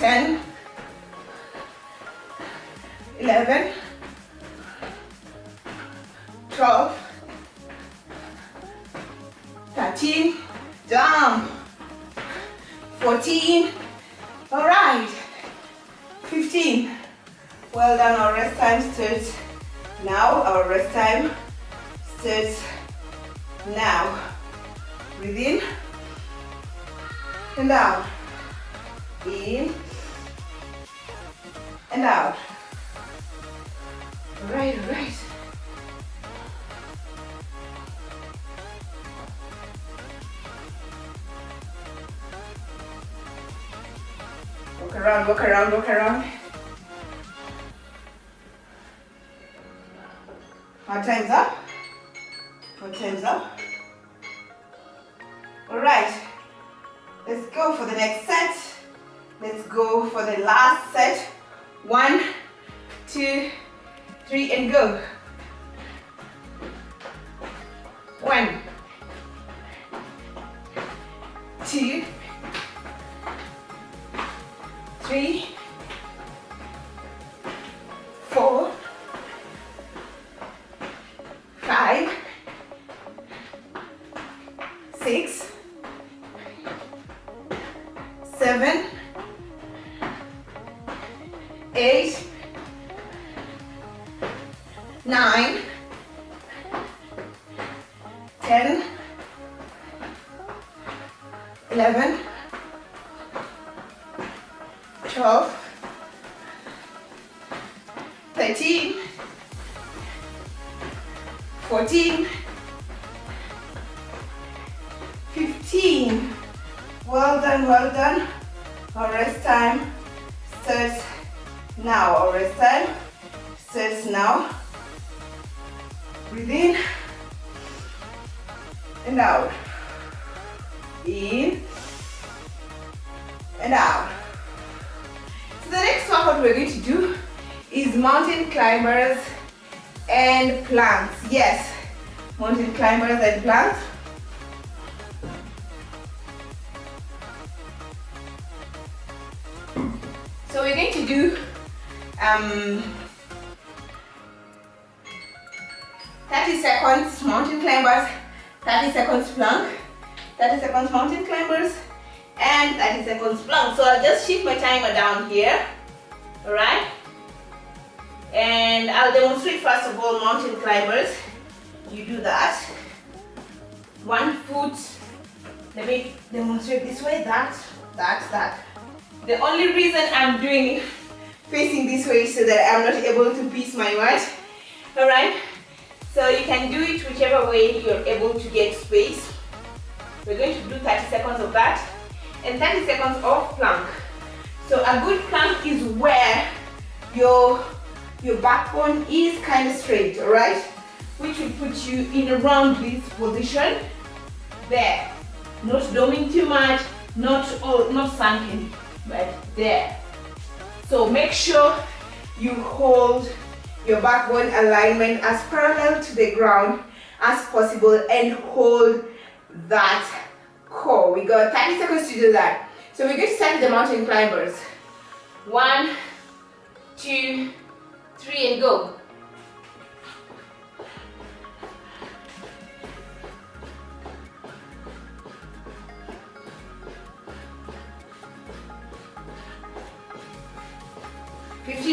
10, 11, 12, 13, jump, 14, all right, 15. Well done. Our rest time starts now. Our rest time starts now. Breathe in and out, in and out. Right, right. Walk around, walk around, walk around. Our time's up. Our time's up. All right. Let's go for the next set. Let's go for the last set. 1, 2, 3, and go. 1, 2, 3, 4, 5, 6, 7, 8, 9, 10, 11, 12, 13, 14, 15. Well done, well done. Our rest time starts now. Our rest time starts now. Breathe in and out. In and out. So the next workout we're going to do is mountain climbers and planks. Yes, mountain climbers and planks. So we're going to do 30 seconds mountain climbers, 30 seconds plank, 30 seconds mountain climbers, and 30 seconds plank. So I'll just shift my timer down here, all right? And I'll demonstrate first of all mountain climbers. You do that. 1 foot. Let me demonstrate this way. That. The only reason I'm doing it facing this way is so that I'm not able to piece my mat. All right. So you can do it whichever way you're able to get space. We're going to do 30 seconds of that and 30 seconds of plank. So a good plank is where your backbone is kind of straight, all right? Which will put you in around this position there. Not doming too much, not sunken, but there. So make sure you hold your backbone alignment as parallel to the ground as possible and hold that core. We got 30 seconds to do that. So we're going to start with the mountain climbers. 1, 2, 3, and go.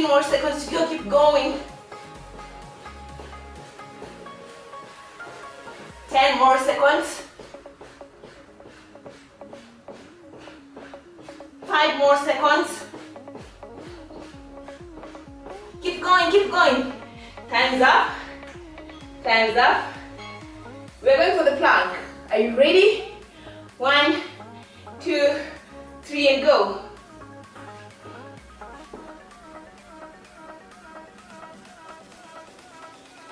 More seconds to go, keep going. 10 more seconds. 5 more seconds. Keep going, keep going. Time's up. Time's up. We're going for the plank. Are you ready? 1, 2, 3, and go.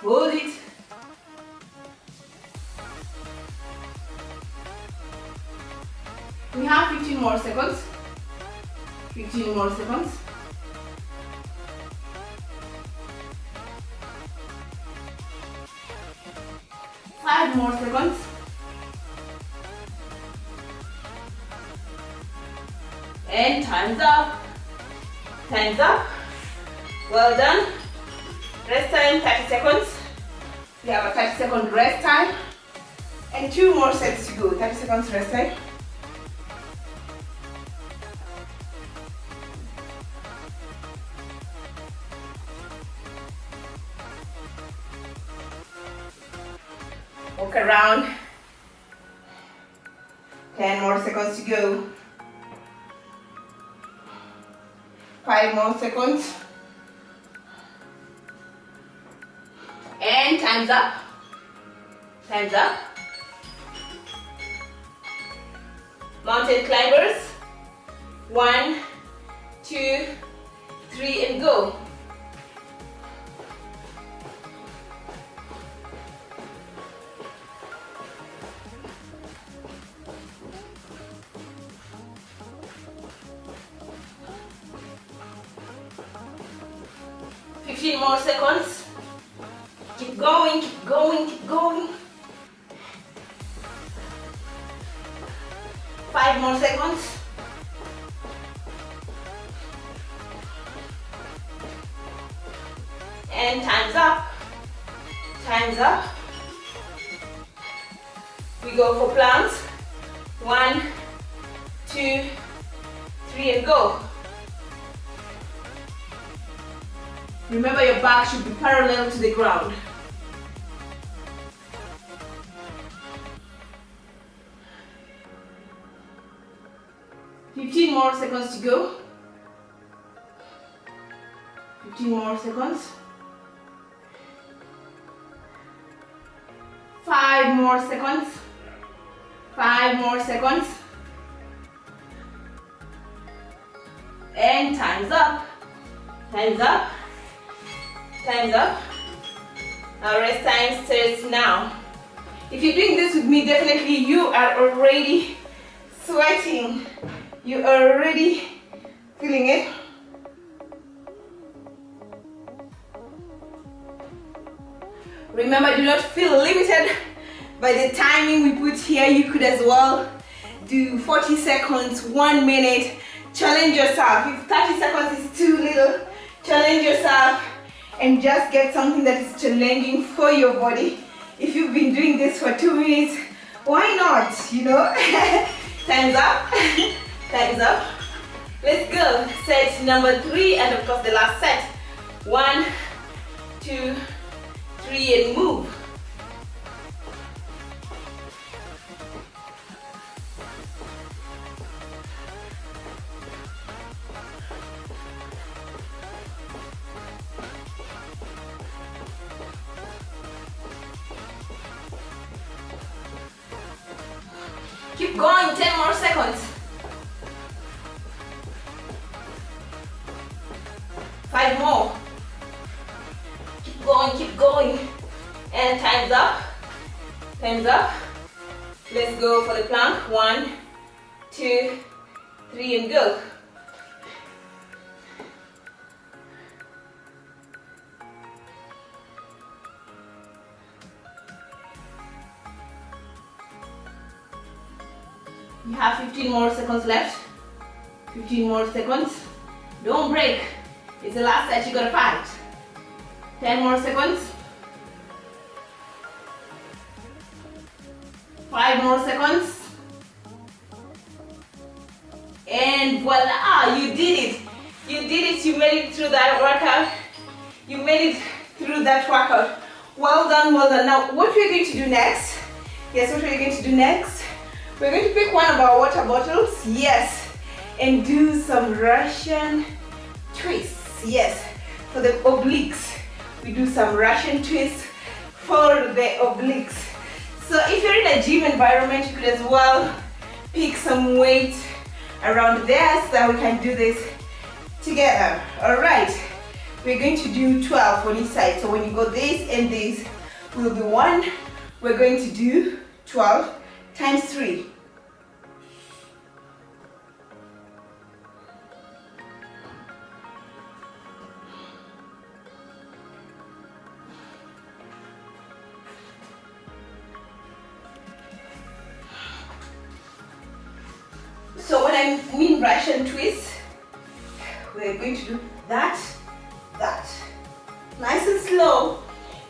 Hold it. We have 15 more seconds. 15 more seconds. 5 more seconds. And time's up. Time's up. Well done. Rest time 30 seconds. We have a 30-second rest time. And 2 more sets to go. 30 seconds rest time. Walk around. 10 more seconds to go. 5 more seconds. And time's up. Time's up. Mountain climbers. 1, 2, 3, and go. More seconds. Keep going, keep going, keep going. 5 more seconds. And time's up. Time's up. We go for planks. 1, 2, 3, and go. Remember, your back should be parallel to the ground. Fifteen more seconds to go. 15 more seconds. 5 more seconds. 5 more seconds. And time's up. Time's up. Time's up. Our rest time starts now. If you're doing this with me, definitely you are already sweating. You are already feeling it. Remember, do not feel limited by the timing we put here. You could as well do 40 seconds, 1 minute. Challenge yourself. If 30 seconds is too little, challenge yourself and just get something that is challenging for your body. If you've been doing this for 2 minutes, why not, you know? Time's up. Time's up. Let's go. Set number 3 and of course the last set. 1, 2, 3 and move. Keep going, 10 more seconds. 5 more. Keep going. And time's up. Time's up. Let's go for the plank. 1, 2, 3 and go. You have 15 more seconds left. 15 more seconds. Don't break. It's the last set, you gotta fight. 10 more seconds. 5 more seconds. And voila, you did it. You did it, you made it through that workout. You made it through that workout. Well done, well done. Now, what we're going to do next, yes, what we're going to do next, we're going to pick one of our water bottles, yes, and do some Russian twists, yes, for the obliques. We do some Russian twists for the obliques. So if you're in a gym environment, you could as well pick some weight around there so that we can do this together. All right, we're going to do 12 on each side. So when you go this and this will be 1. We're going to do 12 times 3. So when I mean Russian twist, we're we're going to do that, that. Nice and slow,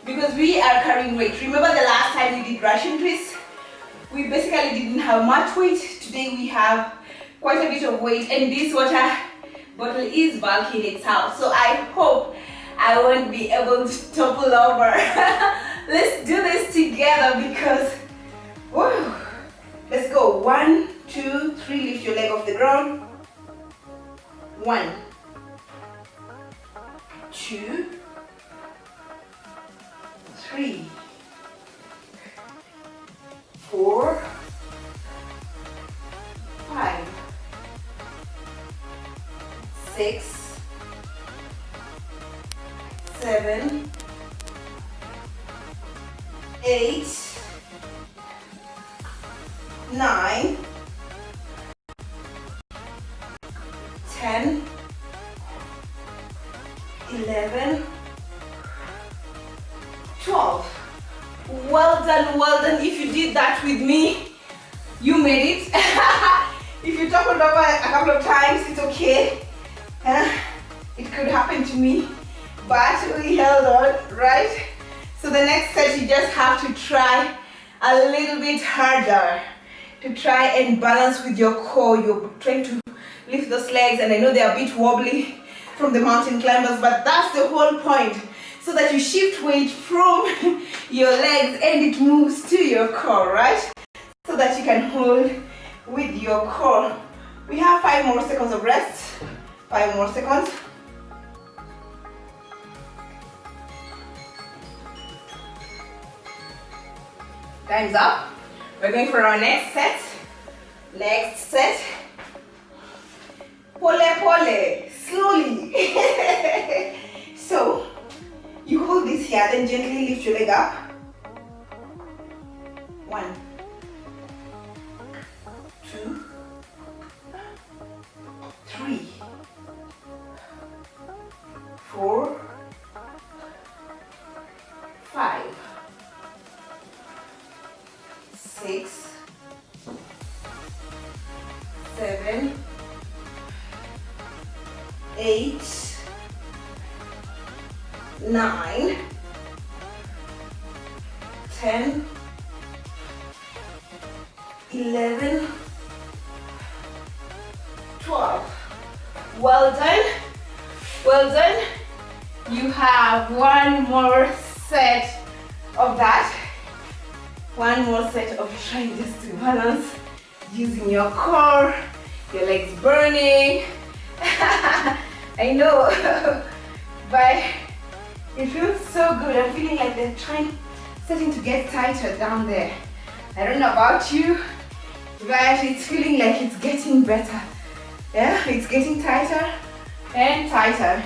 because we are carrying weight. Remember the last time we did Russian twists? We basically didn't have much weight. Today we have quite a bit of weight, and this water bottle is bulky in itself. So I hope I won't be able to topple over. Let's do this together because, whew. Let's go. 1, 2, 3, lift your leg off the ground. 1, 2, 3, 4, 5, 6, 7, 8, 9, 10, 11, 12. Well done, well done. If you did that with me, you made it. If you toppled over a couple of times, it's okay. It could happen to me, but we held on, right? So the next set, you just have to try a little bit harder to try and balance with your core. You're trying to lift those legs, and I know they're a bit wobbly from the mountain climbers, but that's the whole point, so that you shift weight from your legs and it moves to your core, right? So that you can hold with your core. We have 5 more seconds of rest. 5 more seconds. Time's up. We're going for our next set. Next set. Pole pole, slowly. So you hold this here, then gently lift your leg up. 1, 2, 3, 4, 5, 6, 7, 8, 9, 10, 11, 12. Well done. Well done. You have 1 more set of that. 1 more set of trying just to balance using your core, your legs burning. I know, but it feels so good. I'm feeling like they're starting to get tighter down there. I don't know about you, but it's feeling like it's getting better. Yeah, it's getting tighter and tighter.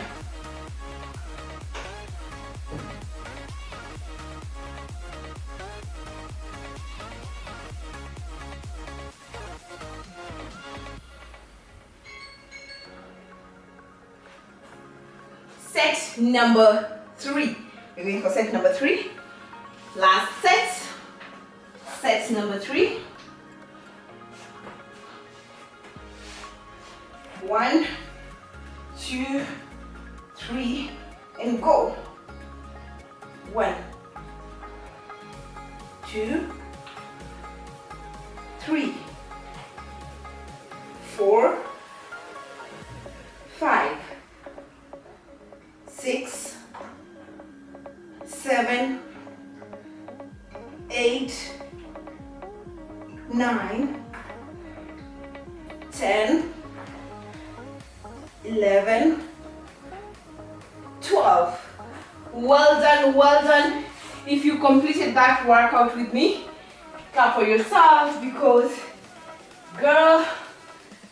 Set number 3. We're going for set number 3. Last set. Set number 3. 1, 2, 3, and go. 1, 2, 3, 4, 5, 6, 7, 8, 9, 10, 11, 12. Well done, well done. If you completed that workout with me, clap for yourself, because girl,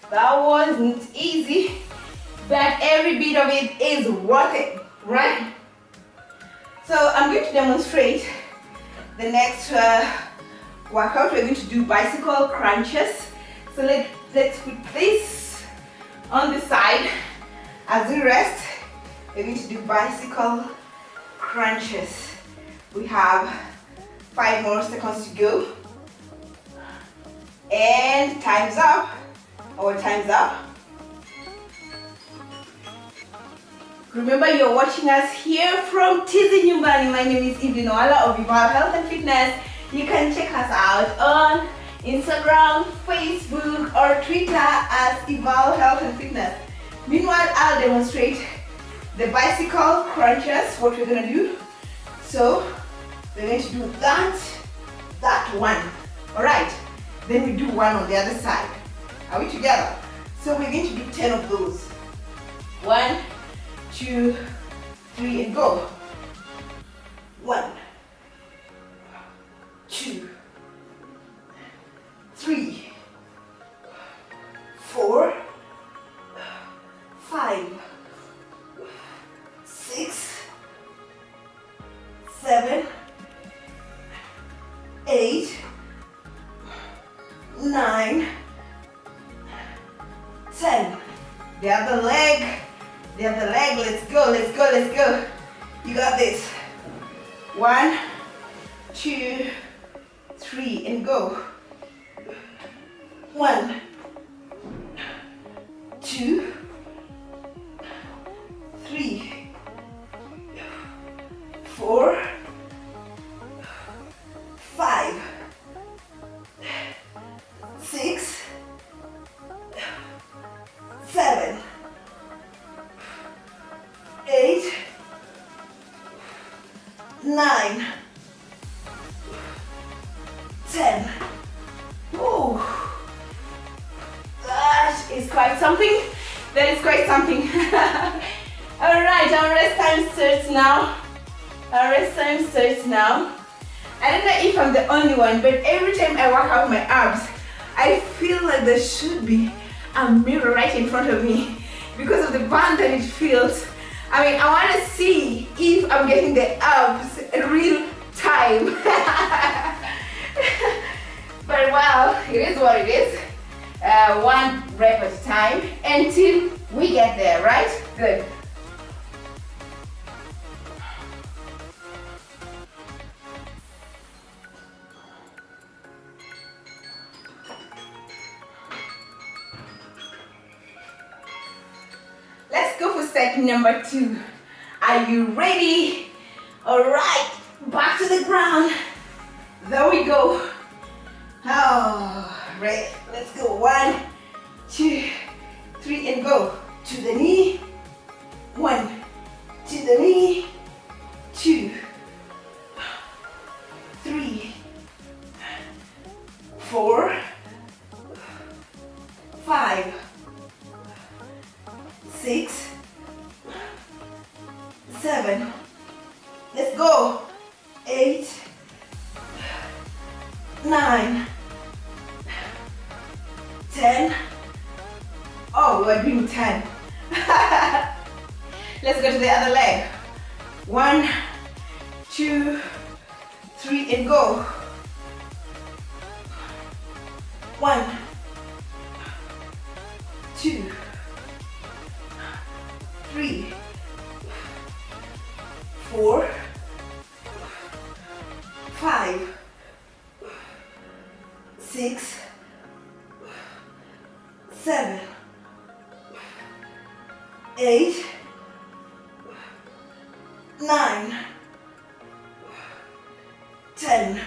that wasn't easy, but every bit of it is worth it, right? So I'm going to demonstrate the next workout. We're going to do bicycle crunches. So let's put this on the side as we rest. We're going to do bicycle crunches. We have 5 more seconds to go. And time's up. Our time's up. Remember, you're watching us here from Tizi Nyumbani. My name is Evelyn Wala of Vival Health and Fitness. You can check us out on Instagram, Facebook, or Twitter as Vival Health and Fitness. Meanwhile, I'll demonstrate the bicycle crunches, what we're gonna do. So we're going to do that one. All right. Then we do one on the other side. Are we together? So we're going to do 10 of those. 1, 2, 3, and go. 1, 2, 3, 4, 5, 6, 7, 8, 9, 10. The other leg. Let's go. You got this. 1, 2, 3, and go. 1, 2, 3, 4, 5, 6, 7, 8, 9, 10. Ooh, that is quite something. All right, our rest time starts now. I don't know if I'm the only one, but every time I work out my abs, I feel like there should be a mirror right in front of me because of the band that it feels. I mean, I want to see if I'm getting the abs in real time. But well, it is what it is. 1 rep at a time until we get there, right? Good. Let's go for set number 2. Are you ready? All right, back to the ground. There we go. Oh, right. Let's go. 1, 2, 3, and go. To the knee. 1, to the knee. 2, 3, 4, 5, 6, 7. Let's go. 8, 9, 10. Oh, we're doing 10. Let's go to the other leg. 1, 2, 3, and go. 1, 2, 3, 4, 5, 6, 7, 8, 9, 10.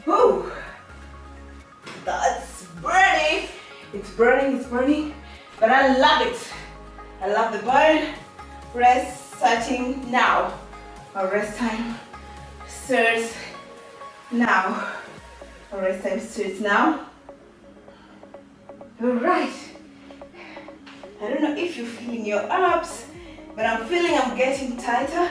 Whew. That's burning. It's burning, but I love it. I love the burn. Rest starting now. Our rest time starts now. All right. I don't know if you're feeling your abs, but I'm feeling I'm getting tighter.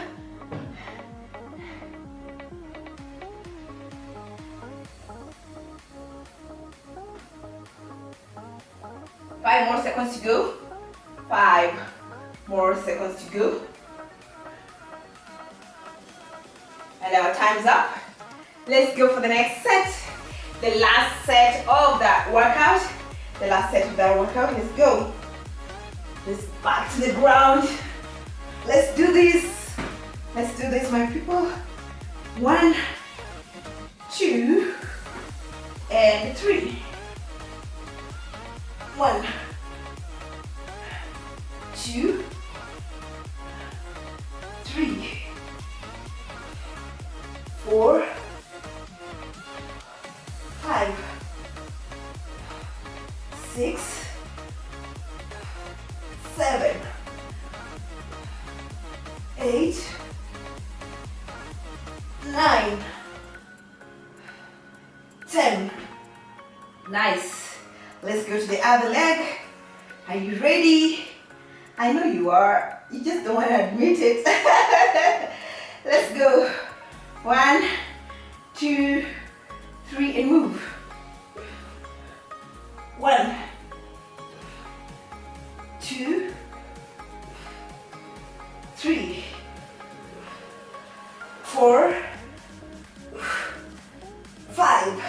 Five more seconds to go. 5 more seconds to go. And our time's up. Let's go for the next set. The last set of that workout. Let's go. Let's back to the ground. Let's do this. My people. 1, 2, and 3. 1, 2, 3, 4, 5, 6, 7, 8, 9, 10. Nice. Let's go to the other leg. Are you ready? I know you are. You just don't want to admit it. Let's go. 1, 2, 3, and move. 1, 2, 3, 4, 5,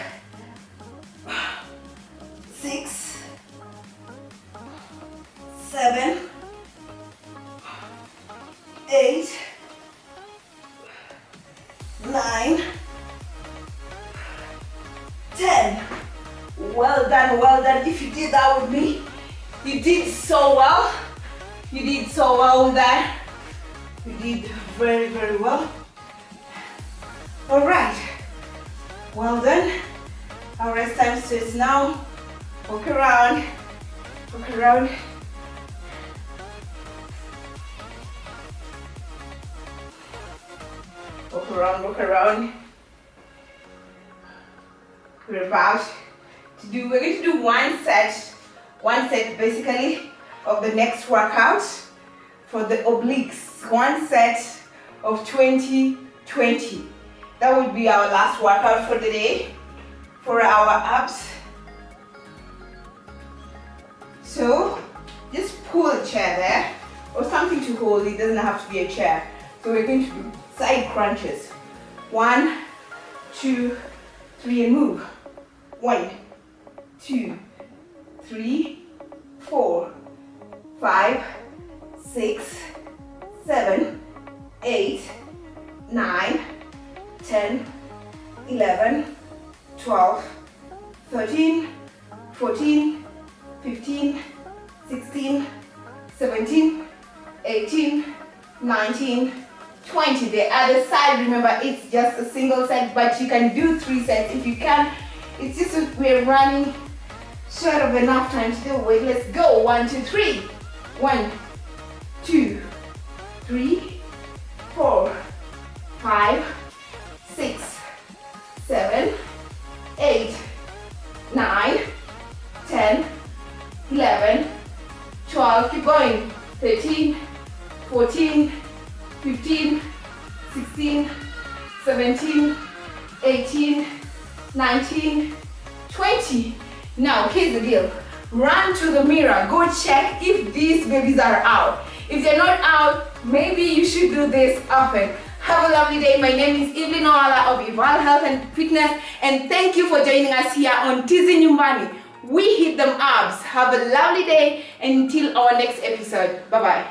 6, 7, 8, 9, 10. Well done, well done. If you did that with me, you did so well. You did so well with that. You did very, very well. All right. Well done. Our rest time starts now. Walk around. Walk around. Walk around, walk around. We're going to do one set basically of the next workout for the obliques. One set of 20, 20. That will be our last workout for the day for our abs. So just pull a chair there or something to hold. It doesn't have to be a chair. So we're going to do side crunches. 1, 2, 3, and move. 1, 2, 3, 4, 5, 6, 7, 8, 9, 10, 11, 12, 13, 14, 15, 16, 17, 18, 19, 20. The other side, remember, it's just a single set, but you can do 3 sets if you can. It's just that we're running short of enough time to do it. Let's go. 1, 2, 3. 1, 2, 3, 4, 5, 6, 7, 8, 9, 10, 11, 12. Keep going. 13, 14, 15, 16, 17, 18, 19, 20. Now, here's the deal. Run to the mirror. Go check if these babies are out. If they're not out, maybe you should do this often. Have a lovely day. My name is Evelyn Oala of Eval Health and Fitness, and thank you for joining us here on Tizi Nyumbani. We hit them abs. Have a lovely day until our next episode. Bye-bye.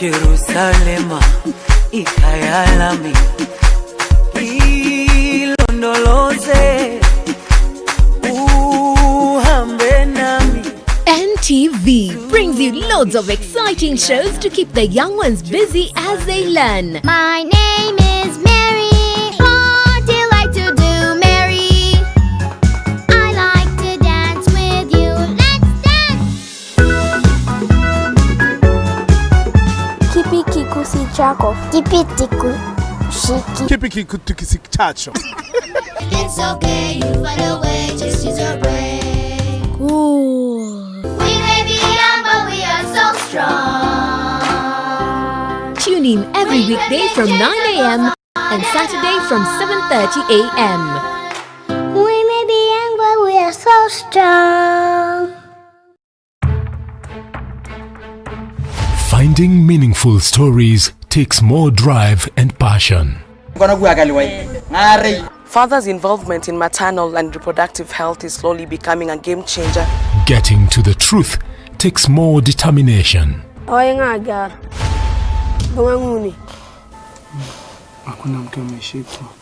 Jerusalema ikayalami ilondoloze uhambe nami. NTV brings you loads of exciting shows to keep the young ones busy as they learn. My name is Mary. What do you like to do, Mary? I like to dance with you. Let's dance! Kipi kikusi chako. Kipi tiku shiki. Kipi kikusi chacho. It's okay, you find a way, just use your brain. Cool. We may be young, but we are so strong. Tune in every weekday from 9 a.m. and Saturday from 7:30 a.m. We may be young, but we are so strong. Finding meaningful stories takes more drive and passion. Fathers' involvement in maternal and reproductive health is slowly becoming a game changer. Getting to the truth takes more determination.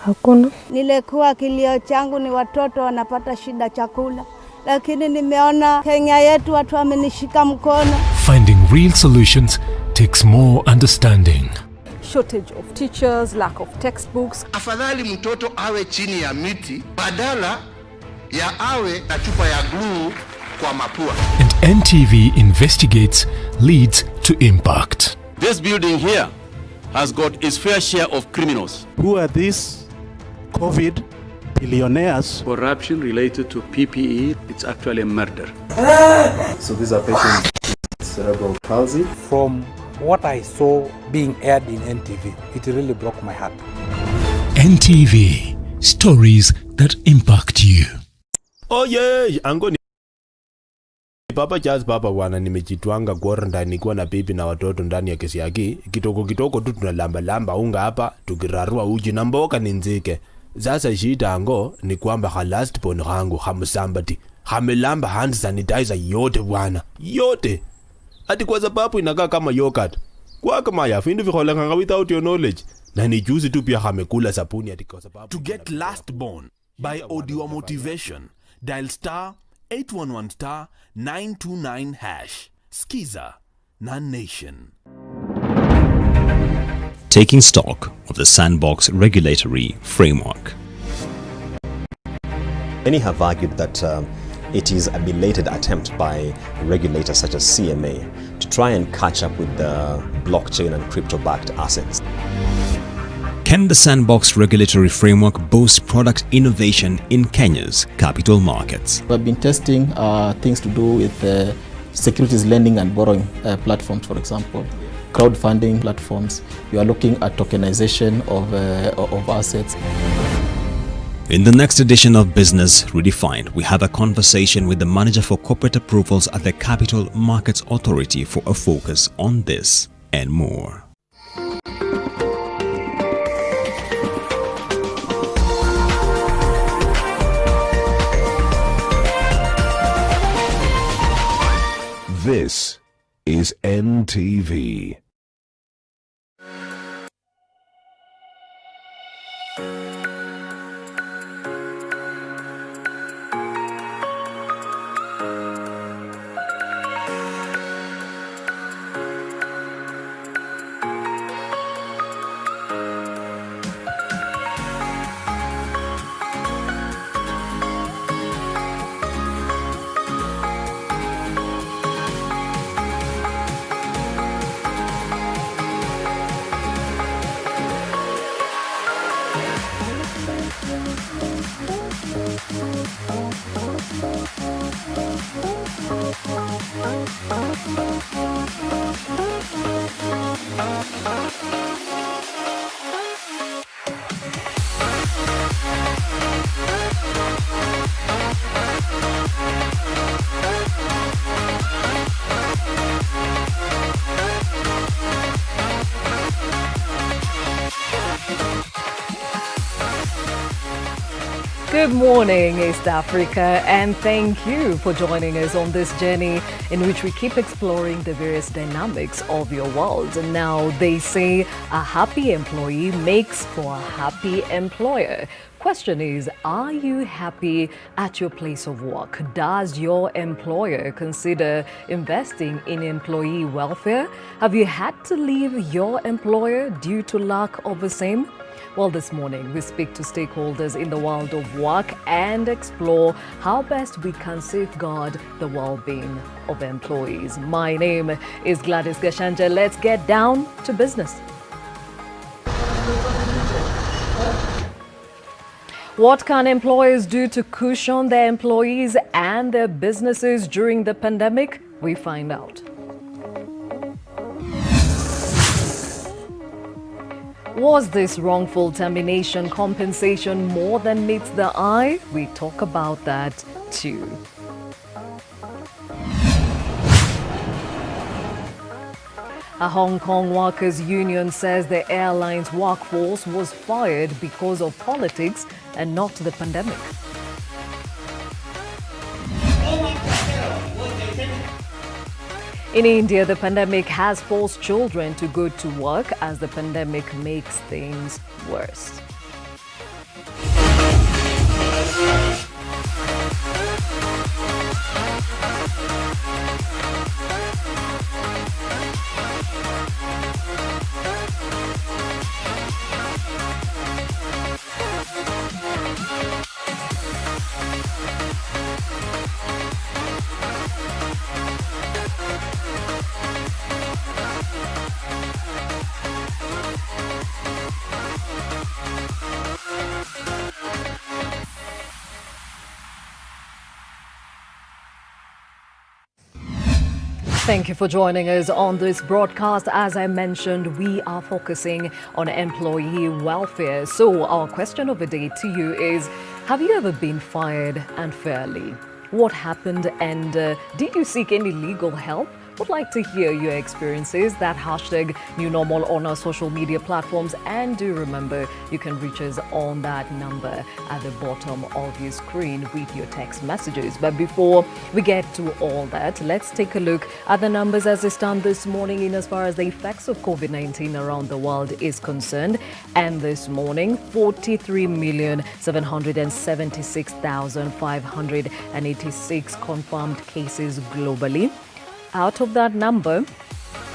Hakuna. Nilikuwa kilio changu ni watoto wanapata shida chakula. Lakini nimeona Kenya yetu watu wamenishika mkono. Finding real solutions takes more understanding. Shortage of teachers, lack of textbooks. Afadhali mtoto awe chini ya miti badala ya awe na chupa ya glue kwa mapua. And NTV investigates leads to impact. This building here has got its fair share of criminals. Who are these COVID billionaires? Corruption related to PPE, it's actually a murder. So these are patients with cerebral palsy. From what I saw being aired in NTV, it really broke my heart. NTV, stories that impact you. Oh yeah, angoni Papa Charles Papa bwana, nimejitwanga quarantine nikiwa na bibi na watoto ndani ya kesi yake. Kitoko tu tunalamba unga hapa tukirarua uji na mboka ninzike. Sasa shida ango ni kwamba last born rangu hamsambati. Hamelamba hand sanitizer yote bwana. Yote. Ati kwa sababu inakaa kama yogurt. Kwa kama ya findu vikholanga without your knowledge. Na ni juzi tu pia hamekula sapuni ati kwa sababu. To get last born by audio motivation, dial *811 *929#. Skiza Non-Nation. Taking stock of the Sandbox regulatory framework. Many have argued that it is a belated attempt by regulators such as CMA to try and catch up with the blockchain and crypto-backed assets. Can the Sandbox regulatory framework boost product innovation in Kenya's capital markets? We've been testing things to do with securities lending and borrowing platforms, for example, crowdfunding platforms. We are looking at tokenization of assets. In the next edition of Business Redefined, we have a conversation with the manager for corporate approvals at the Capital Markets Authority for a focus on this and more. This is NTV. Good morning, East Africa, and thank you for joining us on this journey in which we keep exploring the various dynamics of your world. And now they say a happy employee makes for a happy employer. Question is, are you happy at your place of work? Does your employer consider investing in employee welfare? Have you had to leave your employer due to lack of the same? Well, this morning we speak to stakeholders in the world of work and explore how best we can safeguard the well-being of employees. My name is Gladys Gachanja. Let's get down to business. What can employers do to cushion their employees and their businesses during the pandemic? We find out. Was this wrongful termination compensation more than meets the eye? We talk about that too. A Hong Kong workers' union says the airline's workforce was fired because of politics and not the pandemic. In India, the pandemic has forced children to go to work as the pandemic makes things worse. Thank you for joining us on this broadcast. As I mentioned, we are focusing on employee welfare. So our question of the day to you is, have you ever been fired unfairly? What happened, and did you seek any legal help? Would like to hear your experiences. That hashtag New Normal on our social media platforms, and do remember you can reach us on that number at the bottom of your screen with your text messages. But before we get to all that, let's take a look at the numbers as they stand this morning in as far as the effects of COVID-19 around the world is concerned. And this morning, 43,776,586 confirmed cases globally. Out of that number,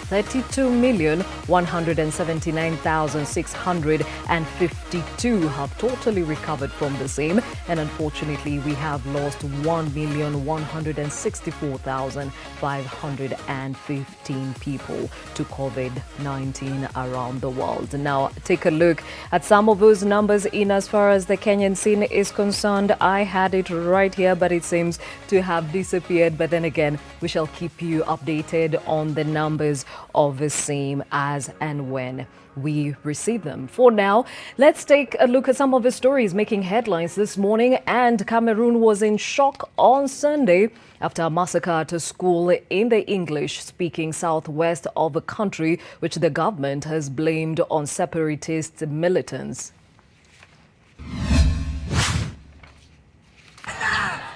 32,179,652 have totally recovered from the same, and unfortunately we have lost 1,164,515 people to COVID-19 around the world. Now take a look at some of those numbers in as far as the Kenyan scene is concerned. I had it right here, but it seems to have disappeared. But then again, we shall keep you updated on the numbers of the same as and when we receive them. For now, let's take a look at some of the stories making headlines this morning. And Cameroon was in shock on Sunday after a massacre at a school in the English-speaking southwest of the country, which the government has blamed on separatist militants.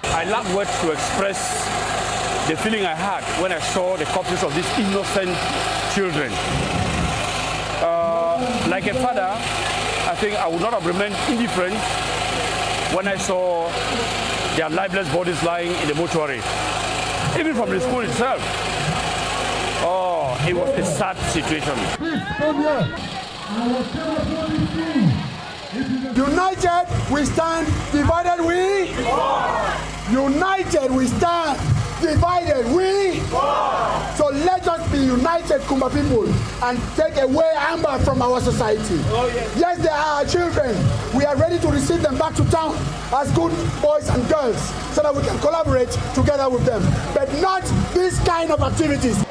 I lack words to express the feeling I had when I saw the corpses of these innocent children. Like a father, I think I would not have remained indifferent when I saw their lifeless bodies lying in the mortuary. Even from the school itself. Oh, it was a sad situation. United we stand, divided we fall. United we stand, divided we fall. So let us be united, Kumba people, and take away anger from our society. Yes, they are our children. We are ready to receive them back to town as good boys and girls so that we can collaborate together with them. But not this kind of activities.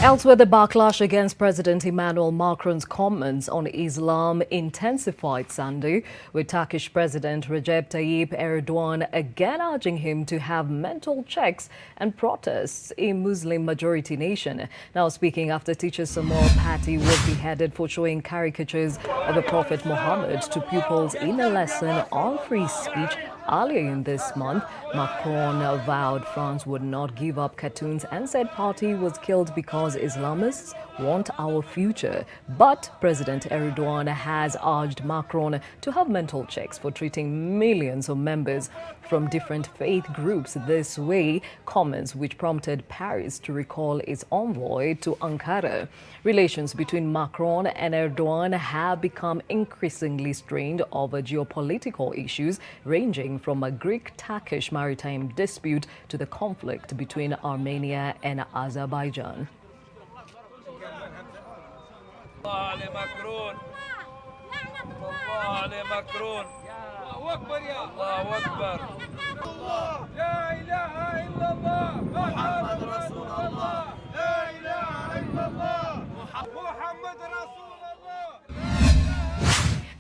Elsewhere, the backlash against President Emmanuel Macron's comments on Islam intensified Sunday, with Turkish President Recep Tayyip Erdogan again urging him to have mental checks and protests in Muslim-majority nation. Now speaking after teacher Samuel Paty was beheaded for showing caricatures of the Prophet Muhammad to pupils in a lesson on free speech. Earlier in this month, Macron vowed France would not give up cartoons and said Paty was killed because Islamists want our future. But President Erdogan has urged Macron to have mental checks for treating millions of members from different faith groups this way, comments which prompted Paris to recall its envoy to Ankara. Relations between Macron and Erdogan have become increasingly strained over geopolitical issues ranging from a Greek-Turkish maritime dispute to the conflict between Armenia and Azerbaijan.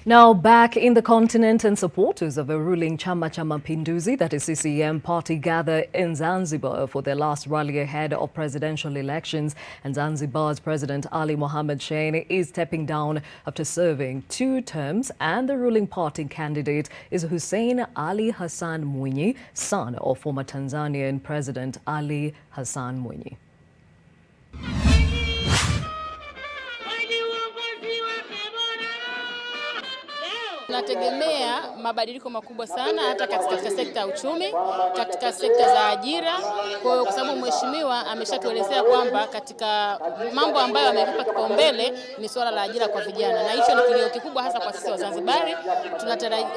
Now back in the continent, and supporters of a ruling Chama cha Mapinduzi, that is CCM party, gather in Zanzibar for their last rally ahead of presidential elections. And Zanzibar's President Ali Mohammed Shein is stepping down after serving 2 terms, and the ruling party candidate is Hussein Ali Hassan Mwinyi, son of former Tanzanian President Ali Hassan Mwinyi. Tunategemea mabadiliko makubwa sana hata katika sekta ya uchumi, katika sekta za ajira. Kwa sababu mheshimiwa ameshatuelezea kwamba katika mambo ambayo amevipa kipaumbele ni swala la ajira kwa vijana, na hicho ni kilio kikubwa hasa kwa sisi Wazanzibari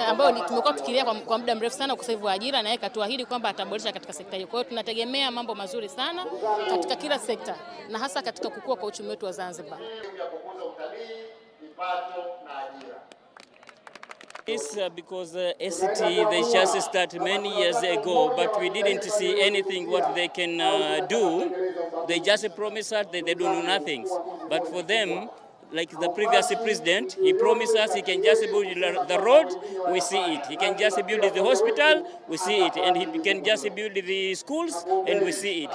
ambayo tumekuwa tukilia kwa muda mrefu sana ukosefu wa ajira, na yeye katuahidi kwamba ataboresha katika sekta hiyo. Kwa hiyo tunategemea mambo mazuri sana katika kila sekta na hasa katika kukua kwa uchumi wetu wa Zanzibar. It's because ACT, they just started many years ago, but we didn't see anything what they can do. They just promise us that they don't do nothing. But for them, like the previous president, he promised us he can just build the road, we see it. He can just build the hospital, we see it. And he can just build the schools, and we see it.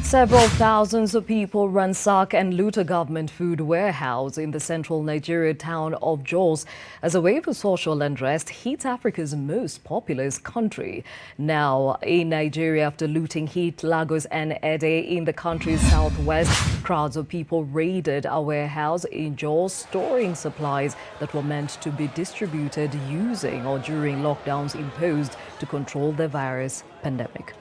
Several thousands of people ransack and loot a government food warehouse in the central Nigeria town of Jos as a wave of social unrest hits Africa's most populous country. Now, in Nigeria, after looting hit Lagos and Ede in the country's southwest, crowds of people raided a warehouse in Jos, storing supplies that were meant to be distributed using or during lockdowns imposed to control the virus pandemic.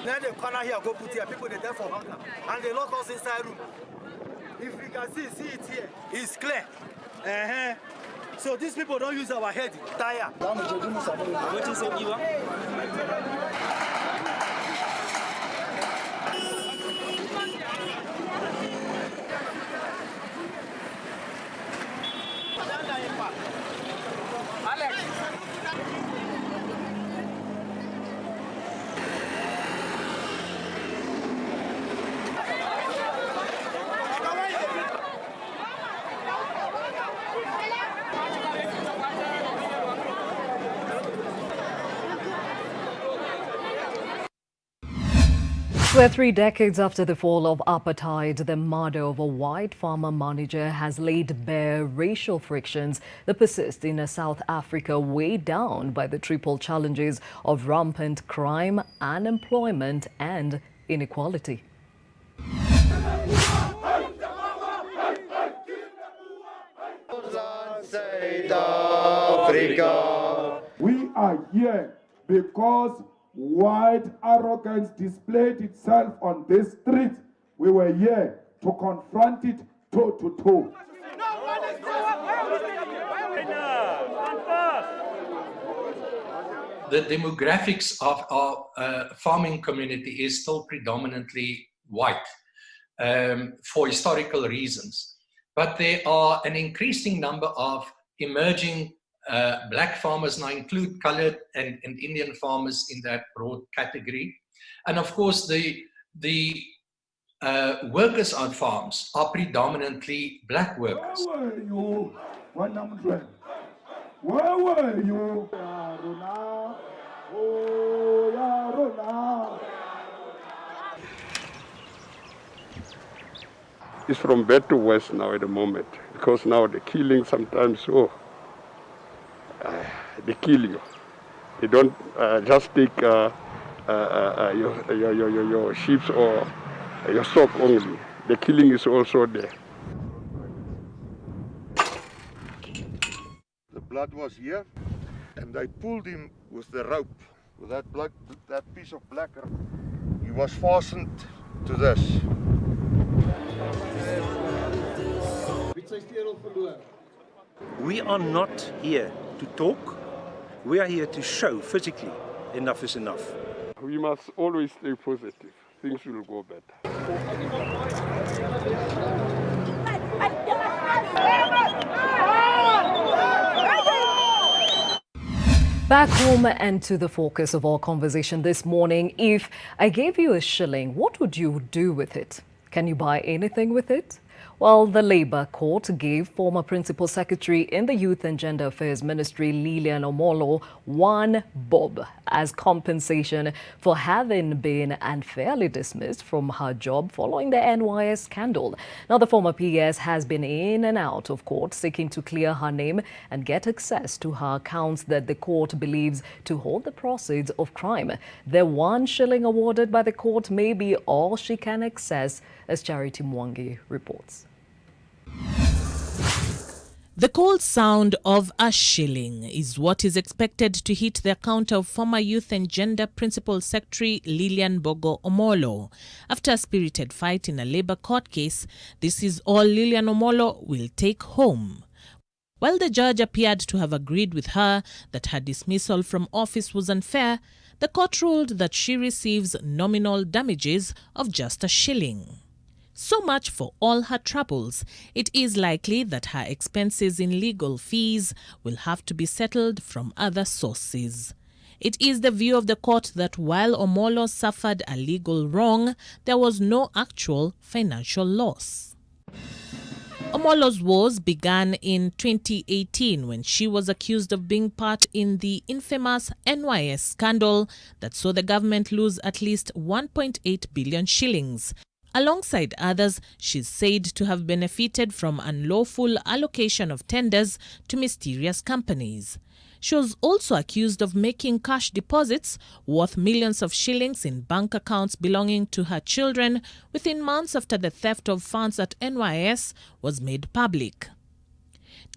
Now they corner here, go put here. People they there for hunger, and they lock us inside room. If we can see it here, it's clear. So these people don't use our head, tire. What is it, Where 3 decades after the fall of apartheid, the murder of a white farmer manager has laid bare racial frictions that persist in a South Africa weighed down by the triple challenges of rampant crime, unemployment and inequality. We are here because white arrogance displayed itself on this street. We were here to confront it toe to toe. The demographics of our farming community is still predominantly white for historical reasons. But there are an increasing number of emerging black farmers, and I include colored and Indian farmers in that broad category. And of course, the workers on farms are predominantly black workers. Where were you when I'm drunk? Where were you? It's from bad to worse now at the moment, because now the killing sometimes, they kill you. They don't just take your sheep or your stock only. The killing is also there. The blood was here, and they pulled him with the rope, with that piece of black rope. He was fastened to this. We are not here to talk. We are here to show physically enough is enough. We must always stay positive. Things will go better. Back home and to the focus of our conversation this morning. If I gave you a shilling, what would you do with it? Can you buy anything with it? Well, the Labour Court gave former Principal Secretary in the Youth and Gender Affairs Ministry, Lilian Omolo, 1 bob as compensation for having been unfairly dismissed from her job following the NYS scandal. Now, the former PS has been in and out of court seeking to clear her name and get access to her accounts that the court believes to hold the proceeds of crime. The 1 shilling awarded by the court may be all she can access, as Charity Mwangi reports. The cold sound of a shilling is what is expected to hit the account of former Youth and Gender Principal Secretary Lilian Bogo Omolo. After a spirited fight in a Labour court case, this is all Lilian Omolo will take home. While the judge appeared to have agreed with her that her dismissal from office was unfair, the court ruled that she receives nominal damages of just a shilling. So much for all her troubles. It is likely that her expenses in legal fees will have to be settled from other sources. It is the view of the court that while Omolo suffered a legal wrong, there was no actual financial loss. Omolo's woes began in 2018 when she was accused of being part in the infamous NYS scandal that saw the government lose at least 1.8 billion shillings. Alongside others, she's said to have benefited from unlawful allocation of tenders to mysterious companies. She was also accused of making cash deposits worth millions of shillings in bank accounts belonging to her children within months after the theft of funds at NYS was made public.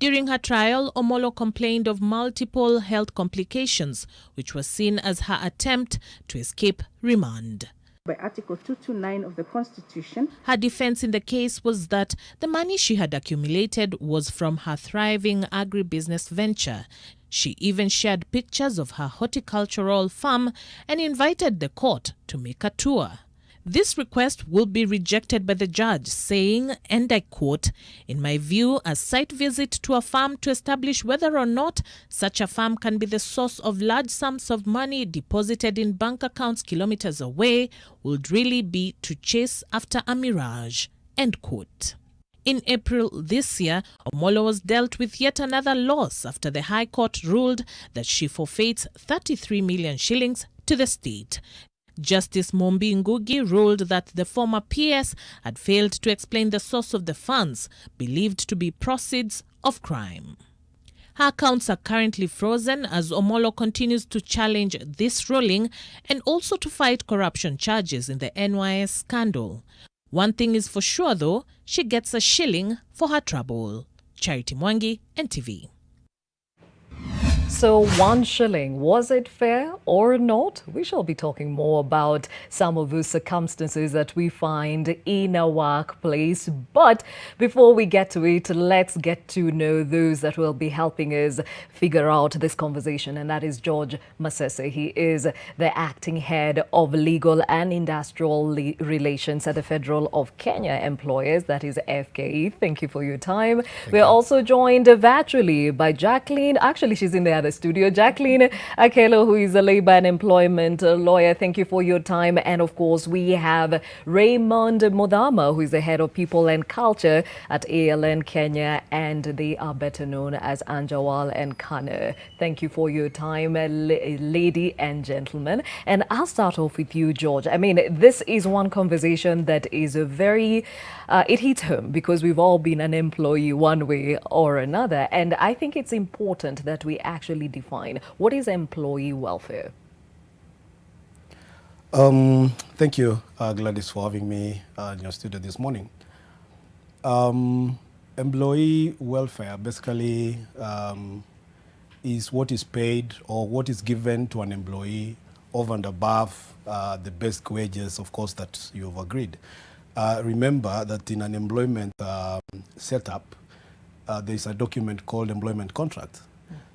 During her trial, Omolo complained of multiple health complications, which was seen as her attempt to escape remand. By Article 229 of the Constitution. Her defense in the case was that the money she had accumulated was from her thriving agribusiness venture. She even shared pictures of her horticultural farm and invited the court to make a tour. This request will be rejected by the judge, saying, and I quote, "In my view, a site visit to a farm to establish whether or not such a farm can be the source of large sums of money deposited in bank accounts kilometers away would really be to chase after a mirage." End quote. In April this year, Omolo was dealt with yet another loss after the High Court ruled that she forfeits 33 million shillings to the state. Justice Mombi Ngugi ruled that the former PS had failed to explain the source of the funds, believed to be proceeds of crime. Her accounts are currently frozen as Omolo continues to challenge this ruling and also to fight corruption charges in the NYS scandal. One thing is for sure though, she gets a shilling for her trouble. Charity Mwangi, NTV. So 1 shilling, was it fair or not? We shall be talking more about some of those circumstances that we find in our workplace. But before we get to it, let's get to know those that will be helping us figure out this conversation. And that is George Masese. He is the acting head of legal and industrial relations at the Federal of Kenya Employers, that is FKE. Thank you for your time. We're also joined virtually by Jacqueline. Actually, she's in the other studio. Jacqueline Akelo, who is a labor and employment lawyer. Thank you for your time. And of course, we have Raymond Modama, who is the head of people and culture at ALN Kenya, and they are better known as Anjawal and Kana. Thank you for your time, lady and gentlemen. And I'll start off with you, George. I mean, this is one conversation that is a very, it hits home because we've all been an employee one way or another. And I think it's important that we actually define what is employee welfare. Thank you, Gladys, for having me in your studio this morning. Employee welfare basically is what is paid or what is given to an employee over and above the basic wages, of course, that you have agreed. Remember that in an employment setup, there is a document called employment contract.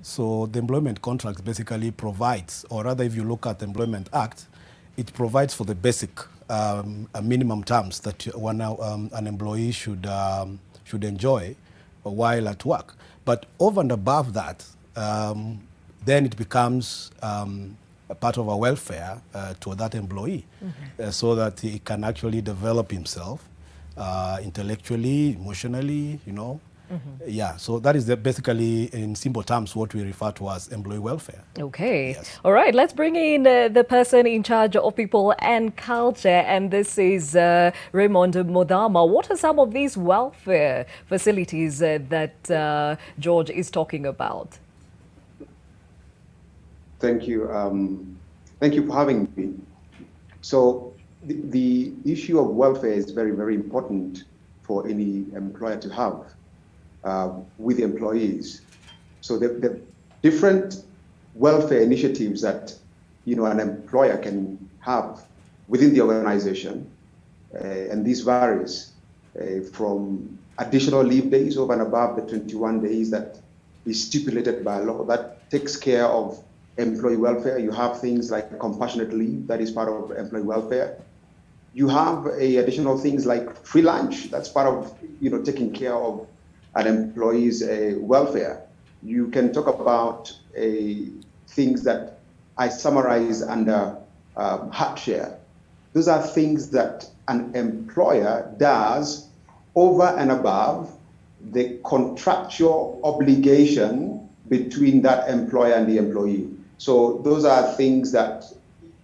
So the Employment Contract basically provides, or rather if you look at the Employment Act, it provides for the basic minimum terms that an employee should enjoy while at work. But over and above that, then it becomes a part of a welfare to that employee, so that he can actually develop himself intellectually, emotionally, you know. Yeah, so that is basically, in simple terms, what we refer to as employee welfare. Okay. Yes. All right, let's bring in the person in charge of people and culture, and this is Raymond Modama. What are some of these welfare facilities that George is talking about? Thank you. Thank you for having me. So the issue of welfare is very, very important for any employer to have with employees. So the different welfare initiatives that an employer can have within the organization, and this varies from additional leave days over and above the 21 days that is stipulated by law that takes care of employee welfare. You have things like compassionate leave, that is part of employee welfare. You have additional things like free lunch, that's part of taking care of an employee's welfare. You can talk about things that I summarize under heart share. Those are things that an employer does over and above the contractual obligation between that employer and the employee. So those are things that,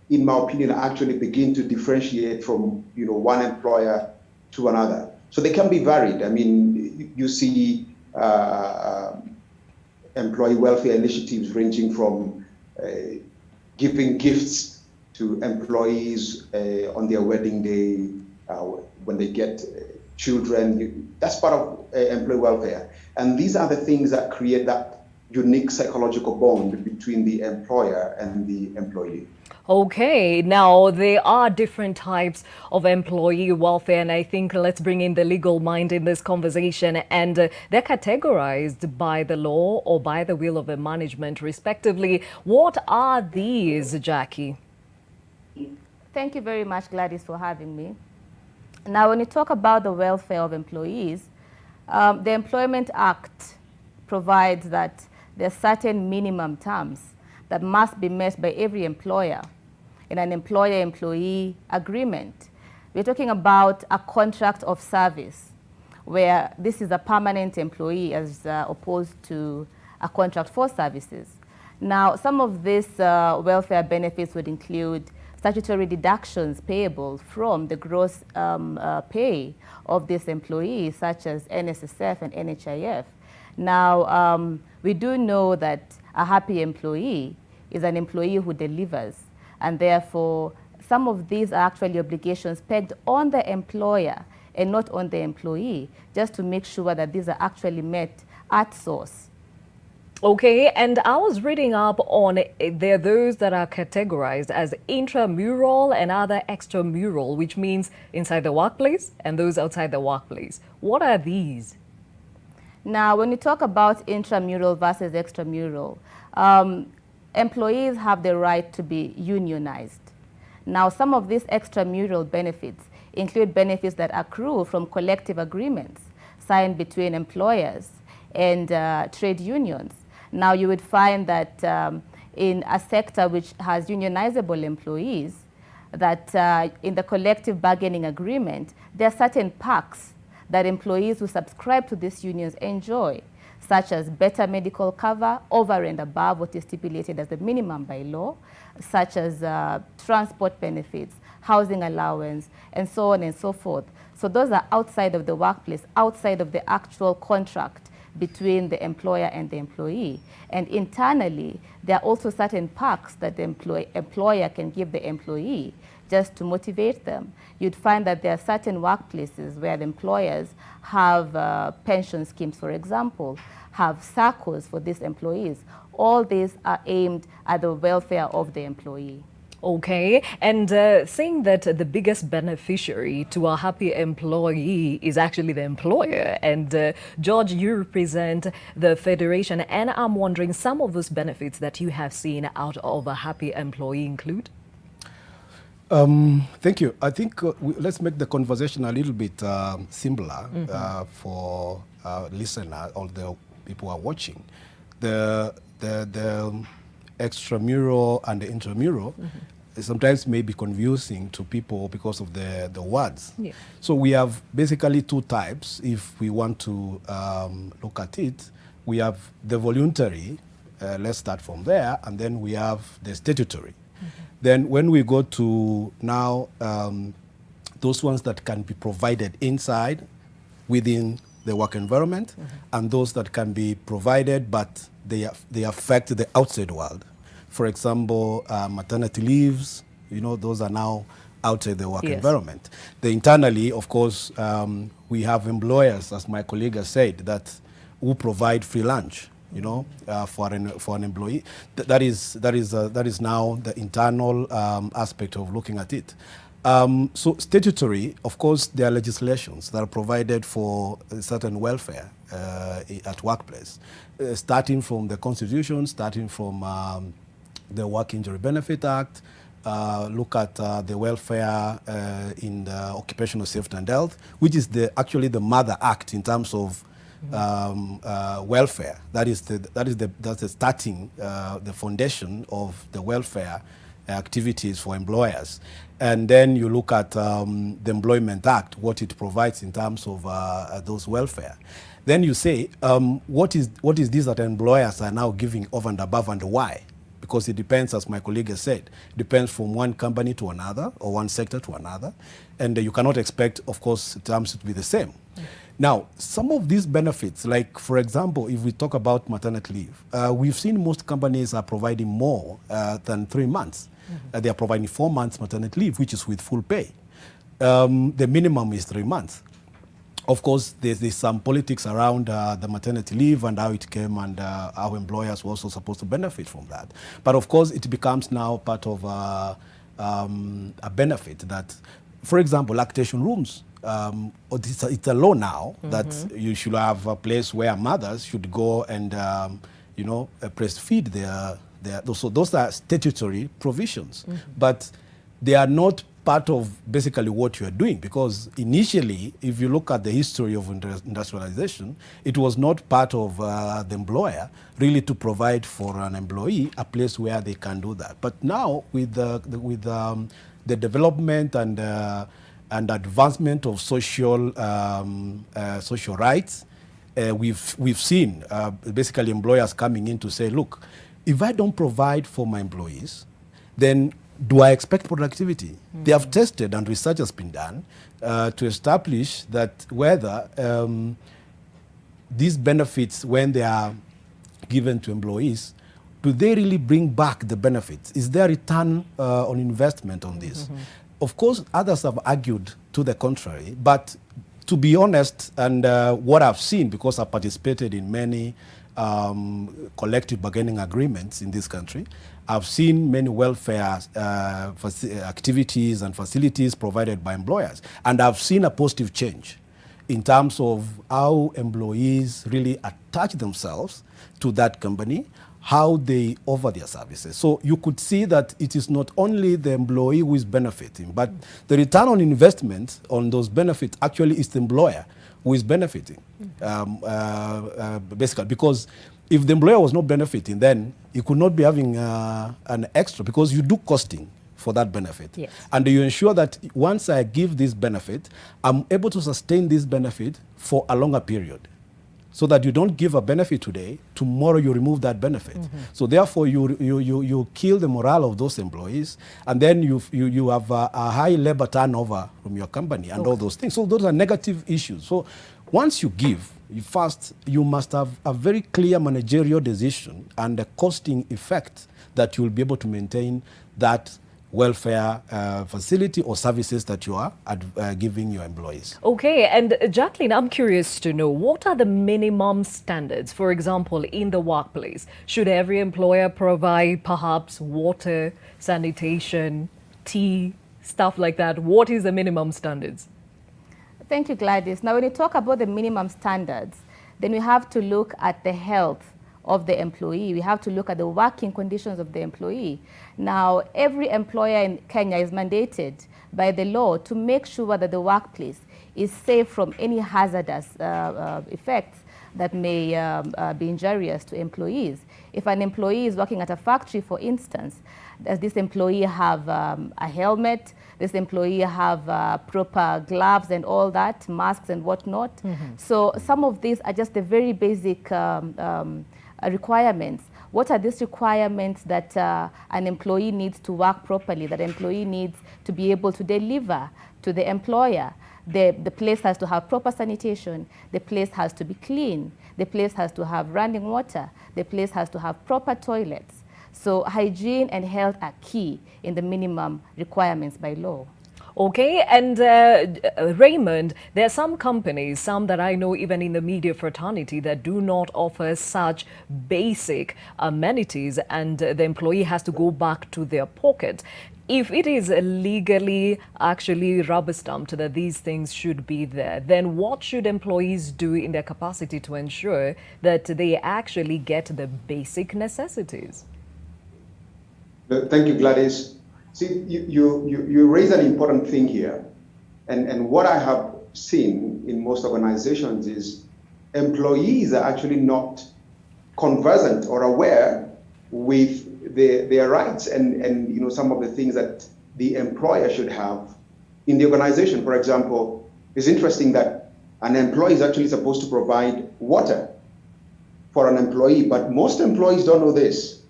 in my opinion, actually begin to differentiate from one employer to another. So they can be varied. I mean, you see employee welfare initiatives ranging from giving gifts to employees on their wedding day, when they get children. That's part of employee welfare. And these are the things that create that unique psychological bond between the employer and the employee. Okay, now there are different types of employee welfare, and I think let's bring in the legal mind in this conversation, and they're categorized by the law or by the will of the management respectively. What are these, Jackie? Thank you very much, Gladys, for having me. Now, when you talk about the welfare of employees, the Employment Act provides that there are certain minimum terms that must be met by every employer in an employer-employee agreement. We're talking about a contract of service, where this is a permanent employee as opposed to a contract for services. Now, some of these welfare benefits would include statutory deductions payable from the gross pay of this employee, such as NSSF and NHIF. Now, we do know that a happy employee is an employee who delivers, and therefore some of these are actually obligations pegged on the employer and not on the employee, just to make sure that these are actually met at source. Okay, and I was reading up on there are those that are categorized as intramural and other extramural, which means inside the workplace, and those outside the workplace. What are these? Now, when you talk about intramural versus extramural, employees have the right to be unionized. Now, some of these extramural benefits include benefits that accrue from collective agreements signed between employers and trade unions. Now, you would find that in a sector which has unionizable employees, that in the collective bargaining agreement, there are certain perks that employees who subscribe to these unions enjoy, such as better medical cover over and above what is stipulated as the minimum by law, such as transport benefits, housing allowance, and so on and so forth. So those are outside of the workplace, outside of the actual contract between the employer and the employee. And internally, there are also certain perks that the employer can give the employee just to motivate them. You'd find that there are certain workplaces where the employers have pension schemes, for example, have circles for these employees. All these are aimed at the welfare of the employee. Okay, and seeing that the biggest beneficiary to a happy employee is actually the employer, and George, you represent the Federation, and I'm wondering, some of those benefits that you have seen out of a happy employee include? Thank you. I think let's make the conversation a little bit simpler for listeners or the people who are watching. The extramural and the intramural sometimes may be confusing to people because of the words. Yeah. So we have basically two types. If we want to look at it, we have the voluntary, let's start from there, and then we have the statutory. Then when we go to now those ones that can be provided inside, within the work environment, and those that can be provided but they affect the outside world. For example, maternity leaves, those are now outside the work environment. The internally, of course, we have employers, as my colleague has said, that who provide free lunch. For an employee, that is now the internal aspect of looking at it. So statutory, of course, there are legislations that are provided for certain welfare at workplace, starting from the Constitution, starting from the Work Injury Benefit Act. Look at the welfare in the Occupational Safety and Health, which is actually the mother act in terms of welfare. That's the starting, the foundation of the welfare activities for employers. And then you look at the Employment Act, what it provides in terms of those welfare. Then you say, what is this that employers are now giving over and above, and why? Because it depends, as my colleague has said, depends from one company to another or one sector to another. And you cannot expect, of course, terms to be the same. Now, some of these benefits, like, for example, if we talk about maternity leave, we've seen most companies are providing more than 3 months. They are providing 4 months maternity leave, which is with full pay. The minimum is 3 months. Of course, there's some politics around the maternity leave and how it came, and our employers were also supposed to benefit from that. But of course, it becomes now part of a benefit that, for example, lactation rooms. It's a law now that you should have a place where mothers should go and breastfeed so those are statutory provisions, but they are not part of basically what you are doing, because initially, if you look at the history of industrialization, it was not part of the employer really to provide for an employee a place where they can do that. But now with the development and advancement of social rights, we've seen basically employers coming in to say, look, if I don't provide for my employees, then do I expect productivity? They have tested, and research has been done to establish that whether these benefits, when they are given to employees, do they really bring back the benefits? Is there a return on investment on this? Of course, others have argued to the contrary, but to be honest, and what I've seen, because I've participated in many collective bargaining agreements in this country, I've seen many welfare activities and facilities provided by employers, and I've seen a positive change in terms of how employees really attach themselves to that company, how they offer their services. So you could see that it is not only the employee who is benefiting, but the return on investment on those benefits actually is the employer who is benefiting, basically. Because if the employer was not benefiting, then he could not be having an extra, because you do costing for that benefit. Yes. And you ensure that once I give this benefit, I'm able to sustain this benefit for a longer period. So that you don't give a benefit today, tomorrow you remove that benefit. So therefore you kill the morale of those employees, and then you have a high labor turnover from your company and all those things. So those are negative issues. So once you give, you must have a very clear managerial decision and a costing effect that you'll be able to maintain that welfare facility or services that you are giving your employees. Okay, and Jacqueline, I'm curious to know, what are the minimum standards, for example, in the workplace? Should every employer provide perhaps water, sanitation, tea, stuff like that? What is the minimum standards? Thank you, Gladys. Now, when you talk about the minimum standards, then we have to look at the health of the employee. We have to look at the working conditions of the employee. Now, every employer in Kenya is mandated by the law to make sure that the workplace is safe from any hazardous effects that may be injurious to employees. If an employee is working at a factory, for instance, does this employee have a helmet? This employee have proper gloves and all that, masks and whatnot? So some of these are just the very basic requirements. What are these requirements that an employee needs to work properly, that employee needs to be able to deliver to the employer? The place has to have proper sanitation, the place has to be clean, the place has to have running water, the place has to have proper toilets. So hygiene and health are key in the minimum requirements by law. Okay, and Raymond, there are some companies, some that I know even in the media fraternity, that do not offer such basic amenities, and the employee has to go back to their pocket. If it is legally actually rubber stamped that these things should be there, then what should employees do in their capacity to ensure that they actually get the basic necessities? Thank you, Gladys. See, you raise an important thing here. And what I have seen in most organizations is employees are actually not conversant or aware with their rights and you know, some of the things that the employer should have in the organization. For example, it's interesting that an employee is actually supposed to provide water for an employee, but most employees don't know this.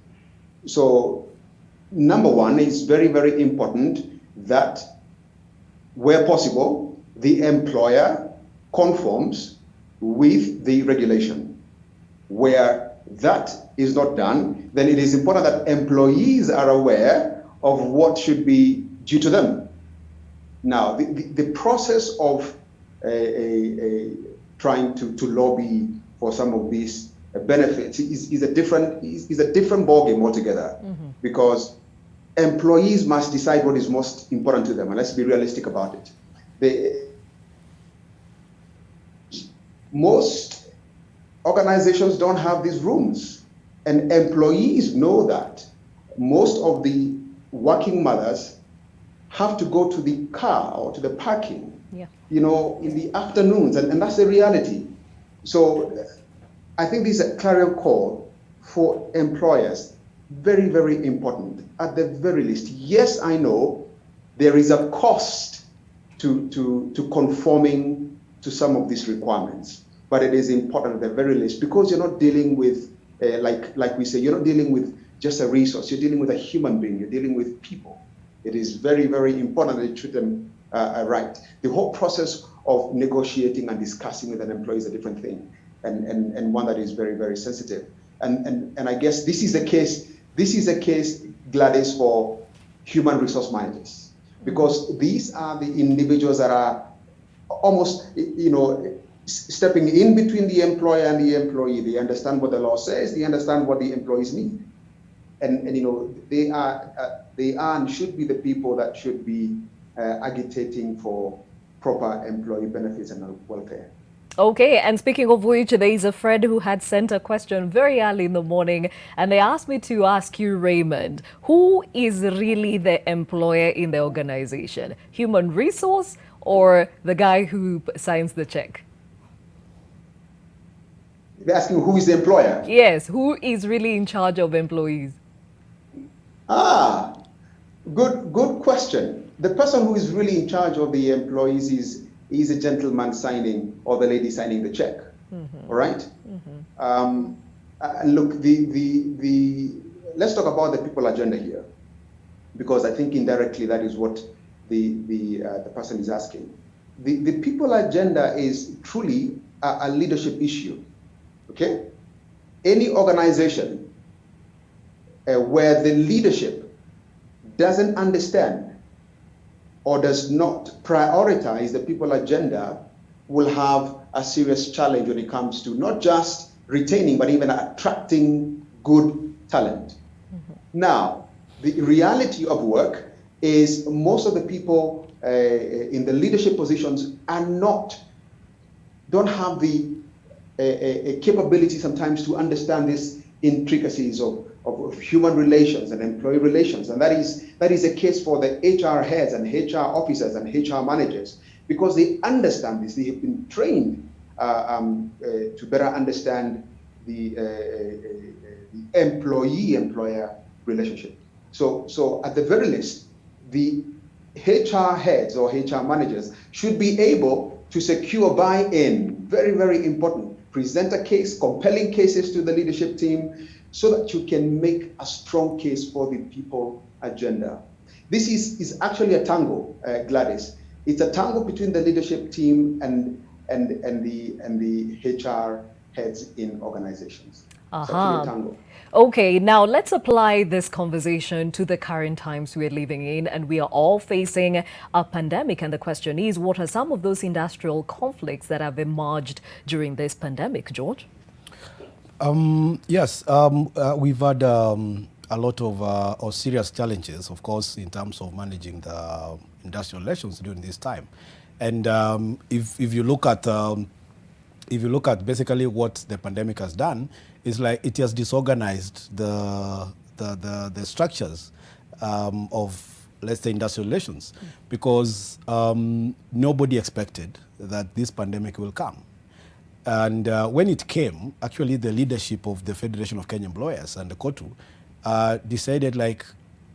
So number one, it's very, very important that where possible, the employer conforms with the regulation. Where that is not done, then it is important that employees are aware of what should be due to them. Now, the process of trying to lobby for some of these benefits is a different ballgame altogether, because employees must decide what is most important to them, and let's be realistic about it. Most organizations don't have these rooms, and employees know that. Most of the working mothers have to go to the car or to the parking, you know, in the afternoons, and that's the reality. So I think this is a clarion call for employers. Very, very important. At the very least, yes, I know there is a cost to conforming to some of these requirements, but it is important at the very least, because you're not dealing with, like we say, you're not dealing with just a resource. You're dealing with a human being. You're dealing with people. It is very, very important that you treat them right. The whole process of negotiating and discussing with an employee is a different thing, and one that is very, very sensitive. And I guess this is a case, Gladys, for human resource managers, because these are the individuals that are almost, you know, stepping in between the employer and the employee. They understand what the law says. They understand what the employees need, and you know, they are and should be the people that should be agitating for proper employee benefits and welfare. Okay, and speaking of which, there is a friend who had sent a question very early in the morning, and they asked me to ask you, Raymond, who is really the employer in the organization? Human resource or the guy who signs the check? They're asking who is the employer? Yes, who is really in charge of employees? Good question. The person who is really in charge of the employees is a gentleman signing or the lady signing the check. All right. Look, let's talk about the people agenda here, because I think indirectly that is what the person is asking. The people agenda is truly a leadership issue. Okay, any organization where the leadership doesn't understand or does not prioritize the people agenda will have a serious challenge when it comes to not just retaining, but even attracting good talent. Now, the reality of work is most of the people in the leadership positions don't have the capability sometimes to understand these intricacies of human relations and employee relations. And that is a case for the HR heads and HR officers and HR managers, because they understand this. They have been trained to better understand the employee-employer relationship. So at the very least, the HR heads or HR managers should be able to secure buy-in, very, very important. Present a case, compelling cases to the leadership team, so that you can make a strong case for the people agenda. This is actually a tango, Gladys. It's a tango between the leadership team and the HR heads in organizations. It's actually a tango. Okay, now let's apply this conversation to the current times we're living in, and we are all facing a pandemic. And the question is, what are some of those industrial conflicts that have emerged during this pandemic, George? Yes, we've had a lot of serious challenges, of course, in terms of managing the industrial relations during this time. And if you look at basically what the pandemic has done, is like it has disorganized the structures of, let's say, industrial relations, because nobody expected that this pandemic will come. And when it came, actually the leadership of the Federation of Kenya Employers and the KOTU decided, like,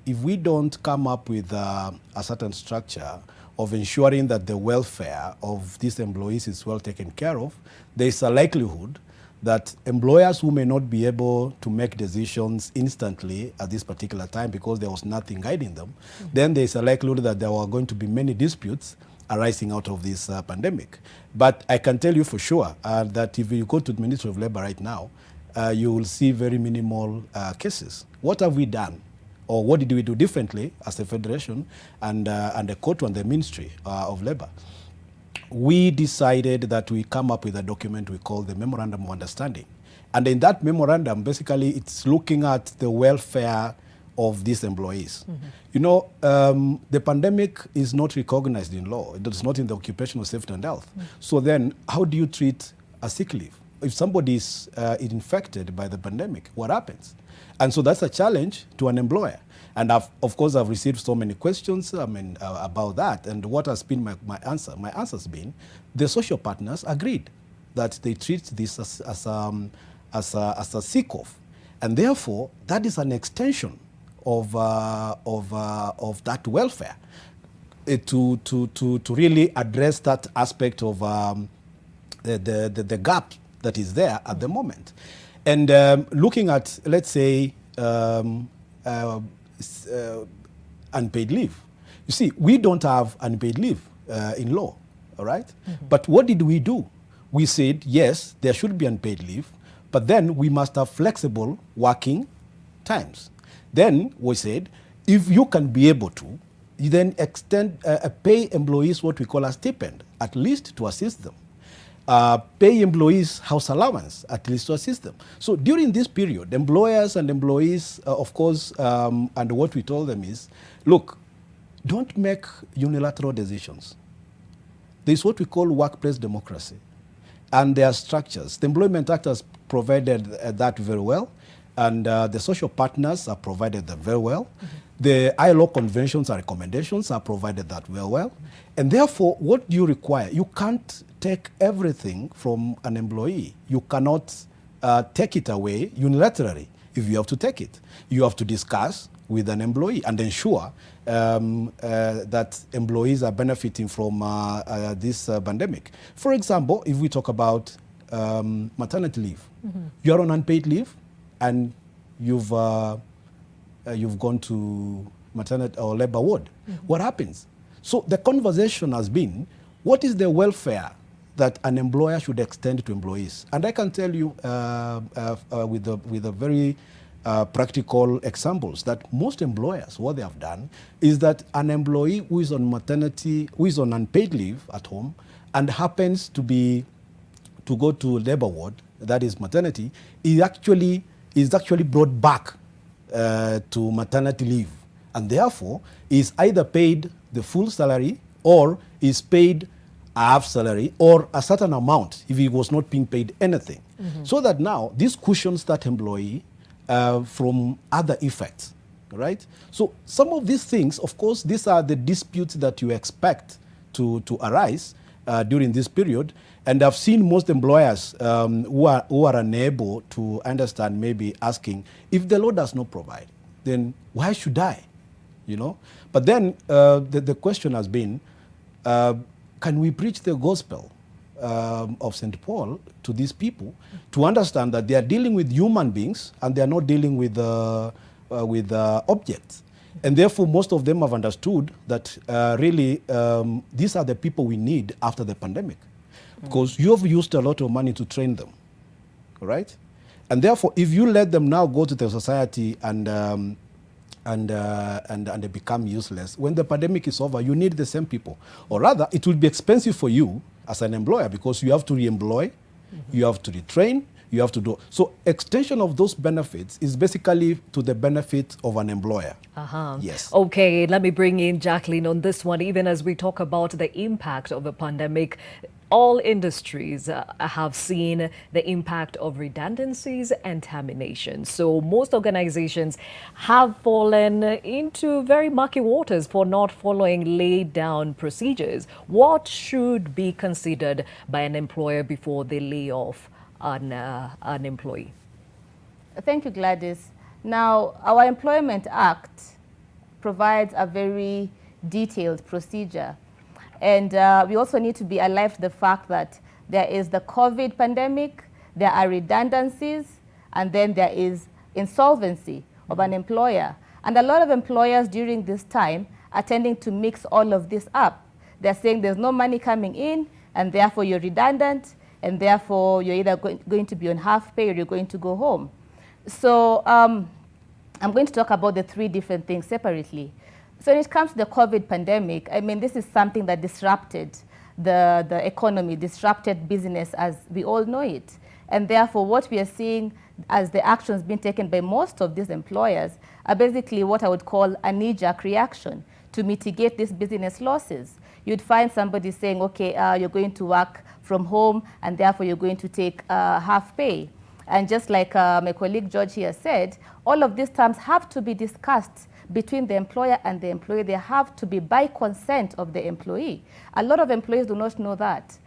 if we don't come up with a certain structure of ensuring that the welfare of these employees is well taken care of, there is a likelihood that employers who may not be able to make decisions instantly at this particular time because there was nothing guiding them, then there is a likelihood that there were going to be many disputes arising out of this pandemic. But I can tell you for sure that if you go to the Ministry of Labor right now, you will see very minimal cases. What have we done? Or what did we do differently as a federation and the KOTU and the Ministry of Labor? We decided that we come up with a document we call the Memorandum of Understanding. And in that memorandum, basically, it's looking at the welfare of these employees. You know, the pandemic is not recognized in law. It's not in the occupational safety and health. So then, how do you treat a sick leave? If somebody is infected by the pandemic, what happens? And so that's a challenge to an employer. And of course, I've received so many questions about that. And what has been my answer? My answer has been the social partners agreed that they treat this as a sick-off. And therefore, that is an extension of that welfare to really address that aspect of the gap that is there at the moment. And looking at, let's say, unpaid leave. You see, we don't have unpaid leave in law, all right? But what did we do? We said, yes, there should be unpaid leave, but then we must have flexible working times. Then we said, if you can be able to, you then extend, pay employees what we call a stipend, at least to assist them. Pay employees house allowance, at least to assist them. So during this period, employers and employees, of course, and what we told them is, look, don't make unilateral decisions. There's what we call workplace democracy, and there are structures. The Employment Act has provided that very well, and the social partners have provided that very well. The ILO conventions and recommendations have provided that very well. And therefore, what do you require? You can't take everything from an employee. You cannot take it away unilaterally if you have to take it. You have to discuss with an employee and ensure that employees are benefiting from this pandemic. For example, if we talk about maternity leave, you are on unpaid leave and you've gone to maternity or labor ward. What happens? So the conversation has been, what is the welfare that an employer should extend to employees? And I can tell you with a very practical examples that most employers, what they have done is that an employee who is on maternity, who is on unpaid leave at home and happens to go to labor ward, that is maternity, is actually brought back to maternity leave, and therefore is either paid the full salary or is paid a half salary or a certain amount if he was not being paid anything. So that now this cushions that employee from other effects, right? So some of these things, of course, these are the disputes that you expect to arise during this period. And I've seen most employers who are unable to understand, maybe asking, if the Lord does not provide, then why should I? You know? But then the question has been, can we preach the gospel of St. Paul to these people to understand that they are dealing with human beings and they are not dealing with objects? And therefore, most of them have understood that really these are the people we need after the pandemic, because you have used a lot of money to train them, right? And therefore, if you let them now go to the society and they become useless, when the pandemic is over, you need the same people. Or rather, it will be expensive for you as an employer because you have to re-employ, you have to retrain, you have to do. So extension of those benefits is basically to the benefit of an employer. Yes. Okay, let me bring in Jacqueline on this one. Even as we talk about the impact of the pandemic, all industries have seen the impact of redundancies and termination. So most organizations have fallen into very murky waters for not following laid down procedures. What should be considered by an employer before they lay off an employee? Thank you, Gladys. Now, our Employment Act provides a very detailed procedure. And we also need to be alive to the fact that there is the COVID pandemic, there are redundancies, and then there is insolvency of an employer. And a lot of employers during this time are tending to mix all of this up. They're saying there's no money coming in, and therefore you're redundant, and therefore you're either going to be on half pay or you're going to go home. So I'm going to talk about the three different things separately. So when it comes to the COVID pandemic, I mean, this is something that disrupted the economy, disrupted business as we all know it. And therefore, what we are seeing as the actions being taken by most of these employers are basically what I would call a knee-jerk reaction to mitigate these business losses. You'd find somebody saying, okay, you're going to work from home, and therefore you're going to take half pay. And just like my colleague George here said, all of these terms have to be discussed between the employer and the employee. They have to be by consent of the employee. A lot of employees do not know that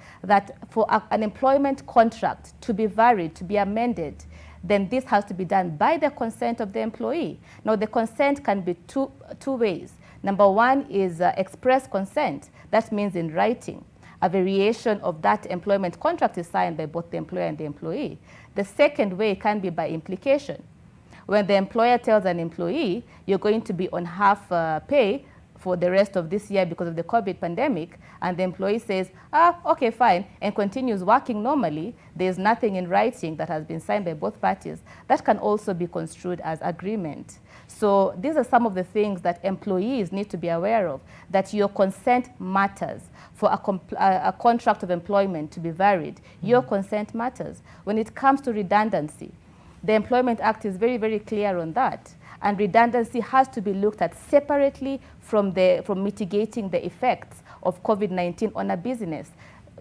for an employment contract to be varied, to be amended, then this has to be done by the consent of the employee. Now, the consent can be two ways. Number one is express consent. That means in writing. A variation of that employment contract is signed by both the employer and the employee. The second way can be by implication. When the employer tells an employee, you're going to be on half pay for the rest of this year because of the COVID pandemic, and the employee says, okay, fine, and continues working normally, there's nothing in writing that has been signed by both parties, that can also be construed as agreement. So these are some of the things that employees need to be aware of, that your consent matters. For a contract of employment to be varied, your consent matters. When it comes to redundancy, the Employment Act is very, very clear on that. And redundancy has to be looked at separately from mitigating the effects of COVID-19 on a business.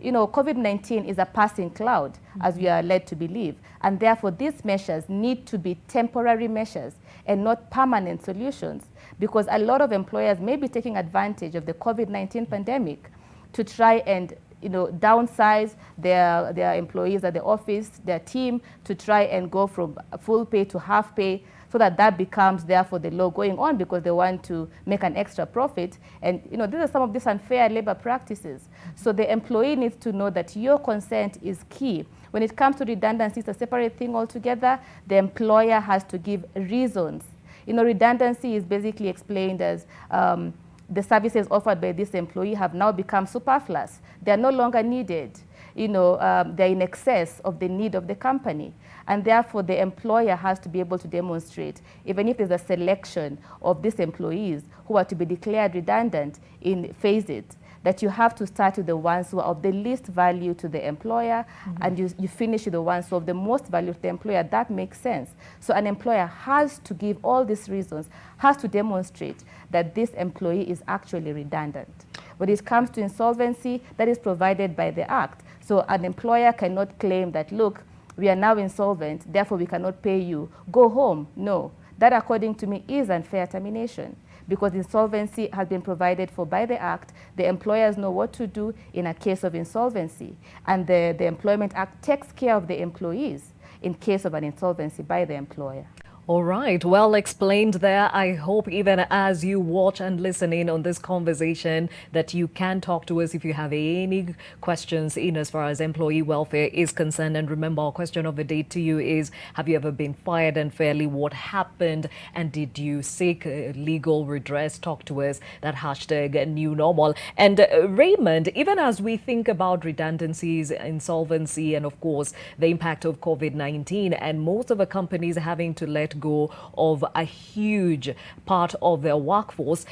You know, COVID-19 is a passing cloud, as we are led to believe. And therefore, these measures need to be temporary measures and not permanent solutions, because a lot of employers may be taking advantage of the COVID-19 pandemic to try and downsize their employees at the office, their team, to try and go from full pay to half pay, so that becomes therefore the law going on because they want to make an extra profit. And these are some of these unfair labor practices. So the employee needs to know that your consent is key. When it comes to redundancy, it's a separate thing altogether. The employer has to give reasons. Redundancy is basically explained as the services offered by this employee have now become superfluous. They are no longer needed. they're in excess of the need of the company. And therefore, the employer has to be able to demonstrate, even if there's a selection of these employees who are to be declared redundant in phases, that you have to start with the ones who are of the least value to the employer, and you finish with the ones who are of the most value to the employer. That makes sense. So an employer has to give all these reasons, has to demonstrate that this employee is actually redundant. When it comes to insolvency, that is provided by the Act. So an employer cannot claim that, look, we are now insolvent, therefore we cannot pay you. Go home. No. That, according to me, is unfair termination, because insolvency has been provided for by the Act. The employers know what to do in a case of insolvency, and the Employment Act takes care of the employees in case of an insolvency by the employer. All right, well explained there. I hope even as you watch and listen in on this conversation that you can talk to us if you have any questions in as far as employee welfare is concerned. And remember, our question of the day to you is, have you ever been fired unfairly? What happened? And did you seek legal redress? Talk to us. That hashtag new normal. And Raymond, even as we think about redundancies, insolvency, and of course, the impact of COVID-19 and most of the companies having to let go of a huge part of their workforce,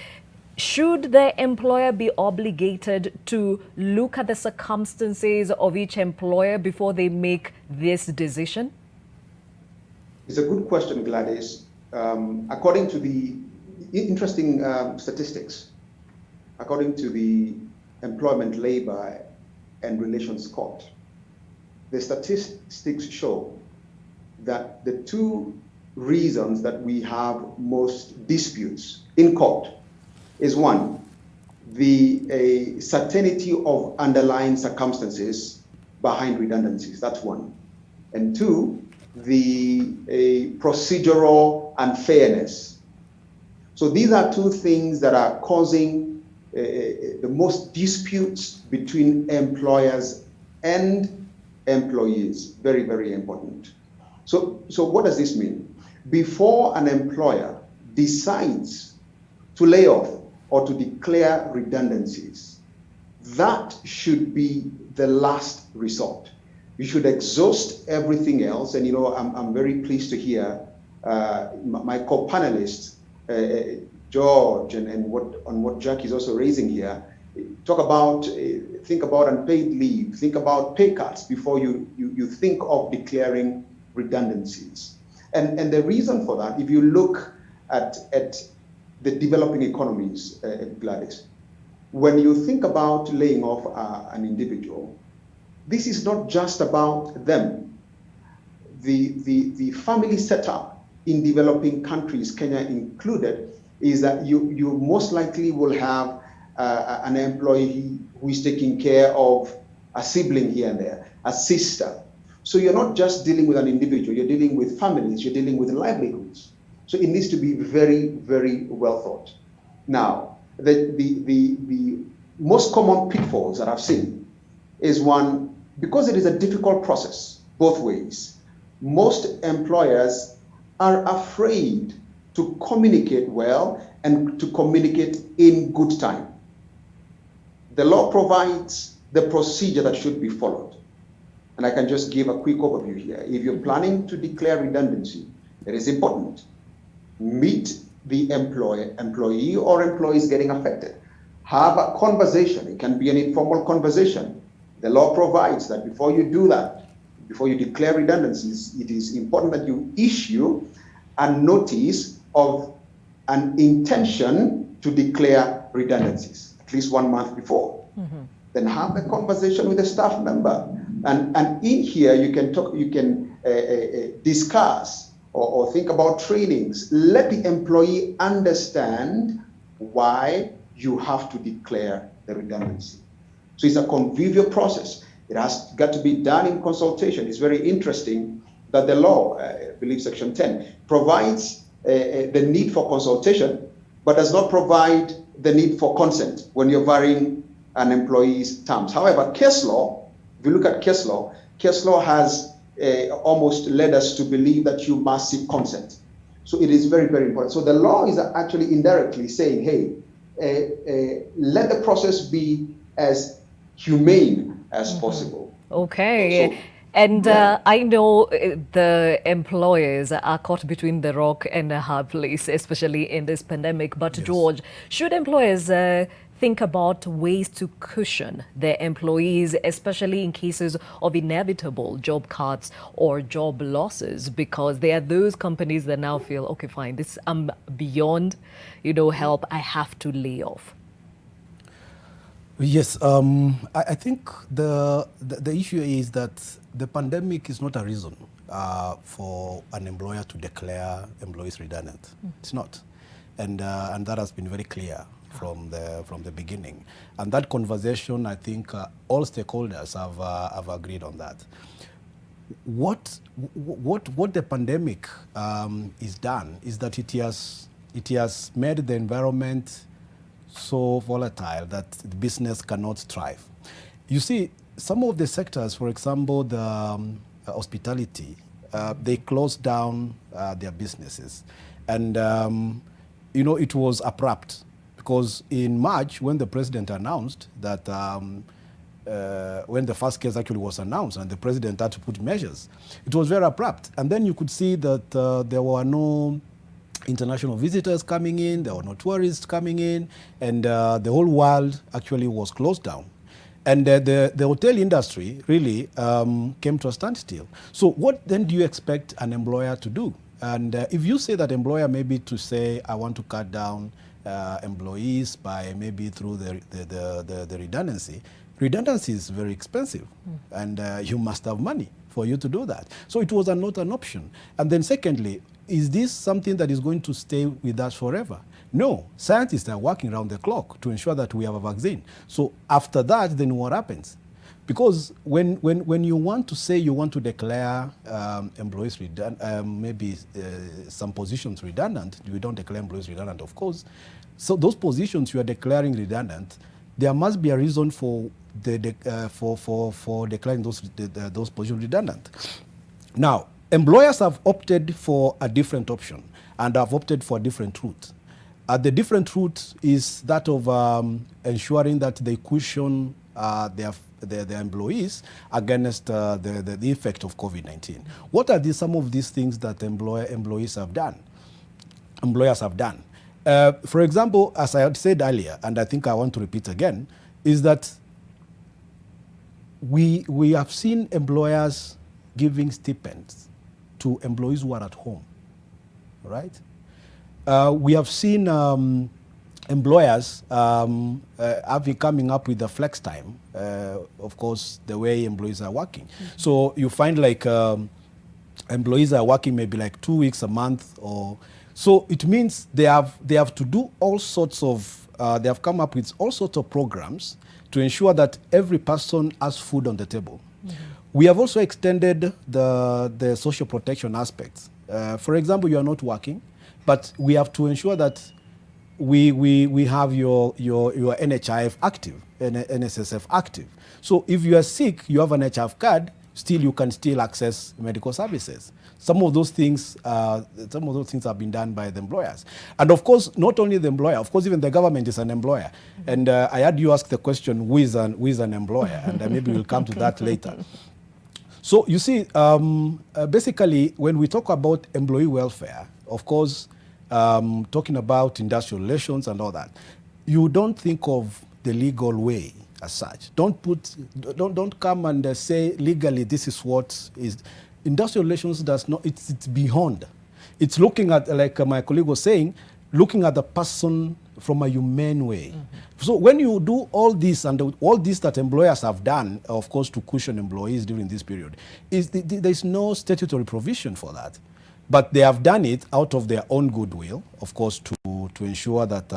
should the employer be obligated to look at the circumstances of each employer before they make this decision? It's a good question, Gladys. According to the interesting statistics, according to the Employment, Labor and Relations Court, the statistics show that the two reasons that we have most disputes in court is, one, the certainty of underlying circumstances behind redundancies. That's one. And two, the procedural unfairness. So these are two things that are causing the most disputes between employers and employees. Very, very important. So what does this mean? Before an employer decides to lay off or to declare redundancies, that should be the last resort. You should exhaust everything else. And I'm very pleased to hear my co-panelists, George, and what Jack is also raising here, talk about, think about unpaid leave, think about pay cuts before you think of declaring redundancies. And the reason for that, if you look at the developing economies, Gladys, when you think about laying off an individual, this is not just about them. The family setup in developing countries, Kenya included, is that you most likely will have an employee who is taking care of a sibling here and there, a sister. So you're not just dealing with an individual, you're dealing with families, you're dealing with livelihoods. So it needs to be very, very well thought. Now, the most common pitfalls that I've seen is, one, because it is a difficult process both ways, most employers are afraid to communicate well and to communicate in good time. The law provides the procedure that should be followed. And I can just give a quick overview here. If you're planning to declare redundancy, it is important. Meet the employee or employees getting affected. Have a conversation. It can be an informal conversation. The law provides that before you do that, before you declare redundancies, it is important that you issue a notice of an intention to declare redundancies, at least 1 month before. Then have a conversation with a staff member. And in here, you can talk, you can discuss or think about trainings. Let the employee understand why you have to declare the redundancy. So it's a convivial process. It has got to be done in consultation. It's very interesting that the law, I believe Section 10, provides the need for consultation, but does not provide the need for consent when you're varying an employee's terms. However, case law, if you look at case law has almost led us to believe that you must seek consent. So it is very, very important. So the law is actually indirectly saying, hey, let the process be as humane as possible. Okay. And I know the employers are caught between the rock and a hard place, especially in this pandemic. But Yes. George, should employers think about ways to cushion their employees, especially in cases of inevitable job cuts or job losses? Because there are those companies that now feel, okay, fine, this I'm beyond, help. I have to lay off. Yes, I think the issue is that the pandemic is not a reason for an employer to declare employees redundant. It's not, and that has been very clear from the beginning. And that conversation, I think, all stakeholders have agreed on that. What the pandemic is done is that it has made the environment so volatile that the business cannot thrive. You see, some of the sectors, for example, the hospitality, they closed down their businesses. And, it was abrupt because in March, when the president announced that, when the first case actually was announced and the president had to put measures, it was very abrupt. And then you could see that there were no international visitors coming in, there were no tourists coming in, and the whole world actually was closed down. And the hotel industry really came to a standstill. So what then do you expect an employer to do? And if you say that employer maybe to say, I want to cut down employees by maybe through the redundancy, redundancy is very expensive, and you must have money for you to do that. So it was not an option. And then secondly, is this something that is going to stay with us forever? No, scientists are working around the clock to ensure that we have a vaccine. So after that, then what happens? Because when you want to say you want to declare employees redundant, maybe some positions redundant, we don't declare employees redundant, of course. So those positions you are declaring redundant, there must be a reason for declaring those positions redundant. Now, employers have opted for a different option and have opted for a different route. The different route is that of ensuring that they cushion their employees against the effect of COVID-19. What are some of these things that employers have done? For example, as I had said earlier, and I think I want to repeat again, is that we have seen employers giving stipends to employees who are at home, right? We have seen employers coming up with the flex time, of course, the way employees are working. So you find like employees are working maybe like 2 weeks a month, or so it means they have to do all sorts of, they have come up with all sorts of programs to ensure that every person has food on the table. We have also extended the social protection aspects. For example, you are not working, but we have to ensure that we have your NHIF active, NSSF active. So if you are sick, you have an NHIF card, still you can still access medical services. Some of those things have been done by the employers. And of course, not only the employer, of course, even the government is an employer. And I had you ask the question, who is an employer? And maybe we'll come to that later. So you see, basically, when we talk about employee welfare, of course, talking about industrial relations and all that, you don't think of the legal way as such. Don't come and say legally this is what is. Industrial relations does not. It's beyond. It's looking at, like my colleague was saying, looking at the person from a humane way. So when you do all this and all this that employers have done, of course, to cushion employees during this period, there's no statutory provision for that. But they have done it out of their own goodwill, of course, to ensure that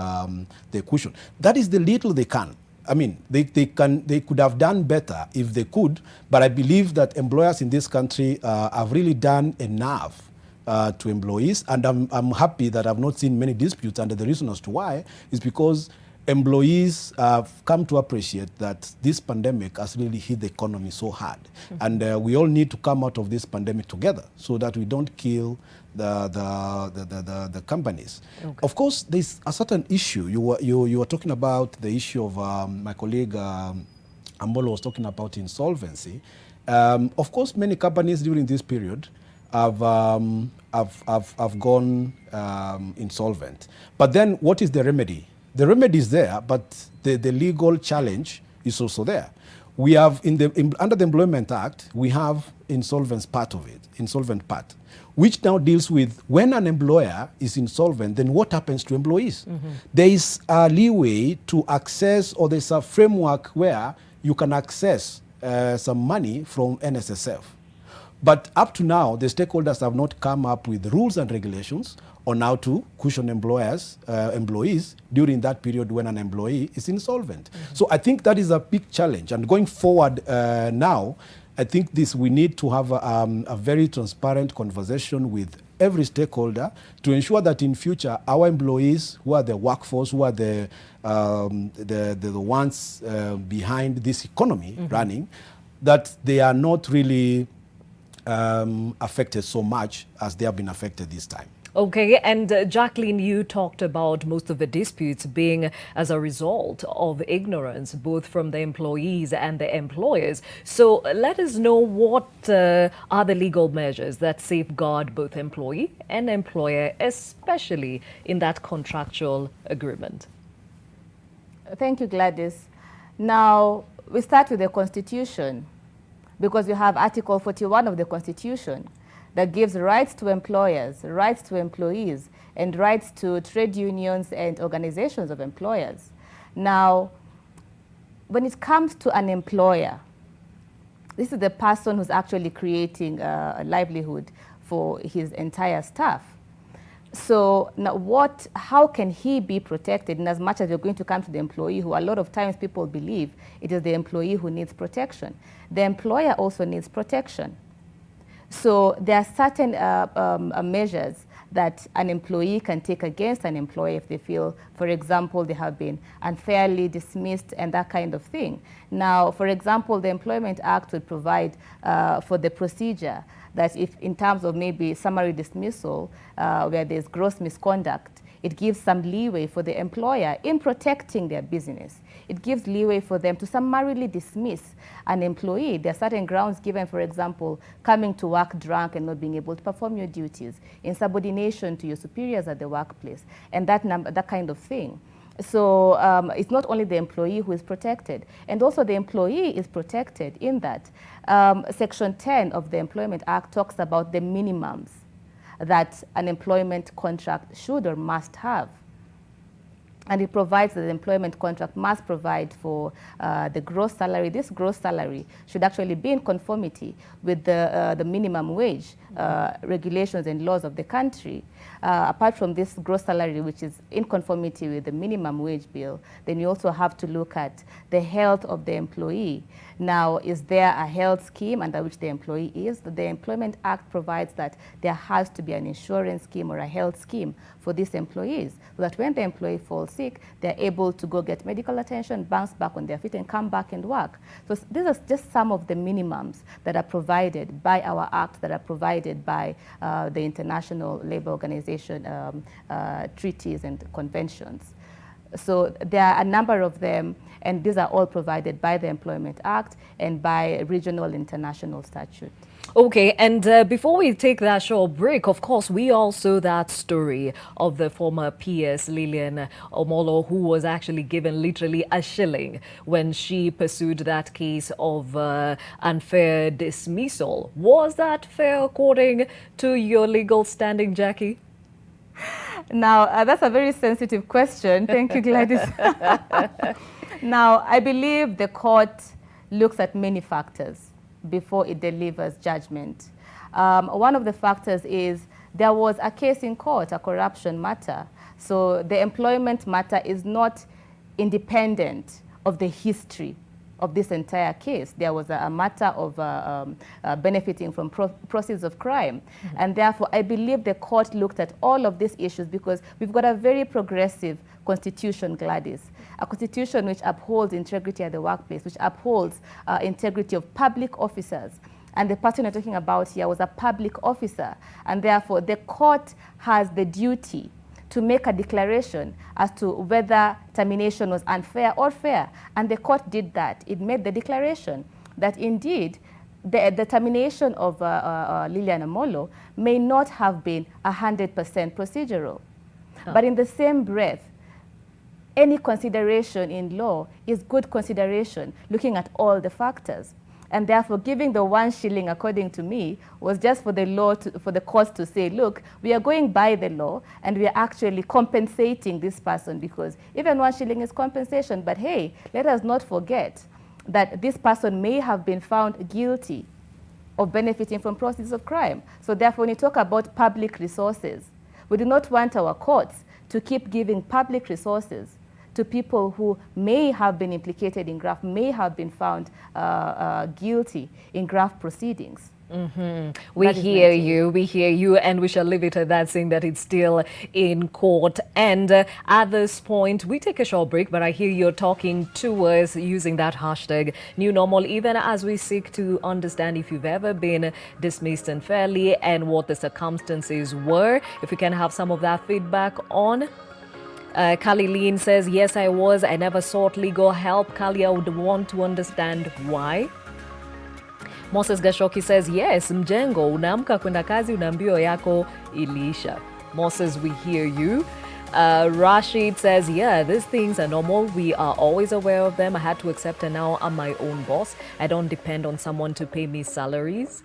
they cushion. That is the little they can. I mean, they could have done better if they could, but I believe that employers in this country have really done enough to employees, and I'm happy that I've not seen many disputes, and the reason as to why is because employees have come to appreciate that this pandemic has really hit the economy so hard. And we all need to come out of this pandemic together so that we don't kill the companies. Okay. Of course, there's a certain issue. You were talking about the issue of my colleague Ambolo was talking about insolvency. Of course, many companies during this period have gone insolvent. But then what is the remedy? The remedy is there, but the legal challenge is also there. We have, under the Employment Act, we have insolvent part, which now deals with when an employer is insolvent, then what happens to employees? There is a leeway to access, or there's a framework where you can access some money from NSSF. But up to now, the stakeholders have not come up with rules and regulations on how to cushion employees during that period when an employee is insolvent. So I think that is a big challenge. And going forward now, I think we need to have a very transparent conversation with every stakeholder to ensure that in future our employees, who are the workforce, who are the ones behind this economy running, that they are not really affected so much as they have been affected this time. Okay, and Jacqueline, you talked about most of the disputes being as a result of ignorance, both from the employees and the employers. So let us know what are the legal measures that safeguard both employee and employer, especially in that contractual agreement. Thank you, Gladys. Now, we start with the Constitution, because we have Article 41 of the Constitution that gives rights to employers, rights to employees, and rights to trade unions and organizations of employers. Now, when it comes to an employer, this is the person who's actually creating a livelihood for his entire staff. So now how can he be protected? In as much as you're going to come to the employee, who a lot of times people believe it is the employee who needs protection. The employer also needs protection. So there are certain measures that an employee can take against an employer if they feel, for example, they have been unfairly dismissed and that kind of thing. Now, for example, the Employment Act would provide for the procedure that if in terms of maybe summary dismissal, where there's gross misconduct, it gives some leeway for the employer in protecting their business. It gives leeway for them to summarily dismiss an employee. There are certain grounds given, for example, coming to work drunk and not being able to perform your duties, insubordination to your superiors at the workplace, and that kind of thing. So it's not only the employee who is protected, and also the employee is protected in that. Section 10 of the Employment Act talks about the minimums that an employment contract should or must have. And it provides that the employment contract must provide for the gross salary. This gross salary should actually be in conformity with the minimum wage regulations and laws of the country. Apart from this gross salary, which is in conformity with the minimum wage bill, then you also have to look at the health of the employee. Now, is there a health scheme under which the employee is? The Employment Act provides that there has to be an insurance scheme or a health scheme for these employees, so that when the employee falls sick, they're able to go get medical attention, bounce back on their feet, and come back and work. So these are just some of the minimums that are provided by our Act, that are provided by the International Labour Organization treaties and conventions. So there are a number of them, and these are all provided by the Employment Act and by regional international statute. Okay, and before we take that short break, of course, we all saw that story of the former PS, Lilian Omolo, who was actually given literally a shilling when she pursued that case of unfair dismissal. Was that fair according to your legal standing, Jackie? Now, that's a very sensitive question. Thank you, Gladys. Now, I believe the court looks at many factors before it delivers judgment. One of the factors is there was a case in court, a corruption matter. So the employment matter is not independent of the history of this entire case. There was a matter of benefiting from proceeds of crime. Mm-hmm. And therefore, I believe the court looked at all of these issues because we've got a very progressive constitution, Gladys. A constitution which upholds integrity at the workplace, which upholds integrity of public officers. And the person you're talking about here was a public officer. And therefore, the court has the duty to make a declaration as to whether termination was unfair or fair. And the court did that. It made the declaration that indeed the termination of Lilian Omolo may not have been 100% procedural. But in the same breath, any consideration in law is good consideration, looking at all the factors. And therefore, giving the 1 shilling, according to me, was just for the law, for the courts to say, look, we are going by the law, and we are actually compensating this person, because even 1 shilling is compensation. But hey, let us not forget that this person may have been found guilty of benefiting from proceeds of crime. So therefore, when you talk about public resources, we do not want our courts to keep giving public resources to people who may have been implicated in graft, may have been found guilty in graft proceedings. We hear you, and we shall leave it at that, saying that it's still in court. And at this point, we take a short break, but I hear you're talking to us using that hashtag new normal, even as we seek to understand if you've ever been dismissed unfairly and what the circumstances were. If we can have some of that feedback on. Kali Lean says, yes, I was. I never sought legal help. Kali, I would want to understand why. Moses Gashoki says, yes, mjengo, unaamka kwenda kazi, unaambiwa yako ilisha. Moses, we hear you. Rashid says, yeah, these things are normal. We are always aware of them. I had to accept, and now I'm my own boss. I don't depend on someone to pay me salaries.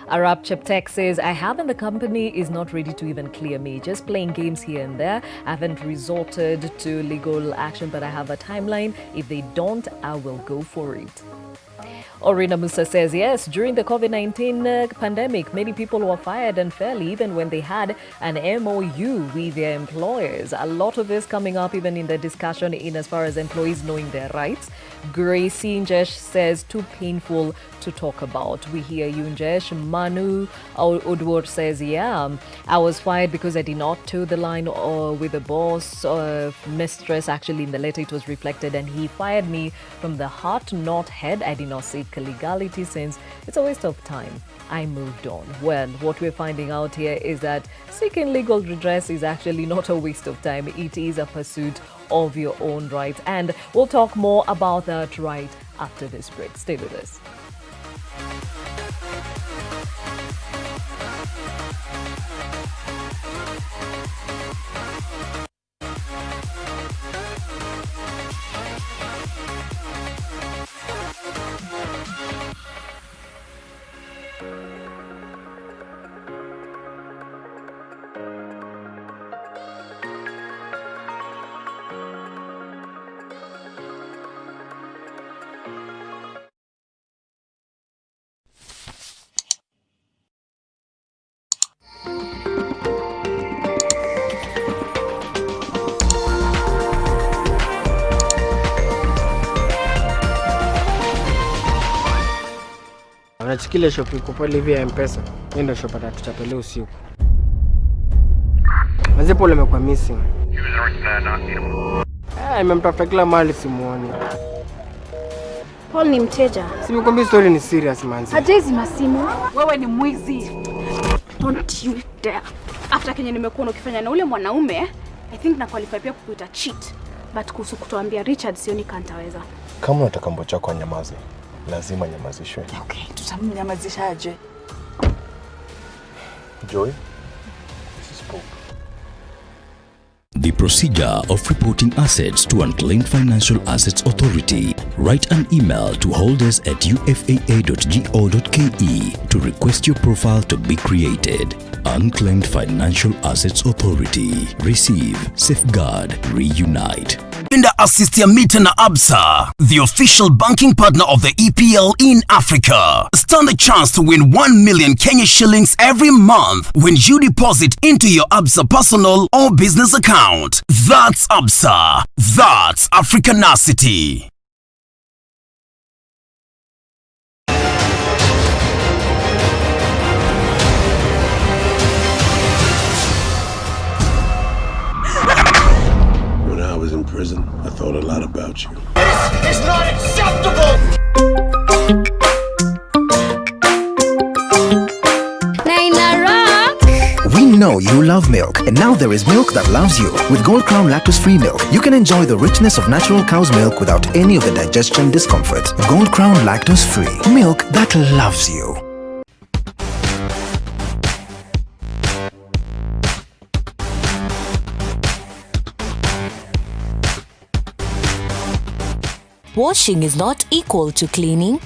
Arab Cheptek says, I haven't, the company is not ready to even clear me. Just playing games here and there. I haven't resorted to legal action, but I have a timeline. If they don't, I will go for it. Orina Musa says, yes, during the COVID-19 pandemic, many people were fired unfairly, even when they had an MOU with their employers. A lot of this coming up even in the discussion in as far as employees knowing their rights. Gracie Njesh says, too painful to talk about. We hear you, Njesh. Manu Udwar says, yeah, I was fired because I did not toe the line with the boss mistress. Actually, in the letter it was reflected, and he fired me from the heart, not head. I did not seek legality since it's a waste of time. I moved on. Well, what we're finding out here is that seeking legal redress is actually not a waste of time. It is a pursuit of your own rights. And we'll talk more about that right after this break. Stay with us. Anachikile shop iko pale hivi ya M-Pesa. Ndio shop atatuchapelea usiku. Manze pole amekuwa missing. Nimemtafuta kila mahali simuoni. Paul ni mteja. Simekwambia story ni serious manze. Hajezi masimu. Wewe ni mwizi. Don't you dare. After Kenya nimekuona ukifanya na ule mwanaume, I think na qualify pia kukuita cheat. But kuhusu kutoambia Richard sioni kantaweza. Kama unataka mbo chako anyamaze, lazima nyamazishwe. Okay, tutamnyamazishaje? Joy, this is Paul. The procedure of reporting assets to Unclaimed Financial Assets Authority. Write an email to holders@ufaa.go.ke to request your profile to be created. Unclaimed Financial Assets Authority. Receive, safeguard, reunite. Linda Assistia Mita na Absa, the official banking partner of the EPL in Africa. Stand a chance to win 1 million Kenya shillings every month when you deposit into your Absa personal or business account. That's Absa. That's Africanacity. In prison, I thought a lot about you. This is not acceptable! Naina Rock! know you love milk, and now there is milk that loves you. With Gold Crown lactose-free milk, you can enjoy the richness of natural cow's milk without any of the digestion discomfort. Gold Crown lactose-free, milk that loves you. Washing is not equal to cleaning.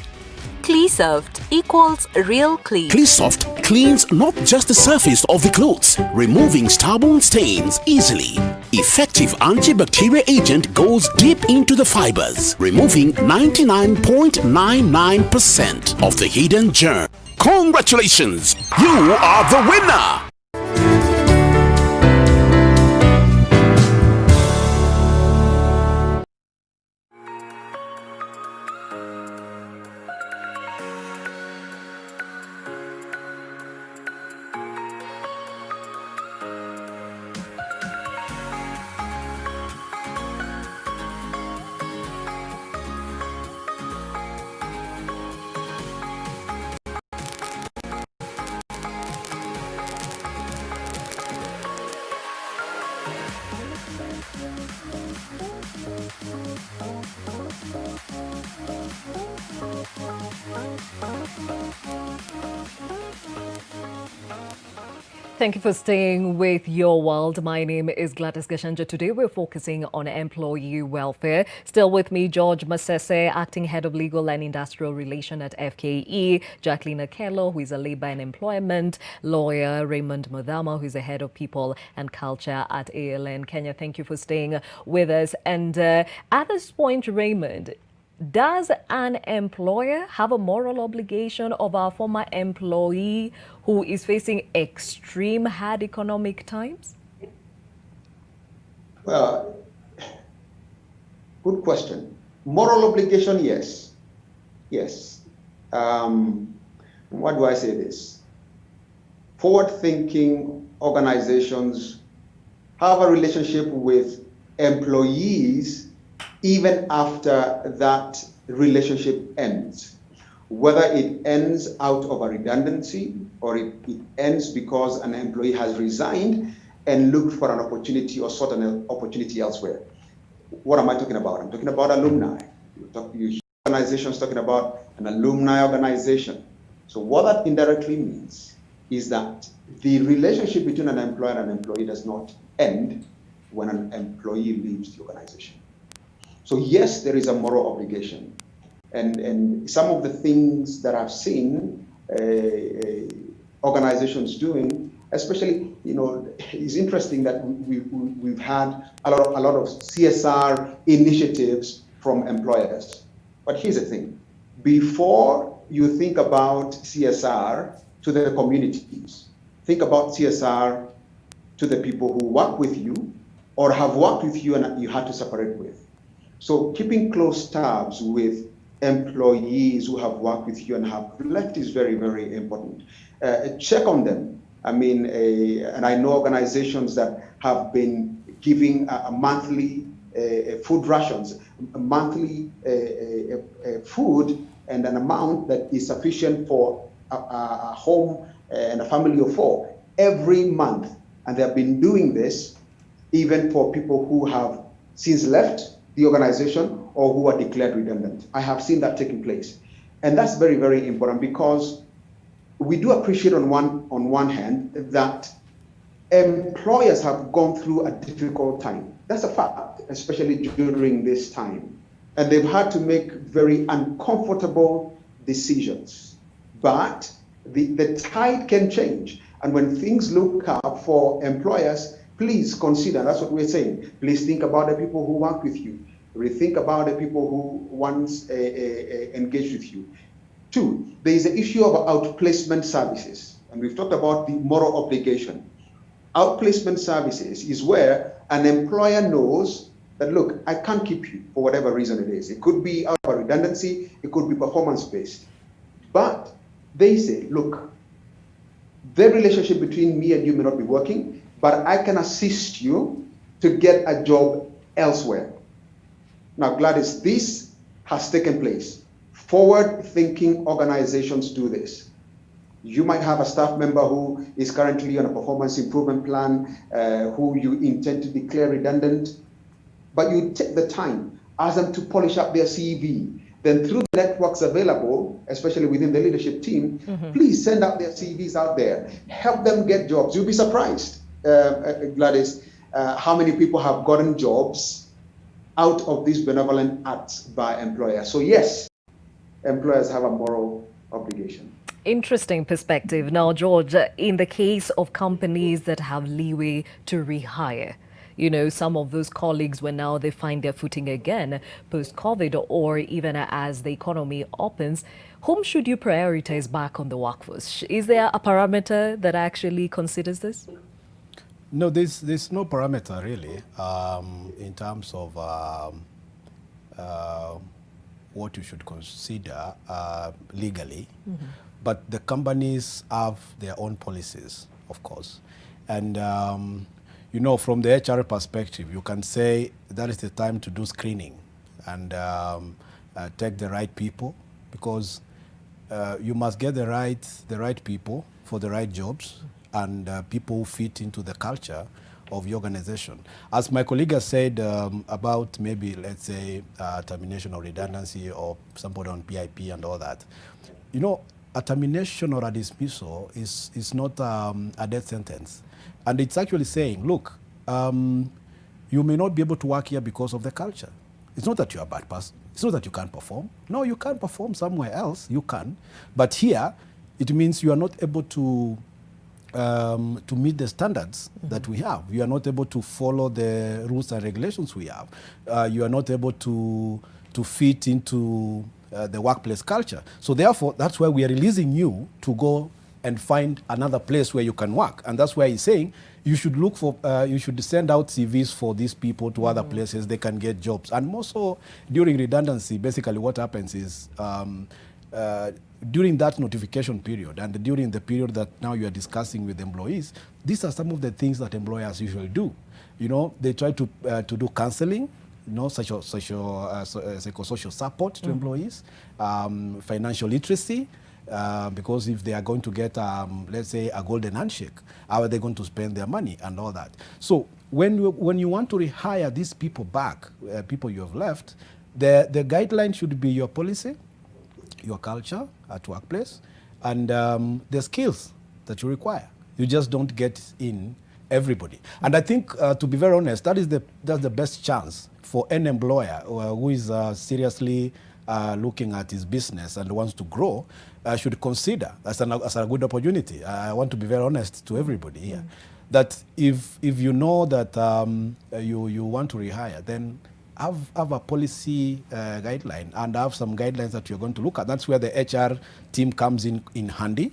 Cleasoft equals real clean. Cleasoft cleans not just the surface of the clothes, removing stubborn stains easily. Effective antibacterial agent goes deep into the fibers, removing 99.99% of the hidden germ. Congratulations! You are the winner! Thank you for staying with Your World. My name is Gladys Gachanja. Today we're focusing on employee welfare. Still with me, George Masese, Acting Head of Legal and Industrial Relation at FKE, Jacqueline Akello, who is a Labor and Employment lawyer, Raymond Mudhama, who is the Head of People and Culture at ALN Kenya. Thank you for staying with us. And at this point, Raymond, does an employer have a moral obligation of our former employee who is facing extreme hard economic times? Well, good question. Moral obligation, yes. Yes. Why do I say this? Forward-thinking organizations have a relationship with employees even after that relationship ends. Whether it ends out of a redundancy or it ends because an employee has resigned and looked for an opportunity or sought an opportunity elsewhere. What am I talking about? I'm talking about alumni. Organizations talking about an alumni organization. So what that indirectly means is that the relationship between an employer and an employee does not end when an employee leaves the organization. So yes, there is a moral obligation. And some of the things that I've seen organizations doing, especially, it's interesting that we've had a lot of CSR initiatives from employers. But here's the thing. Before you think about CSR to the communities, think about CSR to the people who work with you or have worked with you and you had to separate with. So keeping close tabs with employees who have worked with you and have left is very, very important. Check on them. I mean, and I know organizations that have been giving a monthly food rations, a monthly food and an amount that is sufficient for a home and a family of 4 every month. And they have been doing this even for people who have since left the organization or who are declared redundant. I have seen that taking place. And that's very, very important because we do appreciate on one hand that employers have gone through a difficult time. That's a fact, especially during this time. And they've had to make very uncomfortable decisions. But the tide can change. And when things look up for employers, please consider, that's what we're saying, please think about the people who work with you. Rethink about the people who once engaged with you. 2, there is the issue of outplacement services. And we've talked about the moral obligation. Outplacement services is where an employer knows that, look, I can't keep you for whatever reason it is. It could be out of redundancy, it could be performance-based. But they say, look, the relationship between me and you may not be working, but I can assist you to get a job elsewhere. Now, Gladys, this has taken place. Forward-thinking organizations do this. You might have a staff member who is currently on a performance improvement plan, who you intend to declare redundant, but you take the time, ask them to polish up their CV. Then through the networks available, especially within the leadership team, please send out their CVs out there. Help them get jobs. You'll be surprised, Gladys, how many people have gotten jobs out of these benevolent acts by employers. So yes, employers have a moral obligation. Interesting perspective. Now, George, in the case of companies that have leeway to rehire, you know, some of those colleagues, when now they find their footing again post-COVID, or even as the economy opens, whom should you prioritize back on the workforce? Is there a parameter that actually considers this? No, there's no parameter really in terms of what you should consider legally. But the companies have their own policies, of course. And, you know, from the HR perspective, you can say that is the time to do screening and take the right people, because you must get the right people for the right jobs and people who fit into the culture of your organization. As my colleague has said about maybe, let's say, termination or redundancy or somebody on PIP and all that, you know, a termination or a dismissal is not a death sentence. And it's actually saying, look, you may not be able to work here because of the culture. It's not that you're a bad person. It's not that you can't perform. No, you can't perform somewhere else. You can. But here, it means you are not able to meet the standards that we have. You are not able to follow the rules and regulations we have. You are not able to fit into the workplace culture. So therefore, that's why we are releasing you to go and find another place where you can work. And that's why he's saying you should look for, you should send out CVs for these people to other places they can get jobs. And more so during redundancy, basically what happens is during that notification period and during the period that now you are discussing with employees, these are some of the things that employers usually do. You know, they try to do counseling, you know, psychosocial support to employees, financial literacy, because if they are going to get, let's say, a golden handshake, how are they going to spend their money and all that? So when you want to rehire these people back, people you have left, the guideline should be your policy, your culture at workplace, and the skills that you require. You just don't get in everybody. And I think, to be very honest, that's the best chance for an employer who is seriously looking at his business and wants to grow, should consider as a good opportunity. I want to be very honest to everybody here, that if you know that you want to rehire, then have a policy guideline and have some guidelines that you're going to look at. That's where the HR team comes in handy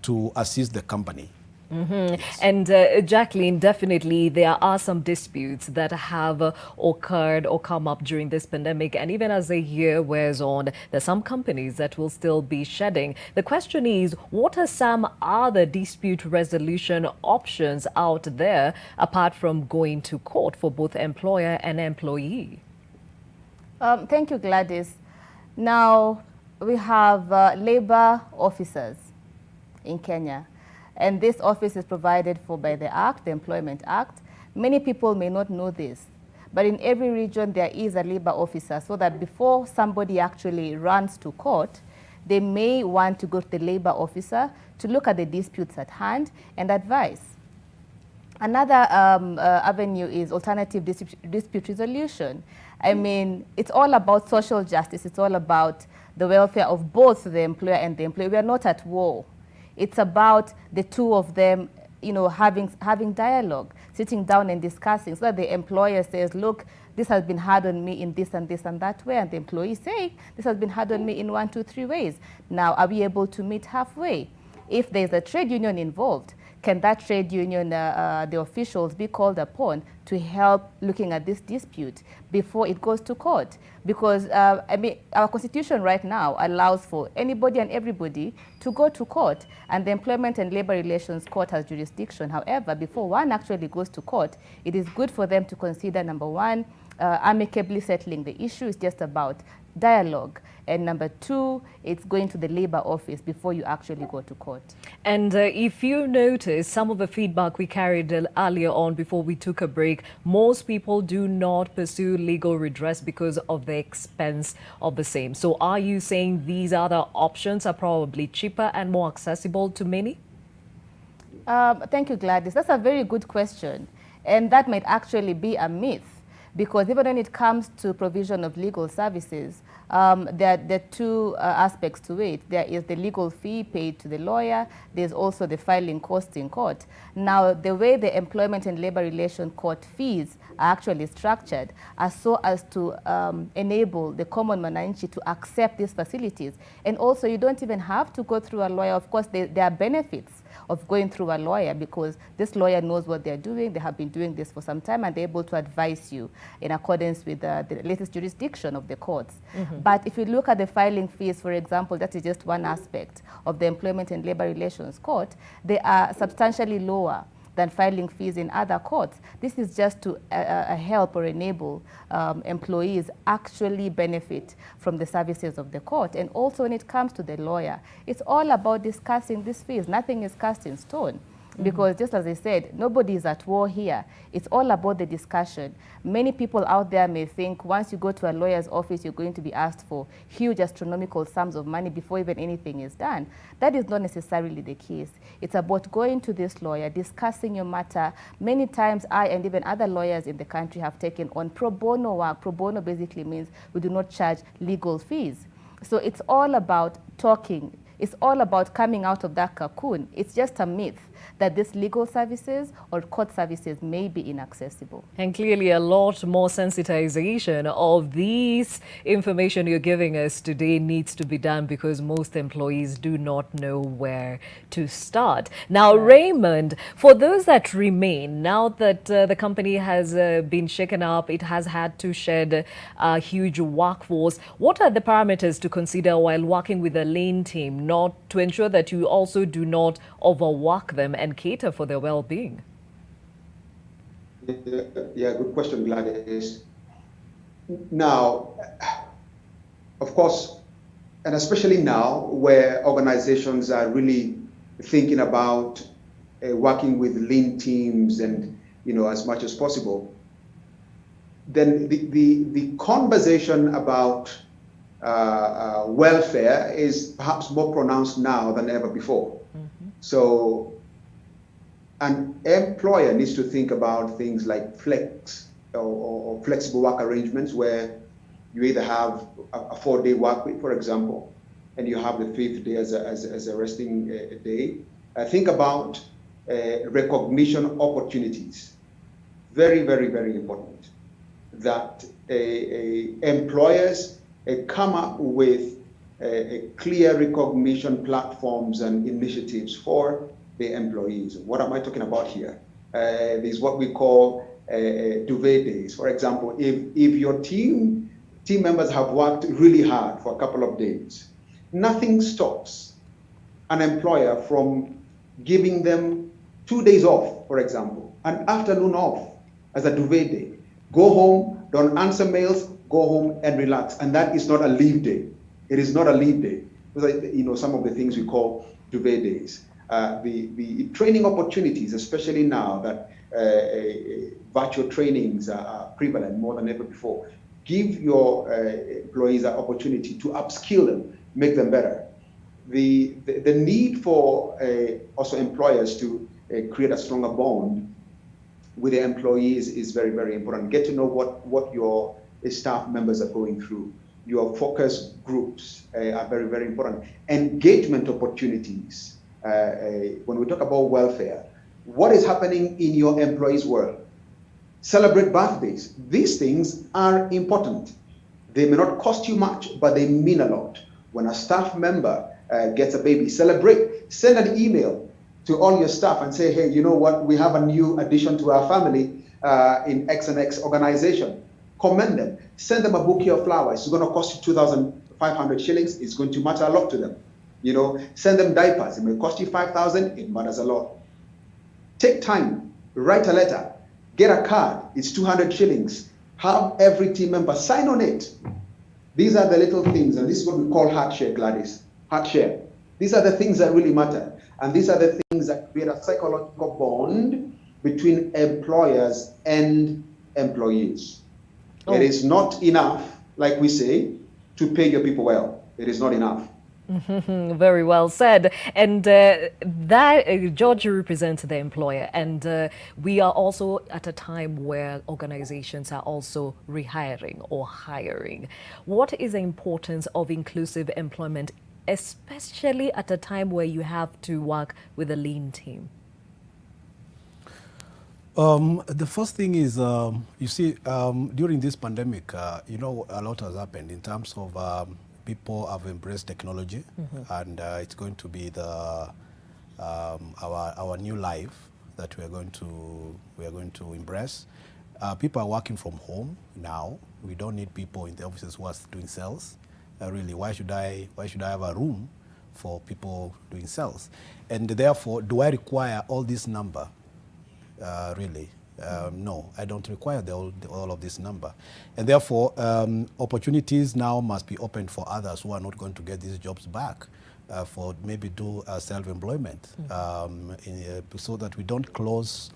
to assist the company. Yes. And Jacqueline, definitely there are some disputes that have occurred or come up during this pandemic, and even as the year wears on, there's some companies that will still be shedding. The question is, what are some other dispute resolution options out there apart from going to court for both employer and employee? Thank you, Gladys. Now, we have labor officers in Kenya. And this office is provided for by the Act, the Employment Act. Many people may not know this, but in every region there is a labor officer, so that before somebody actually runs to court, they may want to go to the labor officer to look at the disputes at hand and advise. Another avenue is alternative dispute resolution. I mean, it's all about social justice. It's all about the welfare of both the employer and the employee. We are not at war. It's about the two of them, you know, having dialogue, sitting down and discussing, so that the employer says, look, this has been hard on me in this and that way, and the employee say, this has been hard on me in 1, 2, 3 ways. Now, are we able to meet halfway? If there's a trade union involved, can that trade union, the officials, be called upon to help looking at this dispute before it goes to court? Because, I mean, our constitution right now allows for anybody and everybody to go to court, and the Employment and Labor Relations Court has jurisdiction. However, before one actually goes to court, it is good for them to consider, number one, amicably settling the issue. It's just about dialogue. And number two, it's going to the labor office before you actually go to court. And if you notice, some of the feedback we carried earlier on before we took a break, most people do not pursue legal redress because of the expense of the same. So are you saying these other options are probably cheaper and more accessible to many? Thank you, Gladys. That's a very good question. And that might actually be a myth, because even when it comes to provision of legal services, there are two aspects to it. There is the legal fee paid to the lawyer. There's also the filing costs in court. Now, the way the Employment and Labor Relation Court fees are actually structured are so as to enable the common mananchi to accept these facilities. And also, you don't even have to go through a lawyer. Of course, there are benefits of going through a lawyer, because this lawyer knows what they're doing. They have been doing this for some time, and they're able to advise you in accordance with the latest jurisdiction of the courts. But if you look at the filing fees, for example, that is just one aspect of the Employment and Labor Relations Court, they are substantially lower than filing fees in other courts. This is just to help or enable employees actually benefit from the services of the court. And also when it comes to the lawyer, it's all about discussing these fees. Nothing is cast in stone. Because just as I said, nobody is at war here. It's all about the discussion. Many people out there may think once you go to a lawyer's office, you're going to be asked for huge astronomical sums of money before even anything is done. That is not necessarily the case. It's about going to this lawyer, discussing your matter. Many times I and even other lawyers in the country have taken on pro bono work. Pro bono basically means we do not charge legal fees. So it's all about talking. It's all about coming out of that cocoon. It's just a myth that these legal services or court services may be inaccessible. And clearly a lot more sensitization of these information you're giving us today needs to be done, because most employees do not know where to start. Now, Raymond, for those that remain, now that the company has been shaken up, it has had to shed a huge workforce, what are the parameters to consider while working with a lean team, not to ensure that you also do not overwork them and cater for their well-being? Yeah, good question, Gladys. Now, of course, and especially now where organizations are really thinking about working with lean teams and, as much as possible, then the conversation about welfare is perhaps more pronounced now than ever before. So an employer needs to think about things like flex or flexible work arrangements, where you either have a 4-day work week, for example, and you have the 5th day as a resting day. Think about recognition opportunities. Very, very, very important that employers come up with clear recognition platforms and initiatives for the employees. What am I talking about here? There's what we call duvet days. For example, if your team members have worked really hard for a couple of days, nothing stops an employer from giving them 2 days off, for example, an afternoon off as a duvet day. Go home, don't answer mails, go home and relax. And that is not a leave day. It is not a leave day. Some of the things we call duvet days. The training opportunities, especially now that virtual trainings are prevalent more than ever before, give your employees an opportunity to upskill them, make them better. The need for also employers to create a stronger bond with their employees is very, very important. Get to know what your staff members are going through. Your focus groups are very, very important. Engagement opportunities. When we talk about welfare, what is happening in your employees' world? Celebrate birthdays. These things are important. They may not cost you much, but they mean a lot. When a staff member gets a baby, celebrate. Send an email to all your staff and say, hey, you know what? We have a new addition to our family in X and X organization. Commend them. Send them a bouquet of flowers. It's going to cost you 2,500 shillings. It's going to matter a lot to them. Send them diapers. It may cost you 5,000. It matters a lot. Take time. Write a letter. Get a card. It's 200 shillings. Have every team member sign on it. These are the little things, and this is what we call heart share, Gladys. Heart share. These are the things that really matter. And these are the things that create a psychological bond between employers and employees. Oh. It is not enough, like we say, to pay your people well. It is not enough. Very well said. And George represents the employer, and we are also at a time where organizations are also rehiring or hiring. What is the importance of inclusive employment, especially at a time where you have to work with a lean team? The first thing is, you see, during this pandemic, you know, a lot has happened in terms of people have embraced technology, and it's going to be the our new life that we are going to embrace. People are working from home now. We don't need people in the offices who are doing sales. Really, why should I have a room for people doing sales? And therefore, do I require all this number? Really, no, I don't require all of this number. And therefore, opportunities now must be opened for others who are not going to get these jobs back, for maybe do self-employment, so that we don't close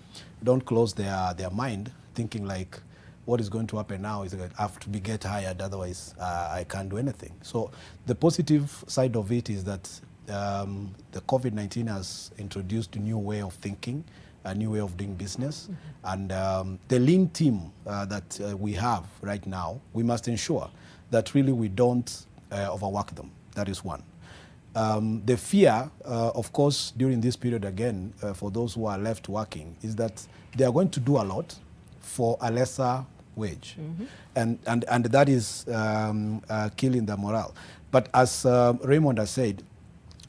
their mind thinking like, what is going to happen now is I have to get hired, otherwise I can't do anything. So the positive side of it is that the COVID-19 has introduced a new way of thinking, a new way of doing business. And the lean team that we have right now, we must ensure that really we don't overwork them. That is one. The fear, of course, during this period again, for those who are left working, is that they are going to do a lot for a lesser wage. And that is killing the morale. But as Raymond has said,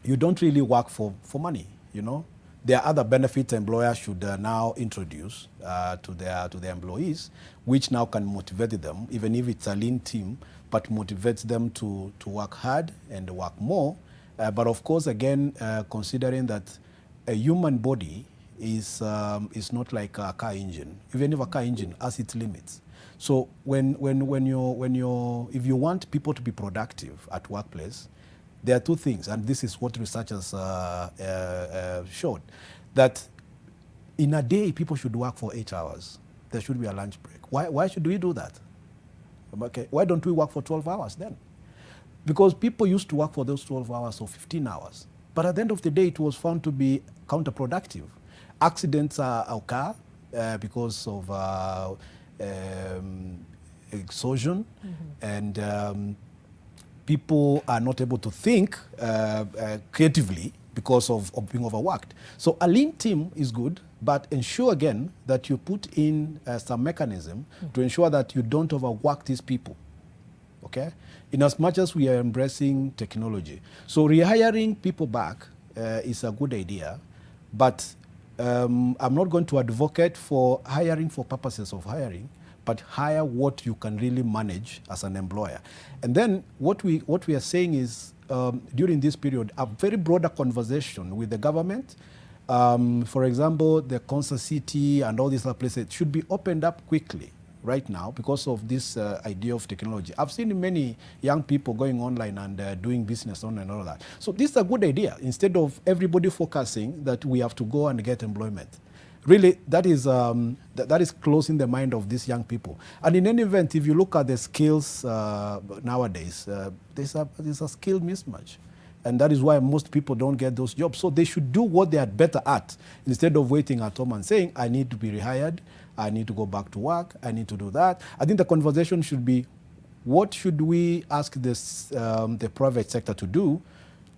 you don't really work for money, you know. There are other benefits employers should now introduce to their employees, which now can motivate them, even if it's a lean team, but motivates them to work hard and work more. But of course, again, considering that a human body is not like a car engine. Even if a car engine has its limits. So if you want people to be productive at workplace, there are two things, and this is what researchers showed, that in a day, people should work for 8 hours. There should be a lunch break. Why should we do that? Okay. Why don't we work for 12 hours then? Because people used to work for those 12 hours or 15 hours. But at the end of the day, it was found to be counterproductive. Accidents occur because of exhaustion, and people are not able to think creatively because of being overworked. So a lean team is good, but ensure again that you put in some mechanism to ensure that you don't overwork these people, okay? In as much as we are embracing technology. So rehiring people back is a good idea, but I'm not going to advocate for hiring for purposes of hiring, but hire what you can really manage as an employer. And then what we are saying is, during this period, a very broader conversation with the government. For example, the Concert City and all these other places should be opened up quickly right now because of this idea of technology. I've seen many young people going online and doing business online and all that. So this is a good idea, instead of everybody focusing that we have to go and get employment. Really, that is closing the mind of these young people. And in any event, if you look at the skills nowadays, there's a skill mismatch. And that is why most people don't get those jobs. So they should do what they are better at, instead of waiting at home and saying, I need to be rehired, I need to go back to work, I need to do that. I think the conversation should be, what should we ask the private sector to do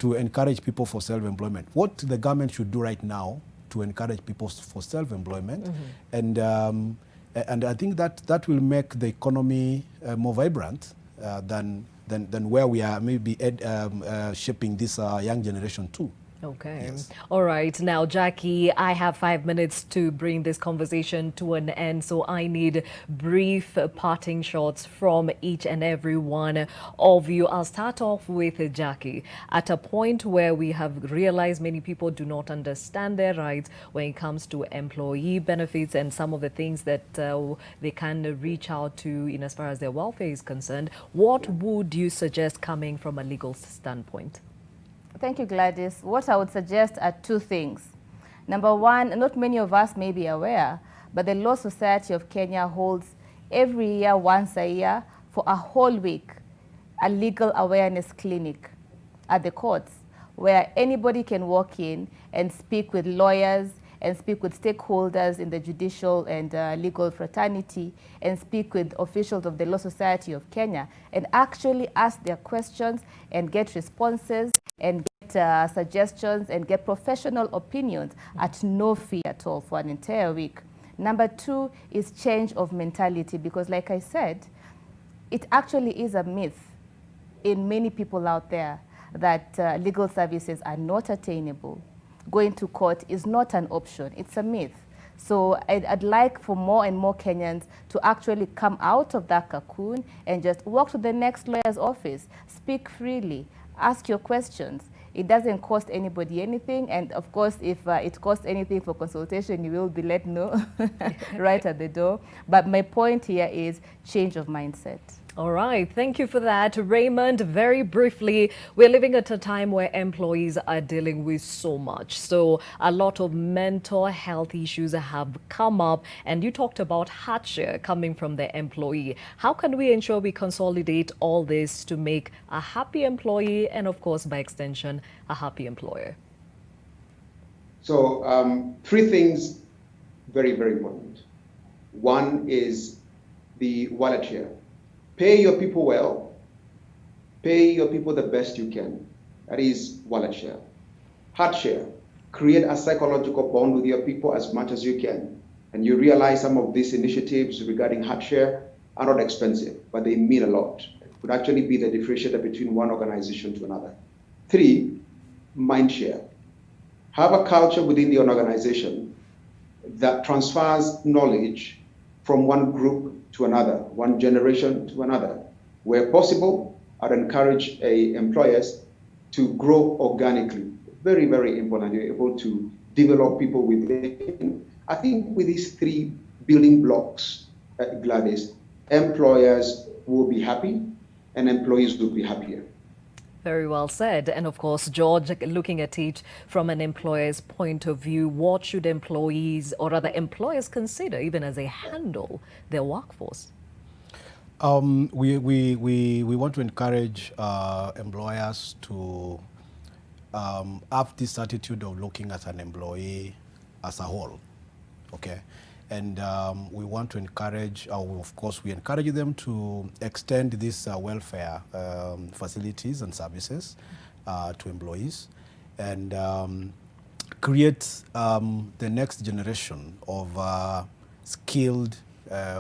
to encourage people for self-employment? What the government should do right now to encourage people for self-employment, and I think that will make the economy more vibrant than where we are maybe shaping this young generation too. Okay. Yes. All right. Now, Jackie, I have 5 minutes to bring this conversation to an end, so I need brief parting shots from each and every one of you. I'll start off with Jackie. At a point where we have realized many people do not understand their rights when it comes to employee benefits and some of the things that they can reach out to in as far as their welfare is concerned, what would you suggest coming from a legal standpoint? Thank you, Gladys. What I would suggest are two things. Number one, not many of us may be aware, but the Law Society of Kenya holds every year, once a year, for a whole week, a legal awareness clinic at the courts, where anybody can walk in and speak with lawyers and speak with stakeholders in the judicial and legal fraternity and speak with officials of the Law Society of Kenya and actually ask their questions and get responses and get suggestions and get professional opinions at no fee at all for an entire week. Number two is change of mentality, because like I said, it actually is a myth in many people out there that legal services are not attainable. Going to court is not an option, it's a myth. So I'd like for more and more Kenyans to actually come out of that cocoon and just walk to the next lawyer's office, speak freely, ask your questions. It doesn't cost anybody anything, and of course, if it costs anything for consultation, you will be let know right at the door. But my point here is change of mindset. All right, thank you for that, Raymond. Very briefly, we're living at a time where employees are dealing with so much. So a lot of mental health issues have come up, and you talked about hardship coming from the employee. How can we ensure we consolidate all this to make a happy employee and, of course, by extension, a happy employer? So three things very, very important. One is the wallet share. Pay your people well, pay your people the best you can. That is wallet share. Heart share. Create a psychological bond with your people as much as you can. And you realize some of these initiatives regarding heart share are not expensive, but they mean a lot. It could actually be the differentiator between one organization to another. Three, mind share. Have a culture within the organization that transfers knowledge from one group to another, one generation to another. Where possible, I'd encourage employers to grow organically. Very, very important. You're able to develop people within. I think with these three building blocks, Gladys, employers will be happy and employees will be happier. Very well said. And of course, George, looking at it from an employer's point of view, what should employees or rather employers consider even as they handle their workforce? We want to encourage employers to have this attitude of looking at an employee as a whole, okay? And we want to encourage, of course, we encourage them to extend these welfare facilities and services to employees and create the next generation of skilled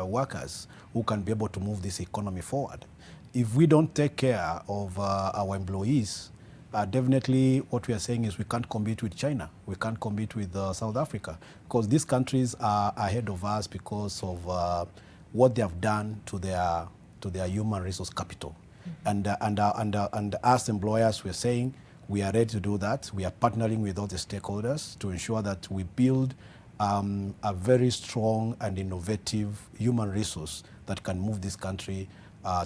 workers who can be able to move this economy forward. If we don't take care of our employees, definitely what we are saying is we can't compete with China, we can't compete with South Africa, because these countries are ahead of us because of what they have done to their human resource capital. And as employers, we're saying we are ready to do that. We are partnering with all the stakeholders to ensure that we build a very strong and innovative human resource that can move this country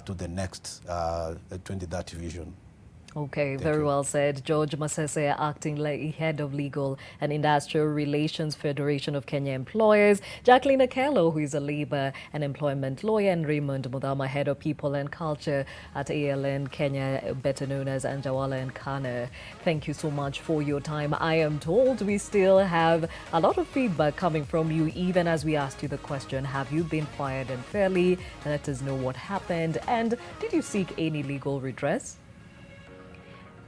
to the next 2030 vision. Okay, very well said. George Masese, acting head of Legal and Industrial Relations Federation of Kenya Employers, Jacqueline Akello, who is a labor and employment lawyer, and Raymond Mudhama, head of People and Culture at ALN Kenya, better known as Anjawala and Kana. Thank you so much for your time. I am told we still have a lot of feedback coming from you, even as we asked you the question, have you been fired unfairly? Let us know what happened. And did you seek any legal redress?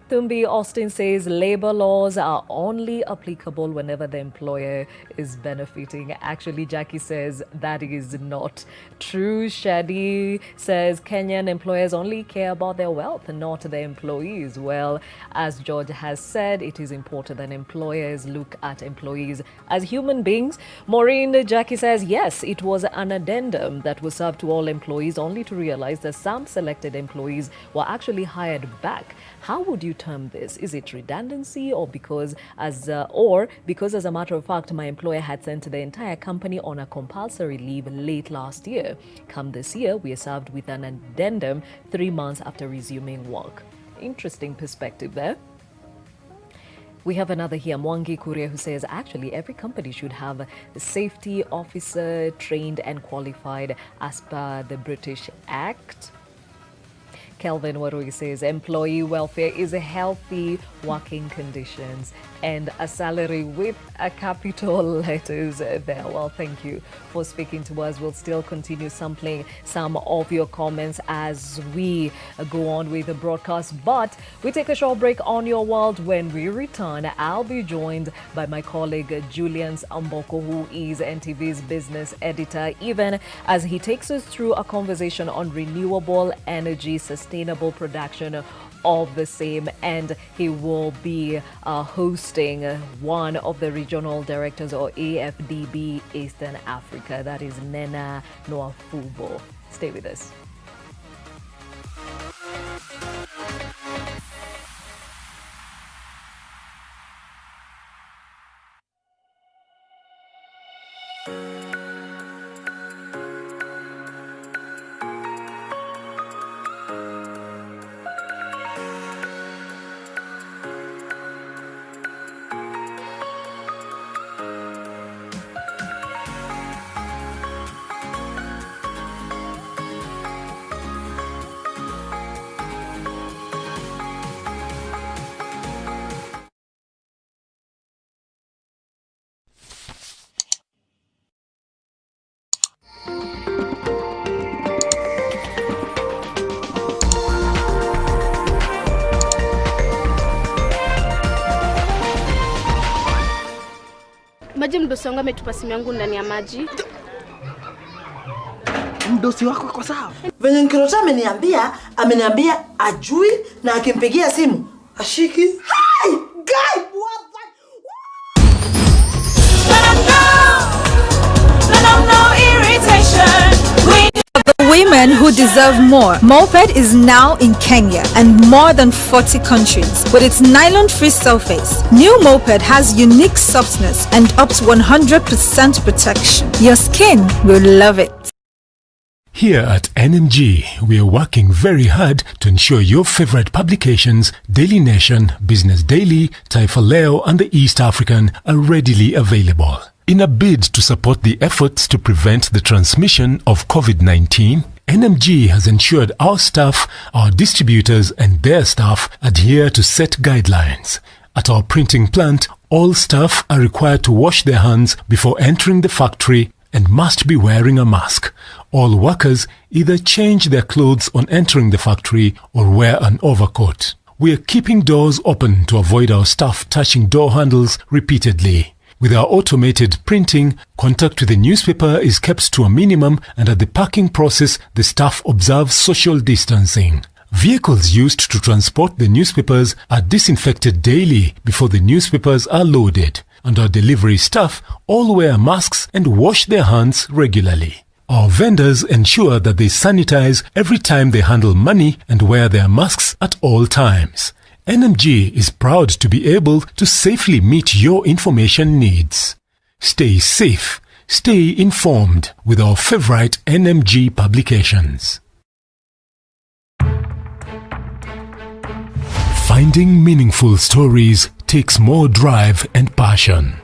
Tumbi Austin says labor laws are only applicable whenever the employer is benefiting. Actually, Jackie says that is not true. Shadi says Kenyan employers only care about their wealth and not their employees. Well, as George has said, it is important that employers look at employees as human beings. Maureen, Jackie says, yes, it was an addendum that was served to all employees only to realize that some selected employees were actually hired back. How would you term this? Is it redundancy or because as a matter of fact, my employer had sent the entire company on a compulsory leave late last year. Come this year, we are served with an addendum 3 months after resuming work. Interesting perspective there. We have another here, Mwangi Kuria, who says, actually, every company should have a safety officer trained and qualified as per the British Act. Kelvin Warui says, employee welfare is a healthy working conditions and a salary with a capital letters there. Well, thank you for speaking to us. We'll still continue sampling some of your comments as we go on with the broadcast. But we take a short break on Your World. When we return, I'll be joined by my colleague Julian Amboko, who is NTV's business editor, even as he takes us through a conversation on renewable energy, sustainable production of the same, and he will be hosting one of the regional directors or AFDB Eastern Africa, that is Nena Noafubo. Stay with us. Maji mdosi wangu ametupa simu yangu ndani ya maji. Mdosi wako kwa sawa? Venye Nkirota ameniambia ajui na akimpigia simu ashiki. Hi guy, what The women who deserve more. Moped is now in Kenya and more than 40 countries with its nylon-free surface. New Moped has unique softness and up to 100% protection. Your skin will love it. Here at NMG, we are working very hard to ensure your favorite publications, Daily Nation, Business Daily, Taifa Leo, and the East African are readily available. In a bid to support the efforts to prevent the transmission of COVID-19, NMG has ensured our staff, our distributors, and their staff adhere to set guidelines. At our printing plant, all staff are required to wash their hands before entering the factory and must be wearing a mask. All workers either change their clothes on entering the factory or wear an overcoat. We are keeping doors open to avoid our staff touching door handles repeatedly. With our automated printing, contact with the newspaper is kept to a minimum, and at the packing process, the staff observe social distancing. Vehicles used to transport the newspapers are disinfected daily before the newspapers are loaded, and our delivery staff all wear masks and wash their hands regularly. Our vendors ensure that they sanitize every time they handle money and wear their masks at all times. NMG is proud to be able to safely meet your information needs. Stay safe, stay informed with our favorite NMG publications. Finding meaningful stories takes more drive and passion.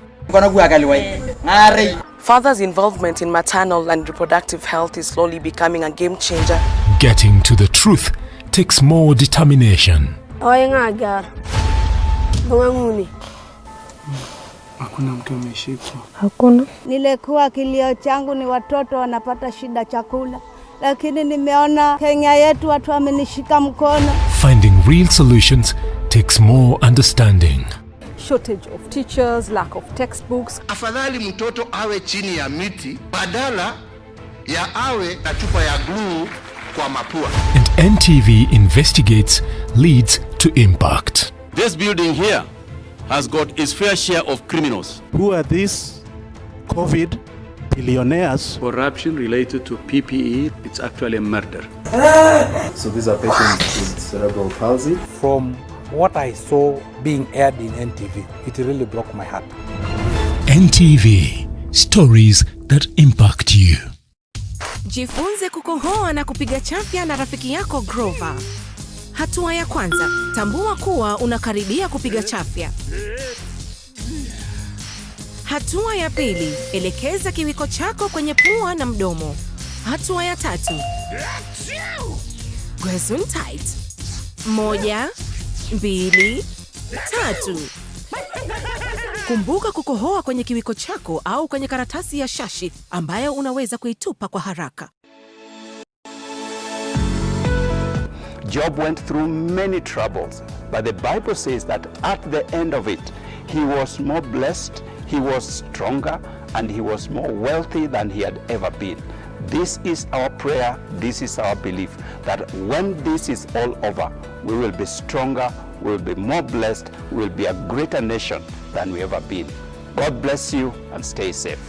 Fathers' involvement in maternal and reproductive health is slowly becoming a game changer. Getting to the truth takes more determination. Hakuna mtu ameshikwa. Hakuna. Nilikuwa kilio changu ni watoto wanapata shida chakula, lakini nimeona Kenya yetu watu wamenishika mkono. Finding real solutions takes more understanding. Shortage of teachers, lack of textbooks. Afadhali mtoto awe chini ya miti badala ya awe na chupa ya glue kwa mapua. And NTV investigates leads to impact. This building here has got its fair share of criminals. Who are these COVID billionaires? Corruption related to PPE, it's actually a murder. So these are patients with cerebral palsy. From what I saw being aired in NTV, it really broke my heart. NTV, stories that impact you. Jifunze kukohoa na kupiga chafya na rafiki yako Grover. Hatua ya kwanza, tambua kuwa unakaribia kupiga chafya. Hatua ya pili, elekeza kiwiko chako kwenye pua na mdomo. Hatua ya tatu, Gesundheit. 1, 2, 3. Kumbuka kukohoa kwenye kiwiko chako au kwenye karatasi ya shashi ambayo unaweza kuitupa kwa haraka. Job went through many troubles, but the Bible says that at the end of it, he was more blessed, he was stronger, and he was more wealthy than he had ever been. This is our prayer, this is our belief, that when this is all over, we will be stronger, we will be more blessed, we will be a greater nation than we ever been. God bless you and stay safe.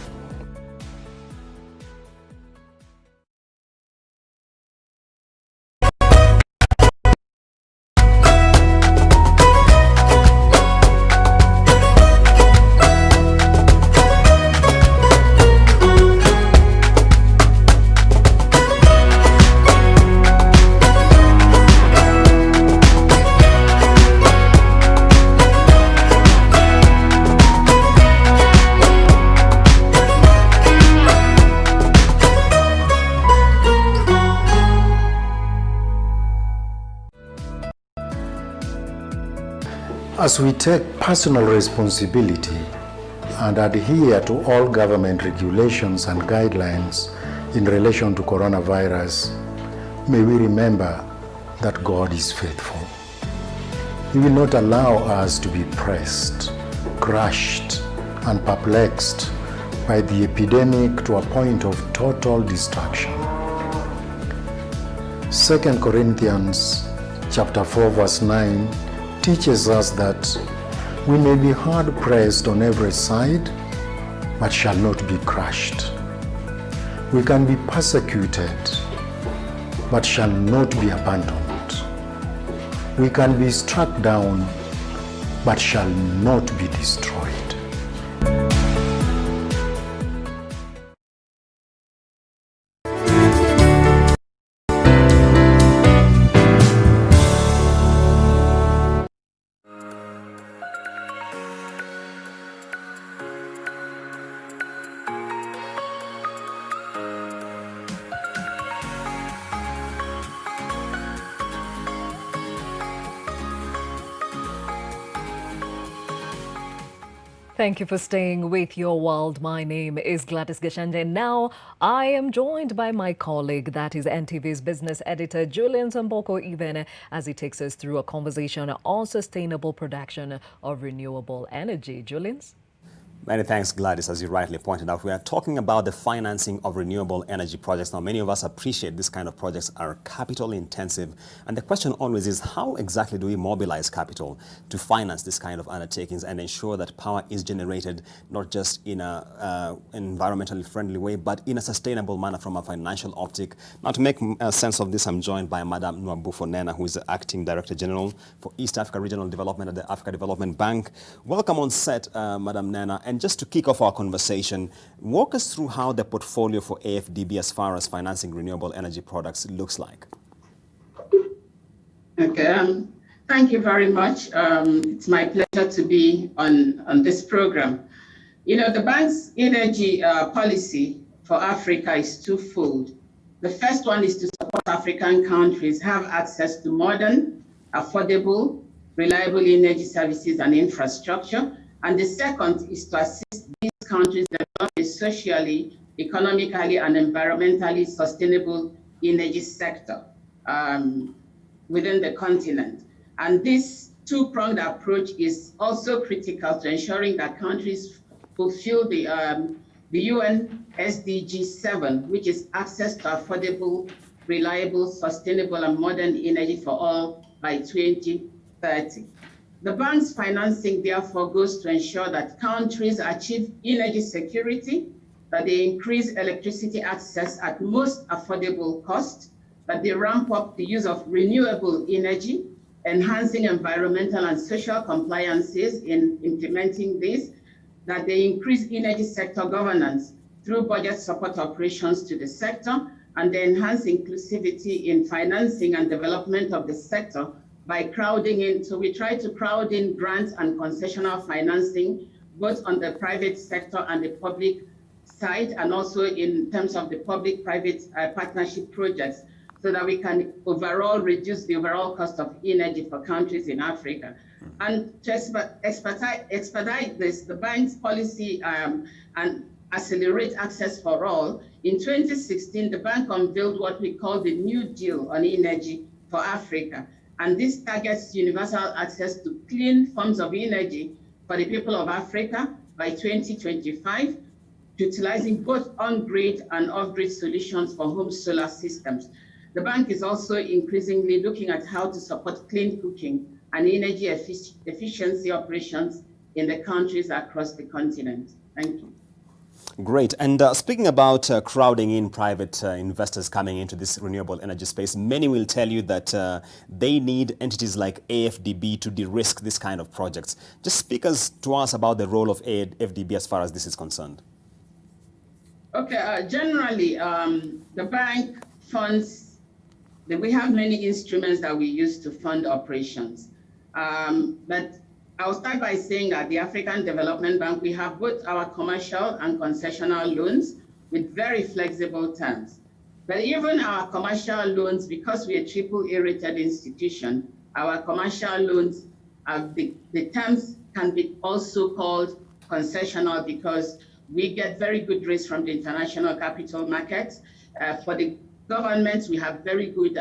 As we take personal responsibility and adhere to all government regulations and guidelines in relation to coronavirus, may we remember that God is faithful. He will not allow us to be pressed, crushed, and perplexed by the epidemic to a point of total destruction. 2 Corinthians chapter 4 verse 9 teaches us that we may be hard pressed on every side, but shall not be crushed. We can be persecuted, but shall not be abandoned. We can be struck down, but shall not be destroyed. Thank you for staying with Your World. My name is Gladys Gachanja. And now I am joined by my colleague, that is NTV's business editor, Julian Samboko, even as he takes us through a conversation on sustainable production of renewable energy. Julian's? Many thanks, Gladys. As you rightly pointed out, we are talking about the financing of renewable energy projects. Now, many of us appreciate this kind of projects are capital intensive. And the question always is, how exactly do we mobilize capital to finance this kind of undertakings and ensure that power is generated not just in an environmentally friendly way, but in a sustainable manner from a financial optic? Now, to make sense of this, I'm joined by Madam Nwabufo Nena, who is the Acting Director General for East Africa Regional Development at the Africa Development Bank. Welcome on set, Madam Nena. And just to kick off our conversation, walk us through how the portfolio for AFDB as far as financing renewable energy products looks like. Okay, thank you very much. It's my pleasure to be on this program. You know, the bank's energy policy for Africa is twofold. The first one is to support African countries have access to modern, affordable, reliable energy services and infrastructure. And the second is to assist these countries develop a socially, economically, and environmentally sustainable energy sector within the continent. And this two-pronged approach is also critical to ensuring that countries fulfill the UN SDG 7, which is access to affordable, reliable, sustainable, and modern energy for all by 2030. The bank's financing, therefore, goes to ensure that countries achieve energy security, that they increase electricity access at most affordable cost, that they ramp up the use of renewable energy, enhancing environmental and social compliances in implementing this, that they increase energy sector governance through budget support operations to the sector, and they enhance inclusivity in financing and development of the sector by crowding in. So we try to crowd in grants and concessional financing, both on the private sector and the public side, and also in terms of the public-private partnership projects, so that we can overall reduce the overall cost of energy for countries in Africa. And to expedite this, the bank's policy and accelerate access for all, in 2016, the bank unveiled what we call the New Deal on Energy for Africa. And this targets universal access to clean forms of energy for the people of Africa by 2025, utilizing both on-grid and off-grid solutions for home solar systems. The bank is also increasingly looking at how to support clean cooking and energy efficiency operations in the countries across the continent. Thank you. Great. And speaking about crowding in private investors coming into this renewable energy space, many will tell you that they need entities like AFDB to de-risk this kind of projects. Just speak to us about the role of AFDB as far as this is concerned. Okay, generally, the bank funds, we have many instruments that we use to fund operations. But I'll start by saying that the African Development Bank, we have both our commercial and concessional loans with very flexible terms. But even our commercial loans, because we're a AAA rated institution, our commercial loans, the terms can be also called concessional because we get very good rates from the international capital markets. For the governments, we have very good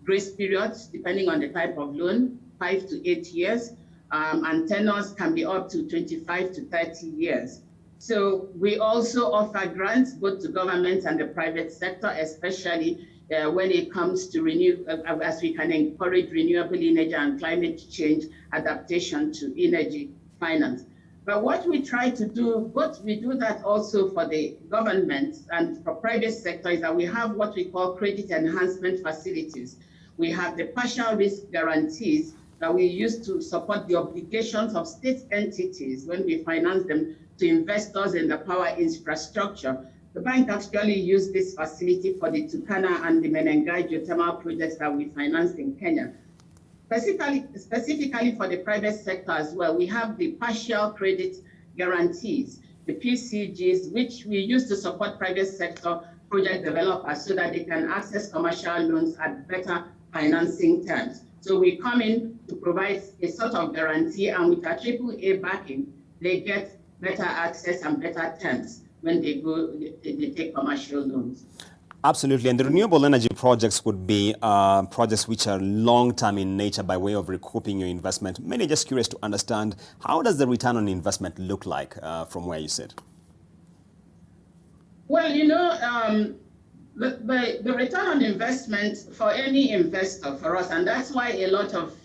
grace periods depending on the type of loan, 5 to 8 years, and tenors can be up to 25 to 30 years. So we also offer grants both to governments and the private sector, especially when it comes to as we can encourage renewable energy and climate change adaptation to energy finance. But what we try to do, we do that also for the government and for private sector, is that we have what we call credit enhancement facilities. We have the partial risk guarantees that we use to support the obligations of state entities when we finance them to investors in the power infrastructure. The bank actually used this facility for the Turkana and the Menengai geothermal projects that we financed in Kenya. Specifically for the private sector as well, we have the partial credit guarantees, the PCGs, which we use to support private sector project developers so that they can access commercial loans at better financing terms. So we come in to provide a sort of guarantee, and with our AAA backing, they get better access and better terms when they take commercial loans. Absolutely, and the renewable energy projects would be projects which are long-term in nature by way of recouping your investment. Many just curious to understand, how does the return on investment look like from where you sit? Well, you know, the return on investment for any investor, for us, and that's why a lot of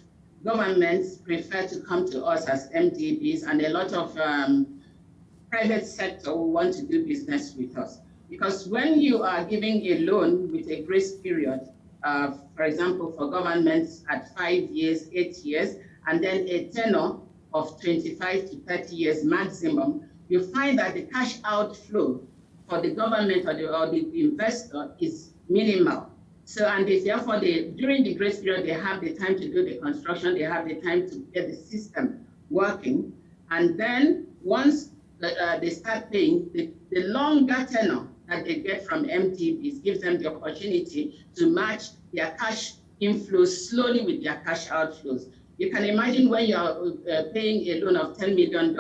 governments prefer to come to us as MDBs, and a lot of private sector will want to do business with us. Because when you are giving a loan with a grace period, for example, for governments at 5 years, 8 years, and then a tenor of 25 to 30 years maximum, you find that the cash outflow for the government or the investor is minimal. So, and therefore, during the grace period, they have the time to do the construction, they have the time to get the system working. And then once they start paying, the longer tenor that they get from MTBs gives them the opportunity to match their cash inflows slowly with their cash outflows. You can imagine when you are paying a loan of $10 million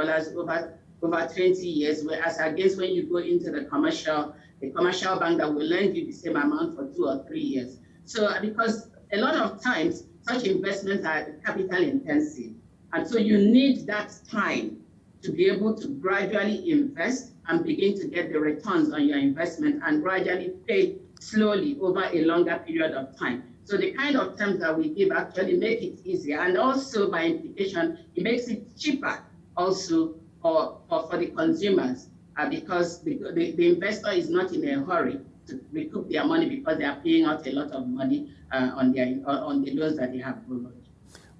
over 20 years, whereas against when you go into the commercial bank that will lend you the same amount for 2 or 3 years. So because a lot of times such investments are capital intensive, and so you need that time to be able to gradually invest and begin to get the returns on your investment and gradually pay slowly over a longer period of time. So the kind of terms that we give actually make it easier, and also by implication, it makes it cheaper also for the consumers because the investor is not in a hurry to recoup their money because they are paying out a lot of money on the loans that they have borrowed.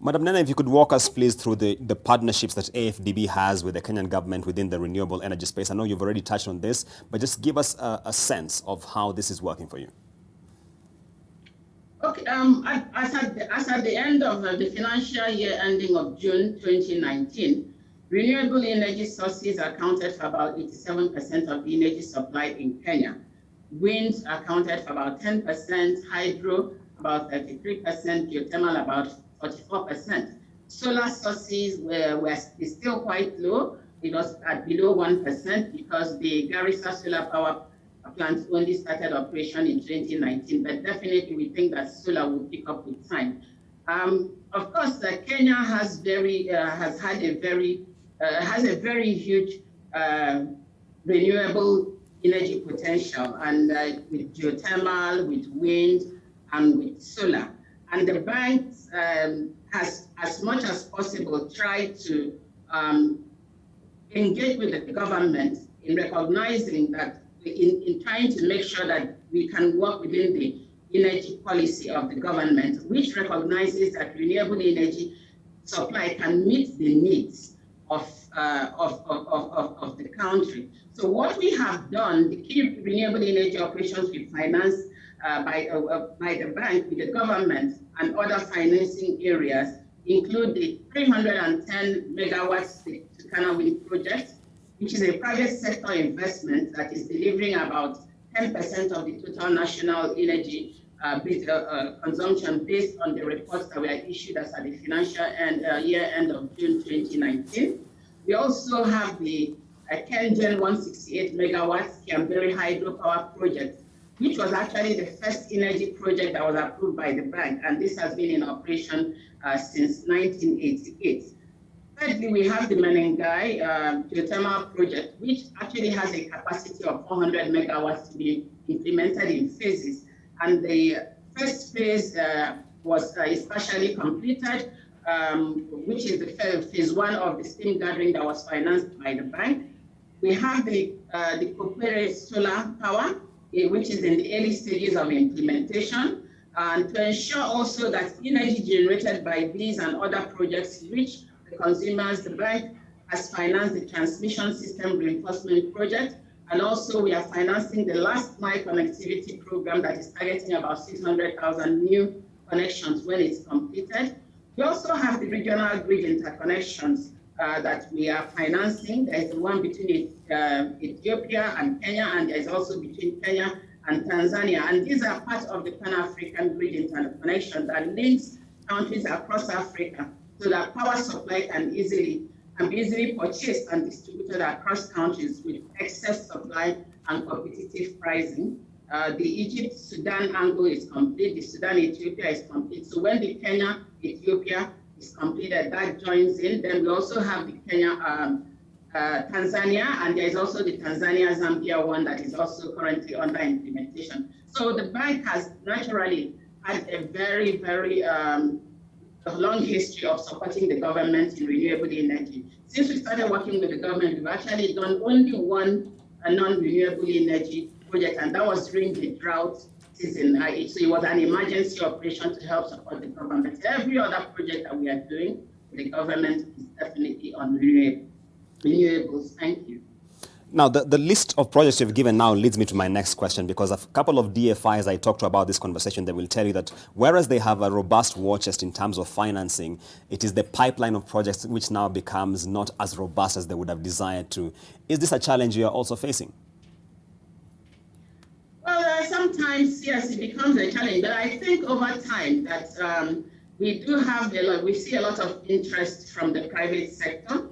Madam Nana, if you could walk us please through the partnerships that AFDB has with the Kenyan government within the renewable energy space. I know you've already touched on this, but just give us a sense of how this is working for you. Okay, as at the end of the financial year ending of June 2019, Renewable energy sources accounted for about 87% of the energy supply in Kenya. Wind accounted for about 10%, hydro about 33%, geothermal about 44%. Solar sources were still quite low. It was at below 1% because the Garissa solar power plant only started operation in 2019, but definitely we think that solar will pick up with time. Of course, Kenya has had a very huge renewable energy potential, and with geothermal, with wind, and with solar. And the bank has, as much as possible, tried to engage with the government in recognizing that, in trying to make sure that we can work within the energy policy of the government, which recognizes that renewable energy supply can meet the needs of the country. So what we have done, the key renewable energy operations we financed by the bank with the government and other financing areas include the 310 megawatts Turkana wind project, which is a private sector investment that is delivering about 10% of the total national energy consumption based on the reports that were issued as at the financial year end of June 2019. We also have the Kengen 168 megawatts Kiamberi hydropower project, which was actually the first energy project that was approved by the bank, and this has been in operation since 1988. Thirdly, we have the Menengai geothermal project, which actually has a capacity of 400 megawatts to be implemented in phases. And the first phase is partially completed, which is the phase one of the steam gathering that was financed by the bank. We have the Kopere solar power, which is in the early stages of implementation, and to ensure also that energy generated by these and other projects reach the consumers. The bank has financed the transmission system reinforcement project, and also we are financing the last mile connectivity program that is targeting about 600,000 new connections when it's completed. We also have the regional grid interconnections that we are financing. There is the one between Ethiopia and Kenya, and there is also between Kenya and Tanzania. And these are part of the Pan-African grid interconnection that links countries across Africa so that power supply can be easily purchased and distributed across countries with excess supply and competitive pricing. The Egypt-Sudan angle is complete. The Sudan-Ethiopia is complete. So when the Kenya-Ethiopia is completed, that joins in. Then we also have the Kenya-Tanzania, and there is also the Tanzania-Zambia one that is also currently under implementation. So the bank has naturally had a very, very long history of supporting the government in renewable energy. Since we started working with the government, we've actually done only one non-renewable energy project, and that was during the drought season. So it was an emergency operation to help support the government. Every other project that we are doing with the government is definitely on renewables. Thank you. Now, the list of projects you've given now leads me to my next question, because a couple of DFIs I talked to about this conversation, they will tell you that whereas they have a robust war chest in terms of financing, it is the pipeline of projects which now becomes not as robust as they would have desired to. Is this a challenge you are also facing? Well, sometimes, yes, it becomes a challenge, but I think over time that we see a lot of interest from the private sector.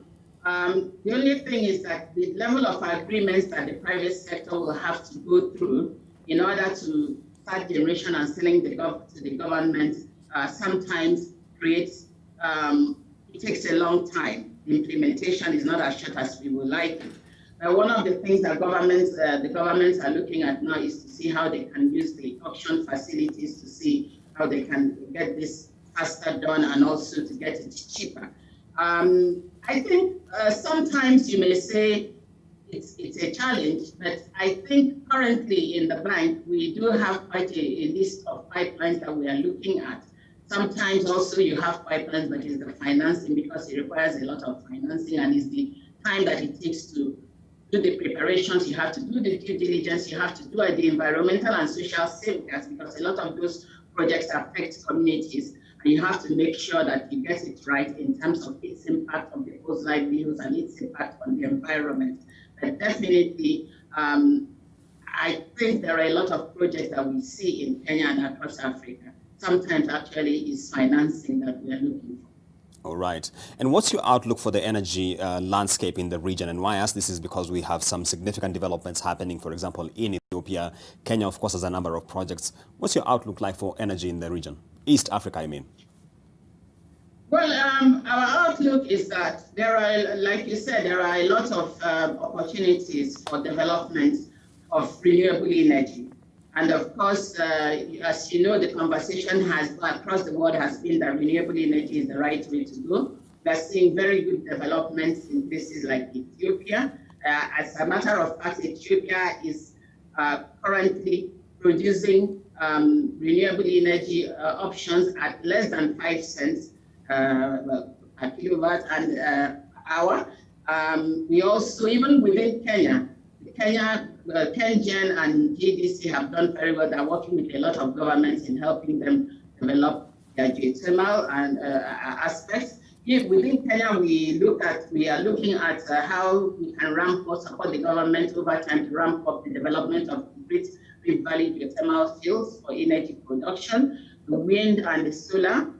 The only thing is that the level of agreements that the private sector will have to go through in order to start generation and selling to the government sometimes creates, it takes a long time. The implementation is not as short as we would like it. One of the things that the governments are looking at now is to see how they can use the auction facilities to see how they can get this faster done and also to get it cheaper. I think sometimes you may say it's a challenge, but I think currently in the bank, we do have quite a list of pipelines that we are looking at. Sometimes also you have pipelines, but it's the financing because it requires a lot of financing and it's the time that it takes to do the preparations, you have to do the due diligence, you have to do the environmental and social safeguards because a lot of those projects affect communities. And And you have to make sure that you get it right in terms of its impact on people's livelihoods and its impact on the environment. But definitely, I think there are a lot of projects that we see in Kenya and across Africa. Sometimes actually is financing that we are looking for. All right. And what's your outlook for the energy landscape in the region? And why I ask this is because we have some significant developments happening, for example, in Ethiopia. Kenya, of course, has a number of projects. What's your outlook like for energy in the region? East Africa, I mean. Well, our outlook is that there are, like you said, there are a lot of opportunities for development of renewable energy. And of course, as you know, the conversation across the world has been that renewable energy is the right way to go. We're seeing very good developments in places like Ethiopia. As a matter of fact, Ethiopia is currently producing renewable energy options at less than 5 cents per kilowatt and hour. We also, even within Kenya, KenGen and GDC have done very well. They're working with a lot of governments in helping them develop their geothermal and aspects. Here within Kenya, we are looking at how we can support the government over time to ramp up the development of Great Rift Valley geothermal fields for energy production. The wind and the solar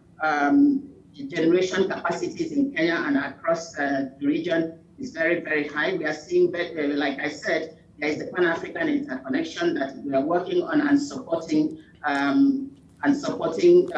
generation capacities in Kenya and across the region is very, very high. We are seeing, like I said, there is the Pan-African interconnection that we are working on and supporting Kenya and supporting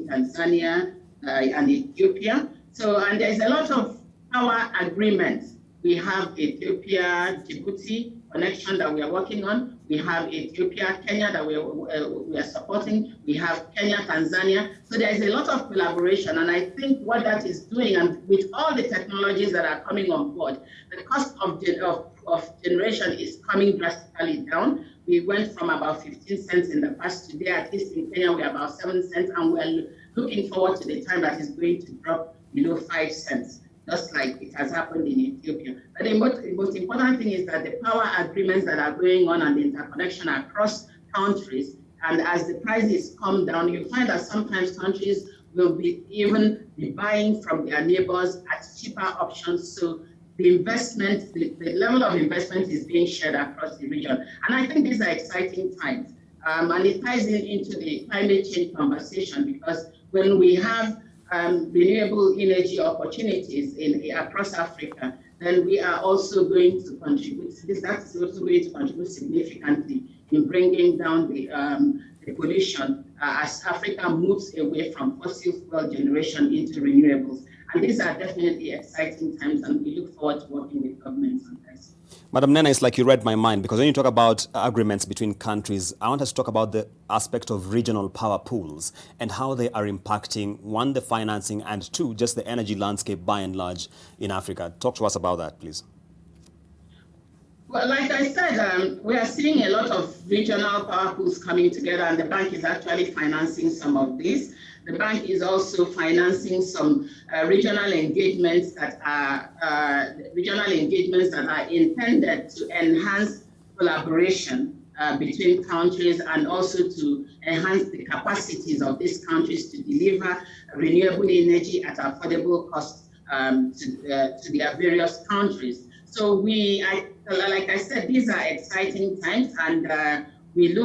Tanzania and Ethiopia. So, and there's a lot of power agreements. We have Ethiopia, Djibouti connection that we are working on. We have Ethiopia, Kenya that we are supporting. We have Kenya, Tanzania. So there is a lot of collaboration. And I think what that is doing, and with all the technologies that are coming on board, the cost of generation is coming drastically down. We went from about 15 cents in the past. Today, at least in Kenya, we're about 7 cents. And we're looking forward to the time that is going to drop below 5 cents. Just like it has happened in Ethiopia. But the most important thing is that the power agreements that are going on and the interconnection across countries, and as the prices come down, you find that sometimes countries will be buying from their neighbors at cheaper options. So the investment, the level of investment is being shared across the region. And I think these are exciting times. And it ties into the climate change conversation, because when we have renewable energy opportunities across Africa, then we are also going to contribute. That is also going to contribute significantly in bringing down the pollution as Africa moves away from fossil fuel generation into renewables. And these are definitely exciting times, and we look forward to working with governments on this. Madam Nena, it's like you read my mind, because when you talk about agreements between countries, I want us to talk about the aspect of regional power pools and how they are impacting, one, the financing, and two, just the energy landscape by and large in Africa. Talk to us about that, please. Well, like I said, we are seeing a lot of regional power pools coming together, and the bank is actually financing some of these. The bank is also financing some regional engagements that are intended to enhance collaboration between countries, and also to enhance the capacities of these countries to deliver renewable energy at affordable costs to their various countries. So like I said, these are exciting times, and we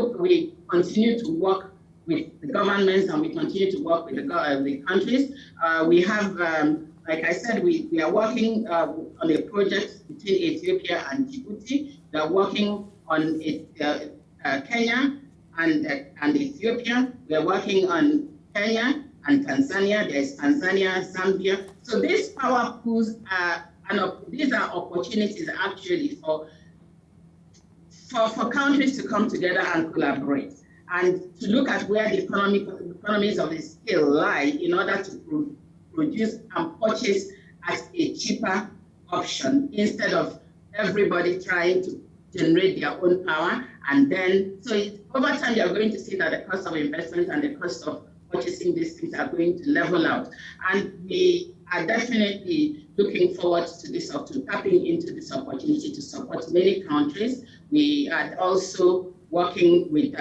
continue to work with the governments, and we continue to work with the countries. We have, like I said, we are working on a project between Ethiopia and Djibouti. We are working on Kenya and Ethiopia. We are working on Kenya and Tanzania. There's Tanzania, Zambia. So these power pools these are opportunities actually for countries to come together and collaborate, and to look at where the economies of the scale lie in order to produce and purchase at a cheaper option, instead of everybody trying to generate their own power. And then, over time, you're going to see that the cost of investment and the cost of purchasing these things are going to level out. And we are definitely looking forward to this, to tapping into this opportunity to support many countries. We are also working with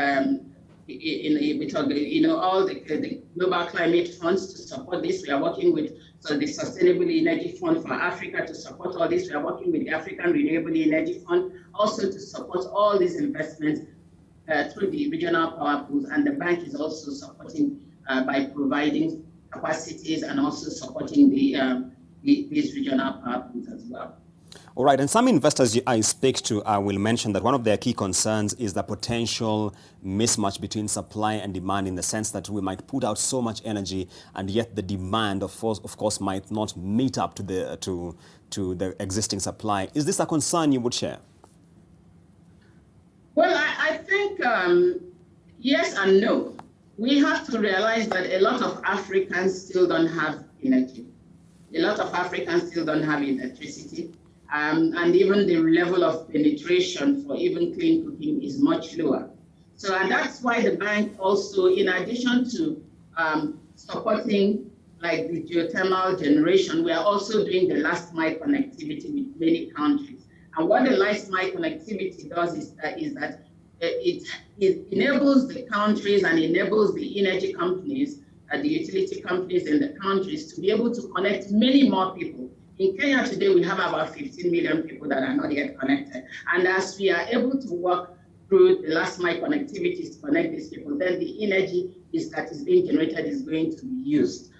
all the global climate funds to support this. We are working with the Sustainable Energy Fund for Africa to support all this. We are working with the African Renewable Energy Fund also to support all these investments through the regional power pools. And the bank is also supporting by providing capacities and also supporting these regional power pools as well. All right, and some investors I speak to will mention that one of their key concerns is the potential mismatch between supply and demand, in the sense that we might put out so much energy and yet the demand, of course, might not meet up to the existing supply. Is this a concern you would share? Well, I think yes and no. We have to realize that a lot of Africans still don't have energy. A lot of Africans still don't have electricity. And even the level of penetration for even clean cooking is much lower. So and that's why the bank also, in addition to supporting like the geothermal generation, we are also doing the last mile connectivity with many countries. And what the last mile connectivity does is that it enables the countries and enables the energy companies, the utility companies in the countries to be able to connect many more people. In Kenya today, we have about 15 million people that are not yet connected. And as we are able to work through the last mile connectivity to connect these people, then the energy that is being generated is going to be used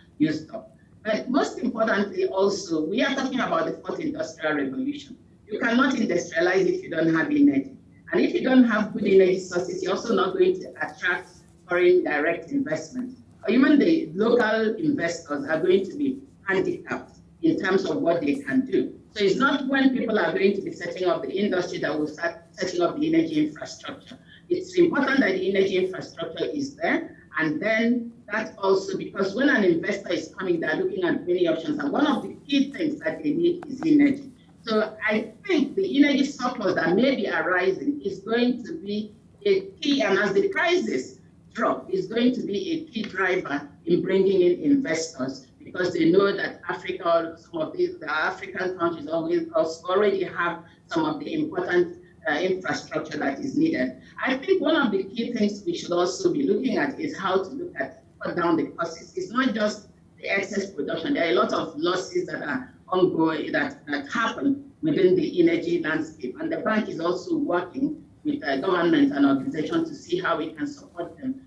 up. But most importantly also, we are talking about the fourth industrial revolution. You cannot industrialize if you don't have energy. And if you don't have good energy sources, you're also not going to attract foreign direct investment. Or even the local investors are going to be handicapped in terms of what they can do. So it's not when people are going to be setting up the industry that will start setting up the energy infrastructure. It's important that the energy infrastructure is there, and then that also, because when an investor is coming, they're looking at many options, and one of the key things that they need is energy. So I think the energy surplus that may be arising is going to be a key, and as the prices drop, is going to be a key driver in bringing in investors, because they know that Africa, some of the African countries already have some of the important infrastructure that is needed. I think one of the key things we should also be looking at is how to look at cut down the costs. It's not just the excess production. There are a lot of losses that are ongoing, that happen within the energy landscape. And the bank is also working with government and organizations to see how we can support them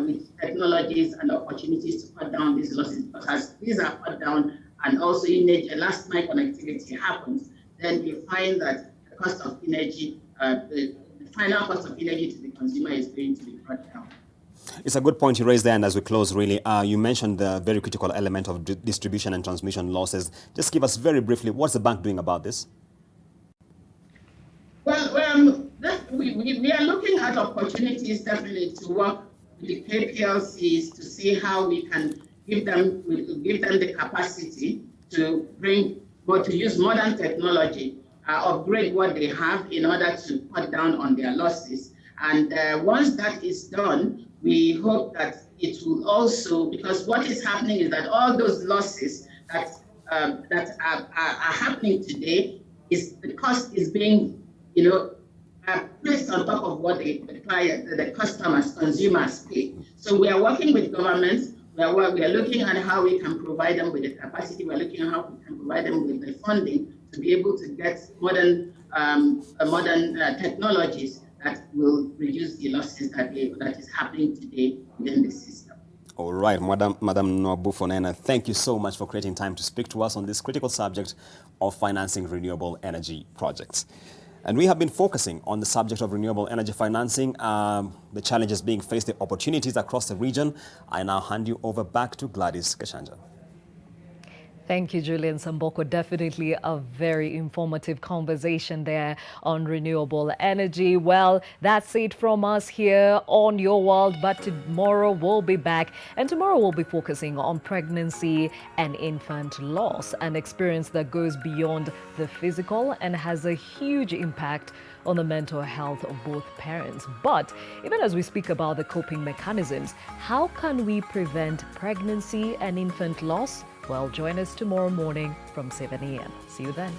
with technologies and opportunities to cut down these losses. Because as these are cut down and also energy, last mile connectivity happens, then you find that the cost of energy, the final cost of energy to the consumer is going to be brought down. It's a good point you raised there, and as we close, really, you mentioned the very critical element of distribution and transmission losses. Just give us very briefly, what's the bank doing about this? Well, we are looking at opportunities definitely to work with the KPLCs to see how we can give them the capacity to bring or to use modern technology, upgrade what they have in order to cut down on their losses. And once that is done, we hope that it will also, because what is happening is that all those losses that are happening today, is the cost is being, placed on top of what the customers, consumers pay. So we are working with governments. We are looking at how we can provide them with the capacity. We are looking at how we can provide them with the funding to be able to get modern technologies that will reduce the losses that is happening today within the system. All right, Madam Nwabufonena, thank you so much for creating time to speak to us on this critical subject of financing renewable energy projects. And we have been focusing on the subject of renewable energy financing, the challenges being faced, the opportunities across the region. I now hand you over back to Gladys Gachanja. Thank you, Julian Samboko. Definitely a very informative conversation there on renewable energy. Well, that's it from us here on Your World, but tomorrow we'll be back. And tomorrow we'll be focusing on pregnancy and infant loss, an experience that goes beyond the physical and has a huge impact on the mental health of both parents. But even as we speak about the coping mechanisms, how can we prevent pregnancy and infant loss? Well, join us tomorrow morning from 7 a.m. See you then.